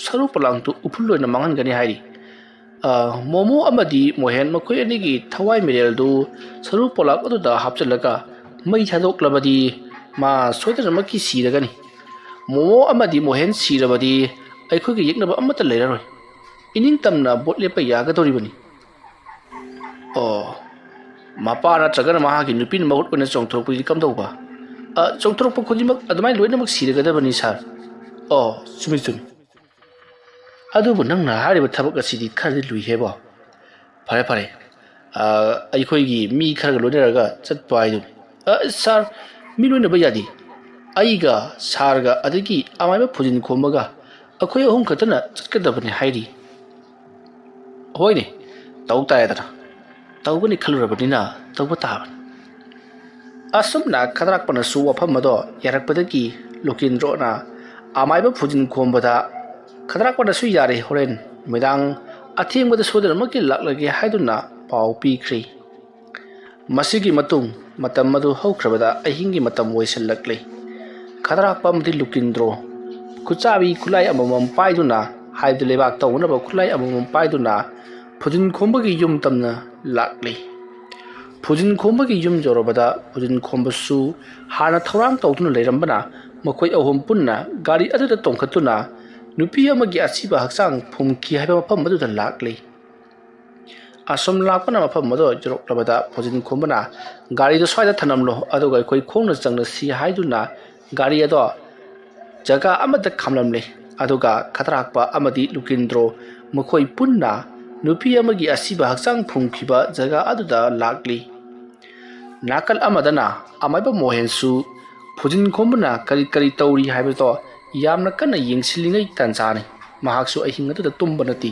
ꯁꯔꯨ ꯄꯣꯂꯥꯡꯗꯨ ꯎꯐꯨꯜ ꯑꯣꯏꯅ ꯃꯥꯡꯍꯟꯒꯅꯤ ꯍꯥꯏꯔꯤ ꯃꯣꯃꯣ ꯑꯃꯗꯤ ꯃꯣꯍꯦꯟ ꯃꯈꯣꯏ ꯑꯅꯤꯒꯤ ꯊꯋꯥꯏ ꯃꯤꯔꯦꯜꯗꯨ ꯁꯔꯨ ꯄꯣꯂꯥꯡ ꯑꯗꯨꯗ ꯍꯥꯞꯆꯤꯜꯂꯒ ꯃꯩ ꯊꯥꯗꯣꯛꯂꯕꯗꯤ ꯃꯥ ꯁꯣꯏꯗꯅꯃꯛꯀꯤ ꯁꯤꯔꯒꯅꯤ ꯃꯣꯃꯣ ꯑꯃꯗꯤ ꯃꯣꯍꯦꯟ ꯁꯤꯔꯕꯗꯤ ꯑꯩꯈꯣꯏꯒ ꯌꯦꯛꯅꯕ ꯑꯃꯠꯇ ꯂꯩꯔꯔꯣꯏ ꯏꯅꯤꯡꯇꯝꯅ ꯕꯣꯠ ꯂꯦꯞꯄ ꯌꯥꯒꯗꯧꯔꯤꯕꯅꯤ ꯃꯄꯥ ꯅꯠꯇ꯭ꯔꯒꯅ ꯃꯍꯥꯛꯀꯤ ꯅꯨꯄꯤꯅ ꯃꯍꯨꯠ ꯑꯣꯏꯅ ꯆꯣꯡꯊꯣꯔꯛꯄꯗꯤ ꯀꯝꯗꯧꯕ ꯆꯣꯡꯊꯣꯔꯛꯄ ꯈꯨꯗꯤꯡꯃꯛ ꯑꯗꯨꯃꯥꯏꯅ ꯂꯣꯏꯅꯃꯛ ꯁꯤꯔꯒꯗꯕꯅꯤ ꯁꯥꯔ ꯆꯨꯝꯃꯤ ꯑꯗꯨꯕꯨ ꯅꯪꯅ ꯍꯥꯏꯔꯤꯕ ꯊꯕꯛ ꯑꯁꯤꯗꯤ ꯈꯔꯗꯤ ꯂꯨꯏꯍꯦꯕꯣ ꯐꯔꯦ ꯑꯩꯈꯣꯏꯒꯤ ꯃꯤ ꯈꯔꯒ ꯂꯣꯏꯅꯔꯒ ꯆꯠꯄ ꯍꯥꯏꯗꯨꯅꯤ ꯁꯥꯔ ꯃꯤ ꯂꯣꯏꯅꯕ ꯌꯥꯗꯦ ꯑꯩꯒ ꯁꯥꯔꯒ ꯑꯗꯒꯤ ꯑꯃꯥꯏꯕ ꯐꯨꯖꯤꯟ ꯈꯣꯝꯕꯒ ꯑꯩꯈꯣꯏ ꯑꯍꯨꯝ ꯈꯛꯇꯅ ꯆꯠꯀꯗꯕꯅꯤ ꯍꯥꯏꯔꯤ ꯍꯣꯏꯅꯦ ꯇꯧ ꯇꯥꯔꯦꯗꯅ ꯇꯧꯒꯅꯤ ꯈꯜꯂꯨꯔꯕꯅꯤꯅ ꯇꯧꯕ ꯇꯥꯕꯅꯤ ꯑꯁꯨꯝꯅ ꯈꯗ꯭ꯔꯥꯛꯄꯅꯁꯨ ꯋꯥꯐꯝ ꯑꯗꯣ ꯌꯥꯔꯛꯄꯗꯒꯤ ꯂꯨꯀꯤꯟꯗ꯭ꯔꯣꯅ ꯑꯃꯥꯏꯕ ꯐꯨꯖꯤꯟ ꯈꯣꯝꯕꯗ ꯈꯗ꯭ꯔꯥꯛꯄꯅꯁꯨ ꯌꯥꯔꯦ ꯍꯣꯔꯦꯟ ꯅꯨꯃꯤꯗꯥꯡ ꯑꯊꯦꯡꯕꯗ ꯁꯣꯏꯗꯅꯃꯛꯀꯤ ꯂꯥꯛꯂꯒꯦ ꯍꯥꯏꯗꯨꯅ ꯄꯥꯎ ꯄꯤꯈ꯭ꯔꯦ ꯃꯁꯤꯒꯤ ꯃꯇꯨꯡ ꯃꯇꯝ ꯑꯗꯨ ꯍꯧꯈ꯭ꯔꯕꯗ ꯑꯍꯤꯡꯒꯤ ꯃꯇꯝ ꯑꯣꯏꯁꯤꯜꯂꯛꯂꯦ ꯈꯗ꯭ꯔꯥꯛꯄ ꯑꯃꯗꯤ ꯂꯨꯀꯤꯟꯗ꯭ꯔꯣ ꯈꯨꯠꯆꯥꯕꯤ ꯈꯨꯠꯂꯥꯏ ꯑꯃꯃꯝ పాꯏꯗꯨꯅ ꯍꯥꯏꯕꯗꯤ ꯂꯩꯕꯥꯛ ꯇꯧꯅꯕ ꯈꯨꯠꯂꯥꯏ ꯑꯃꯃꯝ ꯄꯥꯏꯗꯨꯅ ꯐꯨꯖꯤꯟ ꯈꯣꯝꯕꯒꯤ ꯌꯨꯝ ꯇꯝꯅ ꯂꯥꯛꯂꯤ ꯐꯨꯖꯤꯟ ꯈꯣꯝꯕꯒꯤ ꯌꯨꯝ ꯌꯧꯔꯕꯗ ꯐꯨꯖꯤꯟ ꯈꯣꯝꯕꯁꯨ ꯍꯥꯟꯅ ꯊꯧꯔꯥꯡ ꯇꯧꯗꯨꯅ ꯂꯩꯔꯝꯕꯅ ꯃꯈꯣꯏ ꯑꯍꯨꯝ ꯄꯨꯟꯅ ꯒꯥꯔꯤ ꯑꯗꯨꯗ ꯇꯣꯡꯈꯠꯇꯨꯅ ꯅꯨꯄꯤ ꯑꯃꯒꯤ ꯑꯁꯤꯕ ꯍꯛꯆꯥꯡ ꯐꯨꯝꯈꯤ ꯍꯥꯏꯕ ꯃꯐꯝ ꯑꯗꯨꯗ ꯂꯥꯛꯂꯤ ꯑꯁꯨꯝ ꯂꯥꯛꯄꯅ ꯃꯐꯝ ꯑꯗꯨ ꯌꯧꯔꯛꯂꯕꯗ ꯐꯨꯖꯤꯟ ꯈꯣꯝꯕꯅ ꯒꯥꯔꯤꯗꯨ ꯁ꯭ꯋꯥꯏꯗ ꯊꯅꯝꯂꯣ ꯑꯗꯨꯒ ꯑꯩꯈꯣꯏ ꯈꯣꯡꯅ ꯆꯪꯂꯁꯤ ꯍꯥꯏꯗꯨꯅ ꯒꯥꯔꯤ ꯑꯗꯣ ꯖꯒꯥ ꯑꯃꯗ ꯈꯥꯝꯂꯝꯂꯦ ꯑꯗꯨꯒ ꯈꯗ꯭ꯔꯥꯛꯄ ꯑꯃꯗꯤ ꯂꯨꯀꯤꯟꯗ꯭ꯔꯣ ꯃꯈꯣꯏ ꯄꯨꯟꯅ ꯅꯨꯄꯤ ꯑꯃꯒꯤ ꯑꯁꯤꯕ ꯍꯛꯆꯥꯡ ꯐꯨꯝꯈꯤꯕ ꯖꯒꯥ ꯑꯗꯨꯗ ꯂꯥꯛꯂꯤ ꯅꯥꯀꯜ ꯑꯃꯗꯅ ꯑꯃꯥꯏꯕ ꯃꯣꯍꯦꯟꯁꯨ ꯐꯨꯖꯤꯟ ꯈꯣꯝꯕꯅ ꯀꯔꯤ ꯇꯧꯔꯤ ꯍꯥꯏꯕꯗꯣ ꯌꯥꯝꯅ ꯀꯟꯅ ꯌꯦꯡꯁꯤꯜꯂꯤꯉꯩ ꯇꯥꯟꯖꯥꯅꯤ ꯃꯍꯥꯛꯁꯨ ꯑꯍꯤꯡ ꯑꯗꯨꯗ ꯇꯨꯝꯕ ꯅꯠꯇꯦ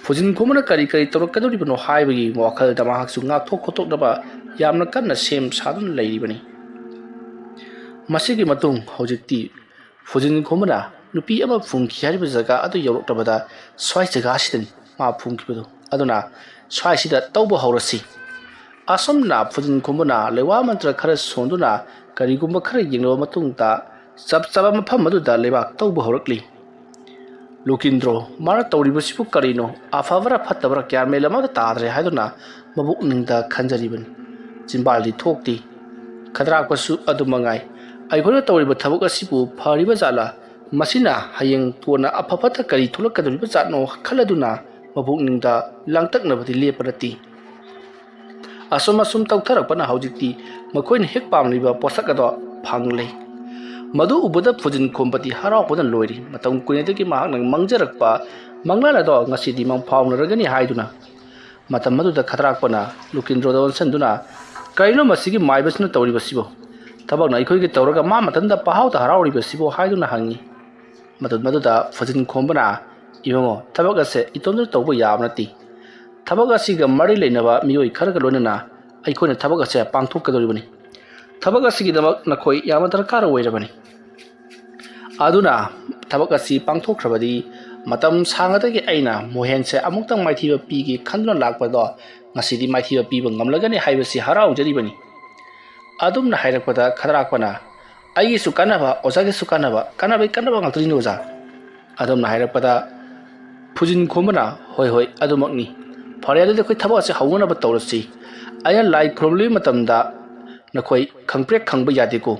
ꯐꯨꯖꯤꯟ ꯈꯣꯝꯕꯅ ꯀꯔꯤ ꯇꯧꯔꯛꯀꯗꯧꯔꯤꯕꯅꯣ ꯍꯥꯏꯕꯒꯤ ꯋꯥꯈꯜꯗ ꯃꯍꯥꯛꯁꯨ ꯉꯥꯛꯊꯣꯛ ꯈꯣꯠꯇꯣꯛꯅꯕ ꯌꯥꯝꯅ ꯀꯟꯅ ꯁꯦꯝ ꯁꯥꯗꯨꯅ ꯂꯩꯔꯤꯕꯅꯤ ꯃꯁꯤꯒꯤ ꯃꯇꯨꯡ ꯍꯧꯖꯤꯛꯇꯤ ꯐꯨꯖꯤꯟ ꯈꯣꯝꯕꯅ ꯅꯨꯄꯤ ꯑꯃ ꯐꯨꯝꯈꯤ ꯍꯥꯏꯔꯤꯕ ꯖꯒꯥ ꯑꯗꯨ ꯌꯧꯔꯛꯂꯕꯗ ꯁ꯭ꯋꯥꯏ ꯖꯒꯥꯁꯤꯗꯅꯤ ꯃꯥ ꯐꯨꯝꯈꯤꯕꯗꯣ ꯑꯗꯨꯅ ꯁ꯭ꯋꯥꯏꯁꯤꯗ ꯇꯧꯕ ꯍꯧꯔꯁꯤ ꯑꯁꯨꯝꯅ ꯐꯨꯖꯤꯟ ꯈꯣꯝꯕꯅ ꯂꯩꯋꯥ ꯃꯟꯇ꯭ꯔ ꯈꯔ ꯁꯣꯟꯗꯨꯅ ꯀꯔꯤꯒꯨꯝꯕ ꯈꯔ ꯌꯦꯡꯂꯕ ꯃꯇꯨꯡꯗ ꯆꯞ ꯆꯥꯕ ꯃꯐꯝ ꯑꯗꯨꯗ ꯂꯩꯕꯥꯛ ꯇꯧꯕ ꯍꯧꯔꯛꯂꯤ ꯂꯨꯀꯤꯟꯗ꯭ꯔꯣ ꯃꯥꯅ ꯇꯧꯔꯤꯕꯁꯤꯕꯨ ꯀꯔꯤꯅꯣ ꯑꯐꯕꯔꯥ ꯐꯠꯇꯕꯔꯥ ꯒ꯭ꯌꯥꯟ ꯃꯦꯟ ꯑꯃꯇ ꯇꯥꯗ꯭ꯔꯦ ꯍꯥꯏꯗꯨꯅ ꯃꯕꯨꯛꯅꯤꯡꯗ ꯈꯟꯖꯔꯤꯕꯅꯤ ꯆꯤꯟꯕꯥꯜꯗꯤ ꯊꯣꯛꯇꯦ ꯈꯗ꯭ꯔꯥꯛꯄꯁꯨ ꯑꯗꯨꯃꯉꯥꯏ ꯑꯩꯈꯣꯏꯅ ꯇꯧꯔꯤꯕ ꯊꯕꯛ ꯑꯁꯤꯕꯨ ꯐꯔꯤꯕ ꯖꯥꯠꯂꯥ ꯃꯁꯤꯅ ꯍꯌꯦꯡ ꯀꯣꯟꯅ ꯑꯐ ꯐꯠꯇ ꯀꯔꯤ ꯊꯣꯛꯂꯛꯀꯗꯧꯔꯤꯕ ꯖꯥꯠꯅꯣ ꯈꯜꯂꯗꯨꯅ ꯃꯕꯨꯛꯅꯤꯡꯗ ꯂꯥꯡꯇꯛꯅꯕꯗꯤ ꯂꯦꯞꯄ ꯅꯠꯇꯦ ꯑꯁꯨꯝ ꯇꯧꯊꯔꯛꯄꯅ ꯍꯧꯖꯤꯛꯇꯤ ꯃꯈꯣꯏꯅ ꯍꯦꯛ ꯄꯥꯝꯂꯤꯕ ꯄꯣꯠꯁꯛ ꯑꯗꯣ ꯐꯪꯂꯦ मधु उबदा फुजिन खोमपति हराउपदन लोइरी मतम कुनेदगी महाक मंगजरकपा मंगलालादो ngasiदी mang फाउनरगनी हाइदुना मतम मधुदा खतराकपना लुकिंद्रोदा वनसनदुना करिनो मसिगी माइबसना तौरिबसिबो थबकना इखोइगे तौरगा मा मतंदा पहाउदा हराउरिबसिबो हाइदुना हंगी मधुदा फुजिन खोमबना इबंगो थबक असे इतोंदर तौबो याबनती थबक असिगा मरि लेनबा मियोइ खरगा लोनना अइखोइना थबक असे पांगथोकदोरिबनी थबक असिगिदमक नखोइ याम दरकार ओइरबनी अदुना थबक असि पांगथोखरबदी मतम सांगदगी अइना मोहेन से अमुक्तंग माइथिबा पीगी खंदुना लाकपदो ngasiदी माइथिबा पीबा ngamlagani हाइबसि हराउजरिबनी अदुमना हाइरकपदा खदराकपना अइगी सुकानाबा ओजागे सुकानाबा कानाबा ngaktrino ओजा अदुमना हाइरकपदा फुजिन खोमबना होय होय अदुमकनी फरे अदुदे खोइ थबक असे हौनबा तौरसि अया लाई ख्रोमलि मतमदा नखोइ खंगप्रेक खंगबा यादेको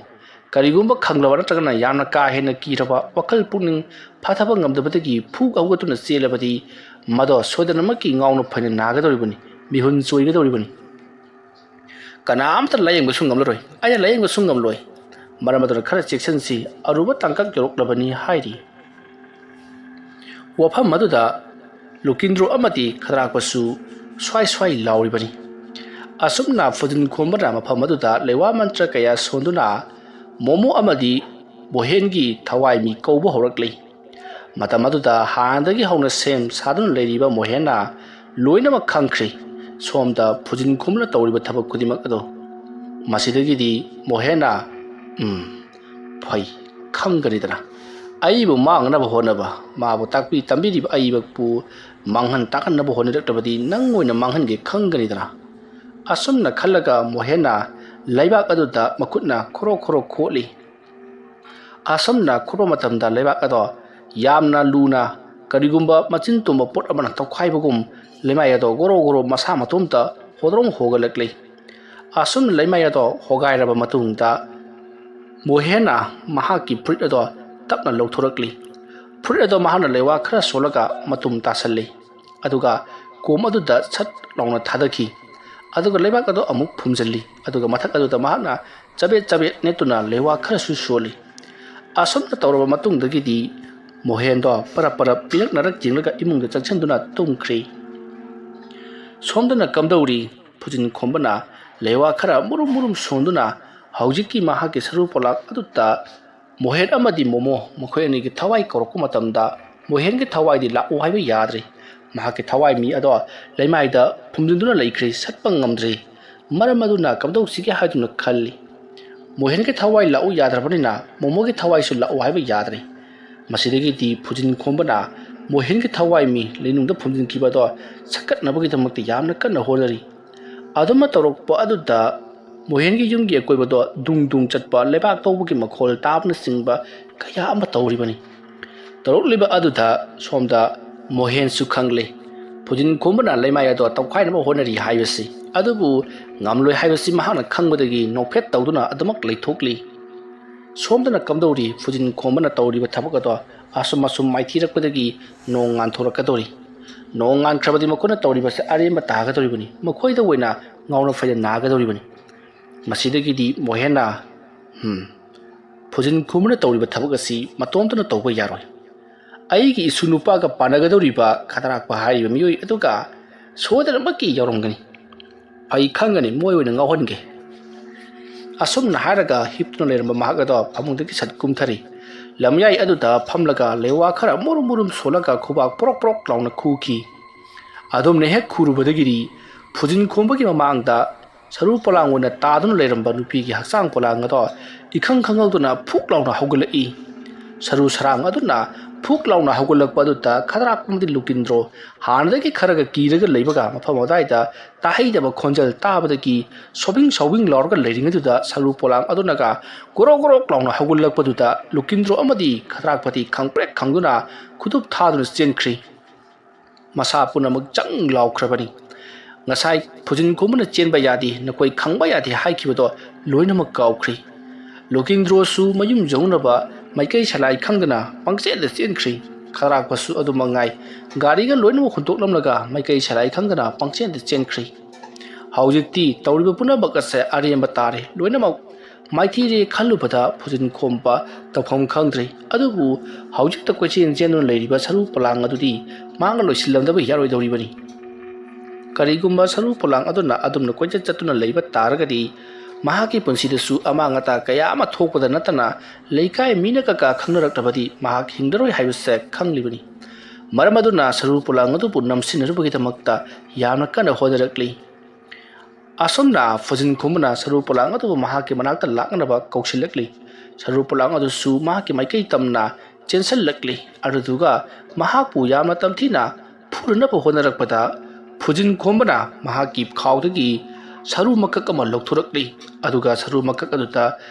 करिगुंबा खंगलबा नत्रगना यामना का हेना कीरबा वखल पुनिंग फाथबा ngamdabadagi फुग औगतुना चेलबदी मदो सोदनमकी ngawno phane नागदोरिबनी मिहुन चोइगदोरिबनी कनामत लायंग सुंगमलरोय आया लायंग सुंगमलोय मरमदर खर चेक्सनसी अरुबा तंकक जरोक्लबनी हाइरी वफम मदुदा लुकिंद्रो अमति खदराकपसु स्वाई स्वाई लाउरिबनी असुमना फुजिन खोमबना मफम मदुदा लेवा मंत्र कया सोंदुना मोमो अमदी बोहेनगी थवाइमी कौबो हौरक्ले मतम अदुदा हानदगी हौना सेम सादुन लेरिबा मोहेना लोइनम खंख्रे सोमदा फुजिन खुमना तौरिबा थबक खुदिमक अदो मसिदगिदी मोहेना फै खंगरिदना अइबु मांगनबा होनबा माबु ताकपि तंबिरिबा अइबकपु मांगहन ताकनबा होनरक्तबदी नंग ओइना मांगहनगे खंगरिदना असुमना खल्लगा मोहेना लैबाक अदुदा मखुतना खोरो खोरो खोली असमना खोरो मतमदा लैबाक अदो यामना लूना करिगुंबा मचिन तुंबा पोट अमना तौखाइबगुम लेमाय अदो गोरो गोरो मसा मतुमता होदरोम होगलक्ले असुम लेमाय अदो होगाइरबा मतुंगदा मोहेना महाकी फ्रुट अदो तपना लौथोरक्ली फ्रुट अदो महाना लेवा खरा सोलगा मतुम तासल्ले अदुगा कोम अदुदा सट लौना थादखी अदुगा लेबाक अदो अमुक फुमजल्ली अदुगा मथक अदुदा महाना चबे नेतुना लेवा खरसु सोली असुमना तौरबा मतुंगदगिदी मोहेनदो पर पिरकनरक जिंगलगा इमुंगदा चंगसनदुना तुंख्रे सोमदना कमदौरी फुजिन खोमबना लेवा खरा मुरुम सोंदुना हौजिकी महाके सरू पोलाक अदुता मोहेन अमदी मोमो मखोयनिगे थवाई करको मतमदा मोहेनगे थवाईदि लाओ हाइबा याद्रे महाके थवाई मी अदो लेमाइदा फुमजिंदुना लेख्रे सटपंग ngamdre मरमदुना कमदौसिगे हाइदुना खल्ली मोहेनगे थवाई लाओ याद्रबनिना मोमोगे थवाई सु लाओ हाइबा याद्रे मसिदगिदी फुजिन खोमबना मोहेनगे थवाई मी लेनुंगदा फुमजिन किबादो सकटनबगी दमक्ति यामना कन्न होनरी अदुमा तौरकपा अदुदा मोहेनगे युमगी अकोइबदो दुंग चटपा लेबाक तौबगी मखोल ताबना सिंगबा कया अमा तौरिबनी तौरकलिबा अदुदा सोमदा मोहेन सुखंगले फुजिन खोमबना लेमायदो तौखाइनबा होनरी हाइबसी अदुबु ngamloi हाइबसी महाना खंगबदगी नोफेट तौदुना अदमक लेथोकली सोमदना कमदौरी फुजिन खोमबना तौरिबा थबकदो assume माइथिरकपदगी नोंग गानथोरकदोरी नोंग गानख्रबदी मखोना तौरिबसे अरेम तागदोरिबनी मखोइदा ओइना ngawna faida nagadoribani मसीदगी Mohena फुजिन खुमना तौरीब थबक असि मतोमतना तौबा यारोय अइगी इसु नुपागा पानगदौरीबा खतराकपा हारिबा मियोय अदुगा सोदरमकी यावरंगनी फै खंगनी मोय ओइना ngawhonge असुमना हारगा हिप्तनो लेरम महागदो फमुंदगी सत कुमथरी लमयाई अदुदा फमलगा लेवा खरा मुरुम सोलगा खुबा प्रोक लाउना खुखी अदुमने हेक खुरुबदगिरी फुजिन खोमबगी ममांगदा सरू पोलांगोना तादुना लेरंबा नुपीगी हक्सांग पोलांगदो इखंग खंगौदुना फुक लाउना हौगलई सरू सरांग अदुना फुक लाउना हौगलकपदुता खदराकमदि लुकिंद्रो हानदगी खरगा कीरगा लेबगा मफम अदाइदा ताहैदबा खोंजल ताबदगी सोबिंग लौरगा लेरिंगदुदा सरू पोलांग अदुनागा गोरो लाउना हौगलकपदुदा लुकिंद्रो अमदि खदराकपति खंगप्रेक खंगुना खुदुप थादुना चेनख्री मसा पुनमक जंग लाउख्रबनी ngasai phujin khumna chenba yadi nakoi khangba yadi haikibado loinama kaukri looking draw su mayum jongnaba maikai salai khangdana pangse de chenkhri kharak pasu adu mangai gari ga loinama khuntok lamlaga maikai salai khangdana pangse de chenkhri haujikti tawriba puna bakase ariyamba tare loinama ꯃꯥꯏꯊꯤꯔꯦ ꯈꯜꯂꯨꯕꯗ ꯐꯨꯖꯤꯟ ꯈꯣꯝꯕ ꯇꯧꯐꯝ ꯈꯪꯗ꯭ꯔꯦ ꯑꯗꯨꯕꯨ ꯍꯧꯖꯤꯛꯇ ꯀꯣꯏꯆꯦꯟ ꯆꯦꯟꯗꯨꯅ ꯂꯩꯔꯤꯕ ꯁꯔꯨ ꯄꯣꯂꯥꯡ ꯑꯗꯨꯗꯤ ꯃꯥꯡꯉ ꯂꯣꯏꯁꯤꯜꯂꯝꯗꯕ ꯌꯥꯔꯣꯏꯗꯧꯔꯤꯕꯅꯤ ꯀꯔꯤꯒꯨꯝꯕ ꯁꯔꯨ ꯄꯣꯂꯥꯡ ꯑꯗꯨꯅ ꯑꯗꯨꯝꯅ ꯀꯣꯏꯆꯠ ꯆꯠꯇꯨꯅ ꯂꯩꯕ ꯇꯥꯔꯒꯗꯤ ꯃꯍꯥꯛꯀꯤ ꯄꯨꯟꯁꯤꯗꯁꯨ ꯑꯃꯥꯡ ꯑꯇꯥ ꯀꯌꯥ ꯑꯃ ꯊꯣꯛꯄꯗ ꯅꯠꯇꯅ ꯂꯩꯀꯥꯏ ꯃꯤꯅ ꯀꯀꯥ ꯈꯪꯅꯔꯛꯇꯕꯗꯤ ꯃꯍꯥꯛ ꯍꯤꯡꯗꯔꯣꯏ ꯍꯥꯏꯕꯁꯦ ꯈꯪꯂꯤꯕꯅꯤ ꯃꯔꯝ ꯑꯗꯨꯅ ꯁꯔꯨ ꯄꯣꯂꯥꯡ ꯑꯗꯨꯕꯨ ꯅꯝꯁꯤꯟꯅꯅꯕꯒꯤꯗꯃꯛꯇ ꯌꯥꯝꯅ ꯀꯟꯅ ꯍꯣꯠꯅꯔꯛꯂꯤ ꯑꯁꯣꯝꯅ ꯐꯨꯖꯤꯟ ꯈꯣꯝꯕꯅ ꯁꯔꯨ ꯄꯣꯂꯥꯡ ꯑꯗꯨꯕꯨ ꯃꯍꯥꯛꯀꯤ ꯃꯅꯥꯛꯇ ꯂꯥꯛꯅꯅꯕ ꯀꯧꯁꯤꯜꯂꯛꯂꯤ ꯁꯔꯨ ꯄꯣꯂꯥꯡ ꯑꯗꯨꯁꯨ ꯃꯍꯥꯛꯀꯤ ꯃꯥꯏꯀꯩ ꯇꯝꯅ ꯆꯦꯟꯁꯤꯜꯂꯛꯂꯤ ꯑꯗꯨꯗꯨꯒ ꯃꯍꯥꯛꯄꯨ ꯌꯥꯝꯅ ꯇꯝꯊꯤꯅ ꯐꯨꯅꯅꯕ ꯍꯣꯠꯅꯔꯛꯄꯗ ꯐꯨꯖꯤꯟ ꯈꯣꯝꯕꯅ ꯃꯍꯥꯛꯀꯤ ꯈꯥꯎꯗꯒꯤ ꯁꯔꯨ ꯃꯀꯛ ꯑꯃ ꯂꯧꯊꯣꯔꯛꯂꯤ ꯑꯗꯨꯒ ꯁꯔꯨ ꯃꯀꯛ ꯑꯗꯨꯗ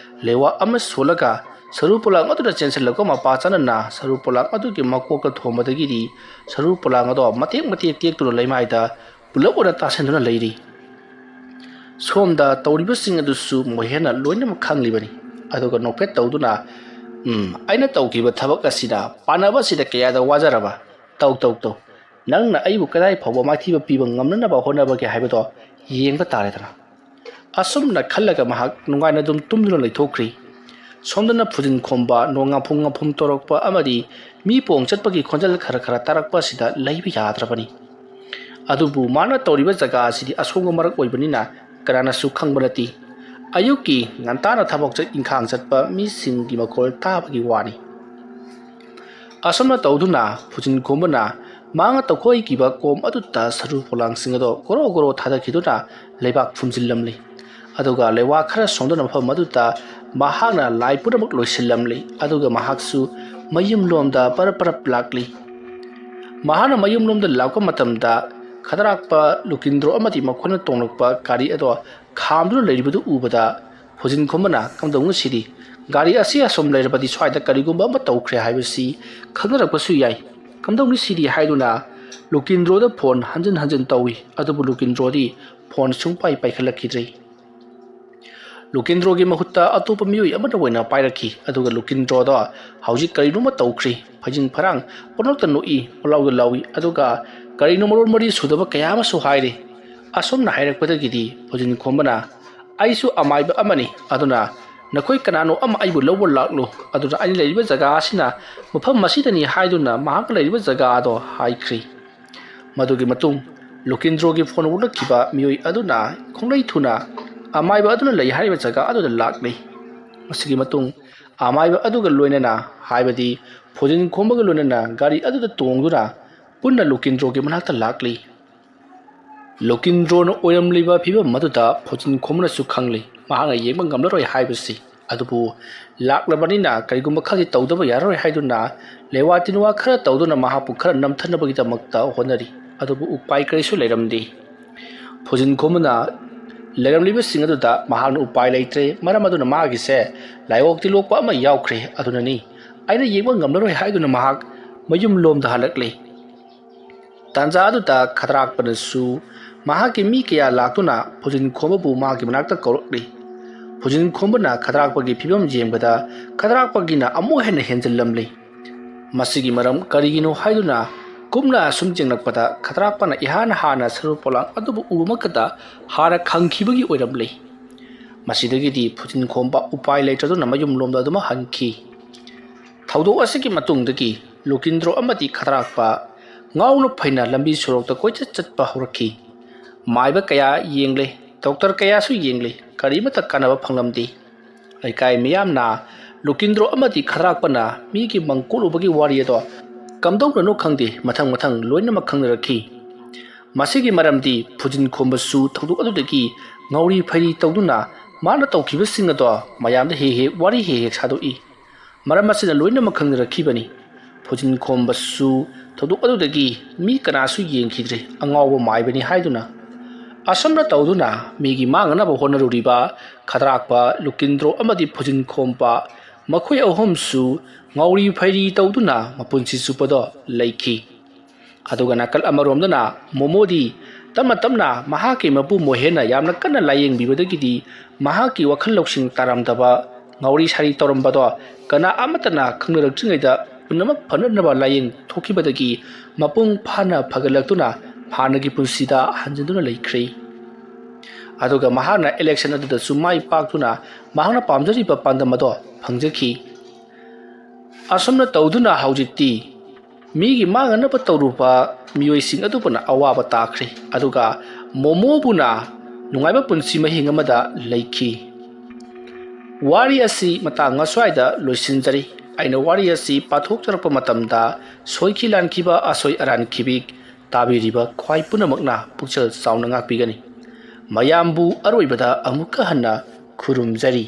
ꯂꯩꯋꯥ ꯑꯃ ꯁꯣꯜꯂꯒ ꯁꯔꯨ ꯄꯣꯂꯥꯡ ꯑꯗꯨꯗ ꯆꯦꯟꯁꯤꯜꯂꯛꯄ ꯃꯄꯥ ꯆꯥꯅꯅ ꯁꯔꯨ ꯄꯣꯂꯥꯡ ꯑꯗꯨꯒꯤ ꯃꯀꯣꯛꯇ ꯊꯣꯝꯕꯗꯒꯤꯗꯤ ꯁꯔꯨ ꯄꯣꯂꯥꯡ ꯑꯗꯣ ꯃꯇꯦꯛ ꯃꯇꯦꯛ ꯇꯦꯛꯇꯨꯅ ꯂꯩꯃꯥꯏꯗ ꯄꯨꯂꯞ ꯑꯣꯏꯅ ꯇꯥꯁꯤꯟꯗꯨꯅ ꯂꯩꯔꯤ ꯁꯣꯝꯗ ꯇꯧꯔꯤꯕꯁꯤꯡ ꯑꯗꯨꯁꯨ ꯃꯣꯏꯍꯦꯟꯅ ꯂꯣꯏꯅꯃꯛ ꯈꯪꯂꯤꯕꯅꯤ ꯑꯗꯨꯒ ꯅꯣꯛꯐꯦꯠ ꯇꯧꯗꯨꯅ ꯑꯩꯅ ꯇꯧꯈꯤꯕ ꯊꯕꯛ ꯑꯁꯤꯗ ꯄꯥꯟꯅꯕꯁꯤꯗ ꯀꯌꯥꯗ ꯋꯥꯖꯔꯕ ꯇꯧ ꯅꯪꯅ ꯑꯩꯕꯨ ꯀꯗꯥꯏ ꯐꯥꯎꯕ ꯃꯥꯏꯊꯤꯕ ꯄꯤꯕ ꯉꯝꯅꯅꯕ ꯍꯣꯠꯅꯕꯒꯦ ꯍꯥꯏꯕꯗꯣ ꯌꯦꯡꯕ ꯇꯥꯔꯦꯗꯅ ꯑꯁꯨꯝꯅ ꯈꯜꯂꯒ ꯃꯍꯥꯛ ꯅꯨꯡꯉꯥꯏꯅ ꯑꯗꯨꯝ ꯇꯨꯝꯗꯨꯅ ꯂꯩꯊꯣꯛꯈ꯭ꯔꯤ ꯁꯣꯝꯗꯅ ꯐꯨꯖꯤꯟ ꯈꯣꯝꯕ ꯅꯣꯡ ꯉꯥꯐꯨꯝ ꯇꯧꯔꯛꯄ ꯑꯃꯗꯤ ꯃꯤ ꯄꯣꯡ ꯆꯠꯄꯒꯤ ꯈꯣꯟꯖꯦꯜ ꯈꯔ ꯇꯥꯔꯛꯄ ꯑꯁꯤꯗ ꯂꯩꯕ ꯌꯥꯗ꯭ꯔꯕꯅꯤ ꯑꯗꯨꯕꯨ ꯃꯥꯅ ꯇꯧꯔꯤꯕ ꯖꯒꯥ ꯑꯁꯤꯗꯤ ꯑꯁꯣꯡꯕ ꯃꯔꯛ ꯑꯣꯏꯕꯅꯤꯅ ꯀꯅꯥꯅꯁꯨ ꯈꯪꯕ ꯅꯠꯇꯦ ꯑꯌꯨꯛꯀꯤ ꯉꯟꯇꯥꯅ ꯊꯕꯛ ꯏꯪꯈꯥꯡ ꯆꯠꯄ ꯃꯤꯁꯤꯡꯒꯤ ꯃꯈꯣꯜ ꯇꯥꯕꯒꯤ ꯋꯥꯅꯤ ꯑꯁꯨꯝꯅ ꯇꯧꯗꯨꯅ ꯐꯨꯖꯤꯟ ꯈꯣꯝꯕꯅ ꯃꯥꯡꯉ ꯇꯧꯈꯣꯏꯈꯤꯕ ꯀꯣꯝ ꯑꯗꯨꯗ ꯁꯔꯨ ꯄꯣꯂꯥꯡꯁꯤꯡ ꯑꯗꯣ ꯒꯣꯔꯣ ꯊꯥꯗꯈꯤꯗꯨꯅ ꯂꯩꯕꯥꯛ ꯐꯨꯝꯖꯤꯜꯂꯝꯂꯤ ꯑꯗꯨꯒ ꯂꯩꯋꯥ ꯈꯔ ꯁꯣꯡꯗꯨꯅ ꯃꯐꯝ ꯑꯗꯨꯗ ꯃꯍꯥꯛꯅ ꯂꯥꯏ ꯄꯨꯝꯅꯃꯛ ꯂꯣꯏꯁꯤꯜꯂꯝꯂꯤ ꯑꯗꯨꯒ ꯃꯍꯥꯛꯁꯨ ꯃꯌꯨꯝꯂꯣꯝꯗ ꯄꯔꯞ ꯂꯥꯛꯂꯤ ꯃꯍꯥꯛꯅ ꯃꯌꯨꯝꯂꯣꯝꯗ ꯂꯥꯛꯄ ꯃꯇꯝꯗ ꯈꯗꯔꯥꯛꯄ ꯂꯨꯀꯤꯟꯗ꯭ꯔꯣ ꯑꯃꯗꯤ ꯃꯈꯣꯏꯅ ꯇꯣꯡꯂꯛꯄ ꯒꯥꯔꯤ ꯑꯗꯣ ꯈꯥꯝꯗꯨꯅ ꯂꯩꯔꯤꯕꯗꯨ ꯎꯕꯗ ꯐꯨꯖꯤꯟ ꯈꯣꯝꯕꯅ ꯀꯝꯗꯧꯉꯁꯤꯗꯤ ꯒꯥꯔꯤ ꯑꯁꯤ ꯑꯁꯨꯝ ꯂꯩꯔꯕꯗꯤ ꯁ꯭ꯋꯥꯏꯗ ꯀꯔꯤꯒꯨꯝꯕ ꯑꯃ ꯇꯧꯈ꯭ꯔꯦ ꯍꯥꯏꯕꯁꯤ ꯈꯪꯅꯔꯛꯄꯁꯨ ꯌꯥꯏ ꯀꯝꯗꯧꯉꯁꯤꯗꯤ ꯍꯥꯏꯗꯨꯅ ꯂꯨꯀꯤꯟꯗ꯭ꯔꯣꯗ ꯐꯣꯟ ꯍꯟꯖꯤꯟ ꯇꯧꯏ ꯑꯗꯨꯕꯨ ꯂꯨꯀꯤꯟꯗ꯭ꯔꯣꯗꯤ ꯐꯣꯟ ꯁꯨꯡꯄꯥꯏ ꯄꯥꯏꯈꯠꯂꯛꯈꯤꯗ꯭ꯔꯦ ꯂꯨꯀꯤꯟꯗ꯭ꯔꯣꯒꯤ ꯃꯍꯨꯠꯇ ꯑꯇꯣꯞꯄ ꯃꯤꯑꯣꯏ ꯑꯃꯅ ꯑꯣꯏꯅ ꯄꯥꯏꯔꯛꯈꯤ ꯑꯗꯨꯒ ꯂꯨꯀꯤꯟꯗ꯭ꯔꯣꯗꯣ ꯍꯧꯖꯤꯛ ꯀꯔꯤꯅꯣꯃ ꯇꯧꯈ꯭ꯔꯤ ꯐꯩꯖꯤꯡ ꯐꯔꯥꯡ ꯄꯨꯝꯅꯃꯛꯇ ꯅꯣꯛꯏ ꯄꯨꯂꯥꯎꯗ ꯂꯥꯎꯏ ꯑꯗꯨꯒ ꯀꯔꯤꯅꯣ ꯃꯔꯣꯟ ꯃꯔꯤ ꯁꯨꯗꯕ ꯀꯌꯥ ꯑꯃꯁꯨ ꯍꯥꯏꯔꯤ ꯑꯁꯣꯝꯅ ꯍꯥꯏꯔꯛꯄꯗꯒꯤꯗꯤ ꯐꯨꯖꯤꯟ ꯈꯣꯝꯕꯅ ꯑꯩꯁꯨ ꯑꯃꯥꯏꯕ ꯑꯃꯅꯤ ꯑꯗꯨꯅ ꯅꯈꯣꯏ ꯀꯅꯥꯅꯣ ꯑꯃ ꯑꯩꯕꯨ ꯂꯧꯕ ꯂꯥꯛꯂꯨ ꯑꯗꯨꯅ ꯑꯩꯅ ꯂꯩꯔꯤꯕ ꯖꯒꯥ ꯑꯁꯤꯅ ꯃꯐꯝ ꯑꯁꯤꯗꯅꯤ ꯍꯥꯏꯗꯨꯅ ꯃꯍꯥꯛꯅ ꯂꯩꯔꯤꯕ ꯖꯒꯥ ꯑꯗꯣ ꯍꯥꯏꯈ꯭ꯔꯤ ꯃꯗꯨꯒꯤ ꯃꯇꯨꯡ ꯂꯨꯀꯤꯟꯗ꯭ꯔꯣꯒꯤ ꯐꯣꯟ ꯎꯠꯂꯛꯈꯤꯕ ꯃꯤꯑꯣꯏ ꯑꯗꯨꯅ ꯈꯣꯡꯂꯩ ꯊꯨꯅ ꯑꯃꯥꯏꯕ ꯑꯗꯨꯅ ꯂꯩ ꯍꯥꯏꯔꯤꯕ ꯖꯒꯥ ꯑꯗꯨꯗ ꯂꯥꯛꯂꯤ ꯃꯁꯤꯒꯤ ꯃꯇꯨꯡ ꯑꯃꯥꯏꯕ ꯑꯗꯨꯒ ꯂꯣꯏꯅꯅ ꯍꯥꯏꯕꯗꯤ ꯐꯨꯖꯤꯟ ꯈꯣꯝꯕꯒ ꯂꯣꯏꯅꯅ ꯒꯥꯔꯤ ꯑꯗꯨꯗ ꯇꯣꯡꯗꯨꯅ ꯄꯨꯟꯅ ꯂꯨꯀꯤꯟꯗ꯭ꯔꯣꯒꯤ ꯃꯅꯥꯛꯇ ꯂꯥꯛꯂꯤ ꯂꯨꯀꯤꯟꯗ꯭ꯔꯣꯅ ꯑꯣꯏꯔꯝꯂꯤꯕ ꯐꯤꯕꯝ ꯑꯗꯨꯗ ꯐꯨꯖꯤꯟ ꯈꯣꯝꯕꯅꯁꯨ ꯈꯪꯂꯤ ꯃꯍꯥꯛꯅ ꯌꯦꯡꯕ ꯉꯝꯂꯔꯣꯏ ꯍꯥꯏꯕꯁꯤ ꯑꯗꯨꯕꯨ ꯂꯥꯛꯂꯕꯅꯤꯅ ꯀꯔꯤꯒꯨꯝꯕ ꯈꯔꯗꯤ ꯇꯧꯗꯕ ꯌꯥꯔꯔꯣꯏ ꯍꯥꯏꯗꯨꯅ ꯂꯩꯋꯥ ꯇꯤꯟꯋꯥ ꯈꯔ ꯇꯧꯗꯨꯅ ꯃꯍꯥꯛꯄꯨ ꯈꯔ ꯅꯝꯊꯅꯕꯒꯤꯗꯃꯛꯇ ꯍꯣꯠꯅꯔꯤ ꯑꯗꯨꯕꯨ ꯎꯄꯥꯏ ꯀꯔꯤꯁꯨ ꯂꯩꯔꯝꯗꯦ ꯐꯨꯖꯤꯟ ꯈꯣꯝꯕꯅ ꯂꯩꯔꯝꯂꯤꯕꯁꯤꯡ ꯑꯗꯨꯗ ꯃꯍꯥꯛꯅ ꯎꯄꯥꯏ ꯂꯩꯇ꯭ꯔꯦ ꯃꯔꯝ ꯑꯗꯨꯅ ꯃꯥꯒꯤꯁꯦ ꯂꯥꯏꯑꯣꯛ ꯇꯤꯜꯂꯣꯛꯄ ꯑꯃ ꯌꯥꯎꯈ꯭ꯔꯦ ꯑꯗꯨꯅꯅꯤ ꯑꯩꯅ ꯌꯦꯡꯕ ꯉꯝꯂꯔꯣꯏ ꯍꯥꯏꯗꯨꯅ ꯃꯍꯥꯛ ꯃꯌꯨꯝꯂꯣꯝꯗ ꯍꯜꯂꯛꯂꯤ ꯇꯥꯟꯖꯥ ꯑꯗꯨꯗ ꯈꯗꯔꯥꯛꯄꯅꯁꯨ ꯃꯍꯥꯛꯀꯤ ꯃꯤ ꯀꯌꯥ ꯂꯥꯛꯇꯨꯅ ꯐꯨꯖꯤꯟ ꯈꯣꯝꯕꯕꯨ ꯃꯥꯒꯤ ꯃꯅꯥꯛꯇ ꯀꯧꯔꯛꯂꯤ ꯐꯨꯖꯤꯟ ꯈꯣꯝꯕꯅ ꯈꯗꯔꯥꯛꯄꯒꯤ ꯐꯤꯕꯝ ꯌꯦꯡꯕꯗ ꯈꯗꯔꯥꯛꯄꯒꯤꯅ ꯑꯃꯨꯛ ꯍꯦꯟꯅ ꯍꯦꯟꯖꯤꯜꯂꯝꯂꯤ ꯃꯁꯤꯒꯤ ꯃꯔꯝ ꯀꯔꯤꯒꯤꯅꯣ ꯍꯥꯏꯗꯨꯅ ꯀꯨꯞꯅ ꯁꯨꯝ ꯌꯦꯡꯂꯛꯄꯗ ꯈꯗꯔꯥꯛꯄꯅ ꯏꯍꯥꯟ ꯍꯥꯟꯅ ꯁꯔꯨ ꯄꯣꯂꯥꯡ ꯑꯗꯨꯕꯨ ꯎꯕꯃꯛꯇꯗ ꯍꯥꯟꯅ ꯈꯪꯈꯤꯕꯒꯤ ꯑꯣꯏꯔꯝꯂꯤ ꯃꯁꯤꯗꯒꯤꯗꯤ ꯐꯨꯖꯤꯟ ꯈꯣꯝꯕ ꯎꯄꯥꯏ ꯂꯩꯇ꯭ꯔꯗꯨꯅ ꯃꯌꯨꯝꯂꯣꯝꯗ ꯑꯗꯨꯝ ꯍꯟꯈꯤ ꯊꯧꯗꯣꯛ ꯑꯁꯤꯒꯤ ꯃꯇꯨꯡꯗꯒꯤ ꯂꯨꯀꯤꯟꯗ꯭ꯔꯣ ꯑꯃꯗꯤ ꯈꯗꯔꯥꯛꯄ ꯉꯥꯎꯅ ꯐꯩꯅ ꯂꯝꯕꯤ ꯁꯣꯔꯣꯛꯇ ꯀꯣꯏꯆꯠ ꯆꯠꯄ ꯍꯧꯔꯛꯈꯤ ꯃꯥꯏꯕ ꯀꯌా ꯌꯦꯡꯂꯦ ꯗꯣꯛꯇꯔ ꯀꯌꯥꯁꯨ ꯌꯦꯡꯂꯦ ꯀꯔꯤꯃꯠꯇ ꯀꯥꯟꯅꯕ ꯐꯪꯂꯝꯗꯦ ꯂꯩꯀꯥꯏ ꯃꯤꯌꯥꯝꯅ ꯂꯨꯀꯤꯟꯗ꯭ꯔꯣ ꯑꯃꯗꯤ ꯈꯗꯔꯥꯛꯄꯅ ꯃꯤꯒꯤ ꯃꯪꯀꯣꯜꯂꯨꯕꯒꯤ ꯋꯥꯔꯤ ꯑꯗꯣ ꯀꯝꯗꯧꯅꯅꯣ ꯈꯪꯗꯦ ꯃꯊꯪ ꯂꯣꯏꯅꯃꯛ ꯈꯪꯅꯔꯛꯈꯤ ꯃꯁꯤꯒꯤ ꯃꯔꯝꯗꯤ ꯐꯨꯖꯤꯟ ꯈꯣꯝꯕꯁꯨ ꯊꯧꯗꯣꯛ ꯑꯗꯨꯗꯒꯤ ꯉꯥꯎꯔꯤ ꯐꯩꯔꯤ ꯇꯧꯗꯨꯅ ꯃꯥꯅ ꯇꯧꯈꯤꯕꯁꯤꯡ ꯑꯗꯣ ꯃꯌꯥꯝꯗ ꯋꯥꯔꯤ ꯍꯦꯛ ꯁꯥꯗꯣꯛꯏ ꯃꯔꯝ ꯑꯁꯤꯅ ꯂꯣꯏꯅꯃꯛ ꯈꯪꯅꯔꯛꯈꯤꯕꯅꯤ ꯐꯨꯖꯤꯟ ꯈꯣꯝꯕꯁꯨ ꯊꯧꯗꯣꯛ ꯑꯗꯨꯗꯒꯤ ꯃꯤ ꯀꯅꯥꯁꯨ ꯌꯦꯡꯈꯤꯗ꯭ꯔꯦ ꯑꯉꯥꯎꯕ ꯃꯥꯏꯕꯅꯤ ꯍꯥꯏꯗꯨꯅ ꯑꯁꯨꯝꯅ ꯇꯧꯗꯨꯅ ꯃꯤꯒꯤ ꯃꯥꯡꯅꯅꯕ ꯍꯣꯠꯅꯔꯨꯔꯤꯕ ꯈꯗꯔꯥꯛꯄ ꯂꯨꯀꯤꯟꯗ꯭ꯔꯣ ꯑꯃꯗꯤ ꯐꯨꯖꯤꯟ ꯈꯣꯝꯕ ꯃꯈꯣꯏ ꯑꯍꯨꯝꯁꯨ ꯉꯥꯎꯔꯤ ꯐꯩꯔꯤ ꯇꯧꯗꯨꯅ ꯃꯄꯨꯟꯁꯤ ꯆꯨꯞꯄꯗꯣ ꯂꯩꯈꯤ ꯑꯗꯨꯒ ꯅꯥꯀꯜ ꯑꯃꯔꯣꯝꯗꯅ ꯃꯣꯃꯣꯗꯤ ꯇꯞꯅ ꯃꯍꯥꯛꯀꯤ ꯃꯄꯨ ꯃꯣꯍꯦꯟꯅ ꯌꯥꯝꯅ ꯀꯟꯅ ꯂꯥꯌꯦꯡꯕꯤꯕꯗꯒꯤꯗꯤ ꯃꯍꯥꯛꯀꯤ ꯋꯥꯈꯜ ꯂꯧꯁꯤꯡ ꯇꯥꯔꯝꯗꯕ ꯉꯥꯎꯔꯤ ꯁꯥꯔꯤ ꯇꯧꯔꯝꯕꯗꯣ ꯀꯅꯥ ꯑꯃꯠꯇꯅ ꯈꯪꯅꯔꯛꯇ꯭ꯔꯤꯉꯩꯗ ꯄꯨꯝꯅꯃꯛ ꯐꯅꯅꯕ ꯂꯥꯌꯦꯡ ꯊꯣꯛꯈꯤꯕꯗꯒꯤ ꯃꯄꯨꯡ ꯐꯥꯅ ꯐꯒꯠꯂꯛꯇꯨꯅ ꯍꯥꯟꯅꯒꯤ ꯄꯨꯟꯁꯤꯗ ꯍꯟꯖꯤꯟꯗꯨꯅ ꯂꯩꯈ꯭ꯔꯦ ꯑꯗꯨꯒ ꯃꯍꯥꯛꯅ ꯏꯂꯦꯛꯁꯟ ꯑꯗꯨꯗꯁꯨ ꯃꯥꯏ ꯄꯥꯛꯇꯨꯅ ꯃꯍꯥꯛꯅ ꯄꯥꯝꯖꯔꯤꯕ ꯄꯥꯟꯗꯝ ꯑꯗꯨ ꯐꯪꯖꯈꯤ꯫ ꯑꯁꯨꯝꯅ ꯇꯧꯗꯨꯅ ꯍꯧꯖꯤꯛꯇꯤ ꯃꯤꯒꯤ ꯃꯥꯡꯅꯅꯕ ꯇꯧꯔꯨꯕ ꯃꯤꯑꯣꯏꯁꯤꯡ ꯑꯗꯨꯕꯨꯅ ꯑꯋꯥꯕ ꯇꯥꯈ꯭ꯔꯦ ꯑꯗꯨꯒ ꯃꯣꯃꯣꯕꯨꯅ ꯅꯨꯡꯉꯥꯏꯕ ꯄꯨꯟꯁꯤ ꯃꯍꯤꯡ ꯑꯃꯗ ꯂꯩꯈꯤ꯫ ꯋꯥꯔꯤ ꯑꯁꯤ ꯃꯇꯥꯡ ꯑꯁ꯭ꯋꯥꯏꯗ ꯂꯣꯏꯁꯤꯟꯖꯔꯤ꯫ ꯑꯩꯅ ꯋꯥꯔꯤ ꯑꯁꯤ ꯄꯥꯊꯣꯛꯆꯔꯛꯄ ꯃꯇꯝꯗ ꯁꯣꯏꯈꯤ ꯂꯥꯟꯈꯤꯕ ꯑꯁꯣꯏ ꯑꯔꯥꯟꯈꯤꯕꯤ ꯇꯥꯕꯤꯔꯤꯕ ꯈ꯭ꯋꯥꯏ ꯄꯨꯝꯅꯃꯛꯅ ꯄꯨꯛꯆꯦꯜ ꯆꯥꯎꯅ ꯉꯥꯛꯄꯤꯒꯅꯤ꯫ ꯃꯌꯥꯝꯕꯨ ꯑꯔꯣꯏꯕꯗ ꯑꯃꯨꯛꯀ ꯍꯟꯅ ꯈꯨꯔꯨꯝꯖꯔꯤ꯫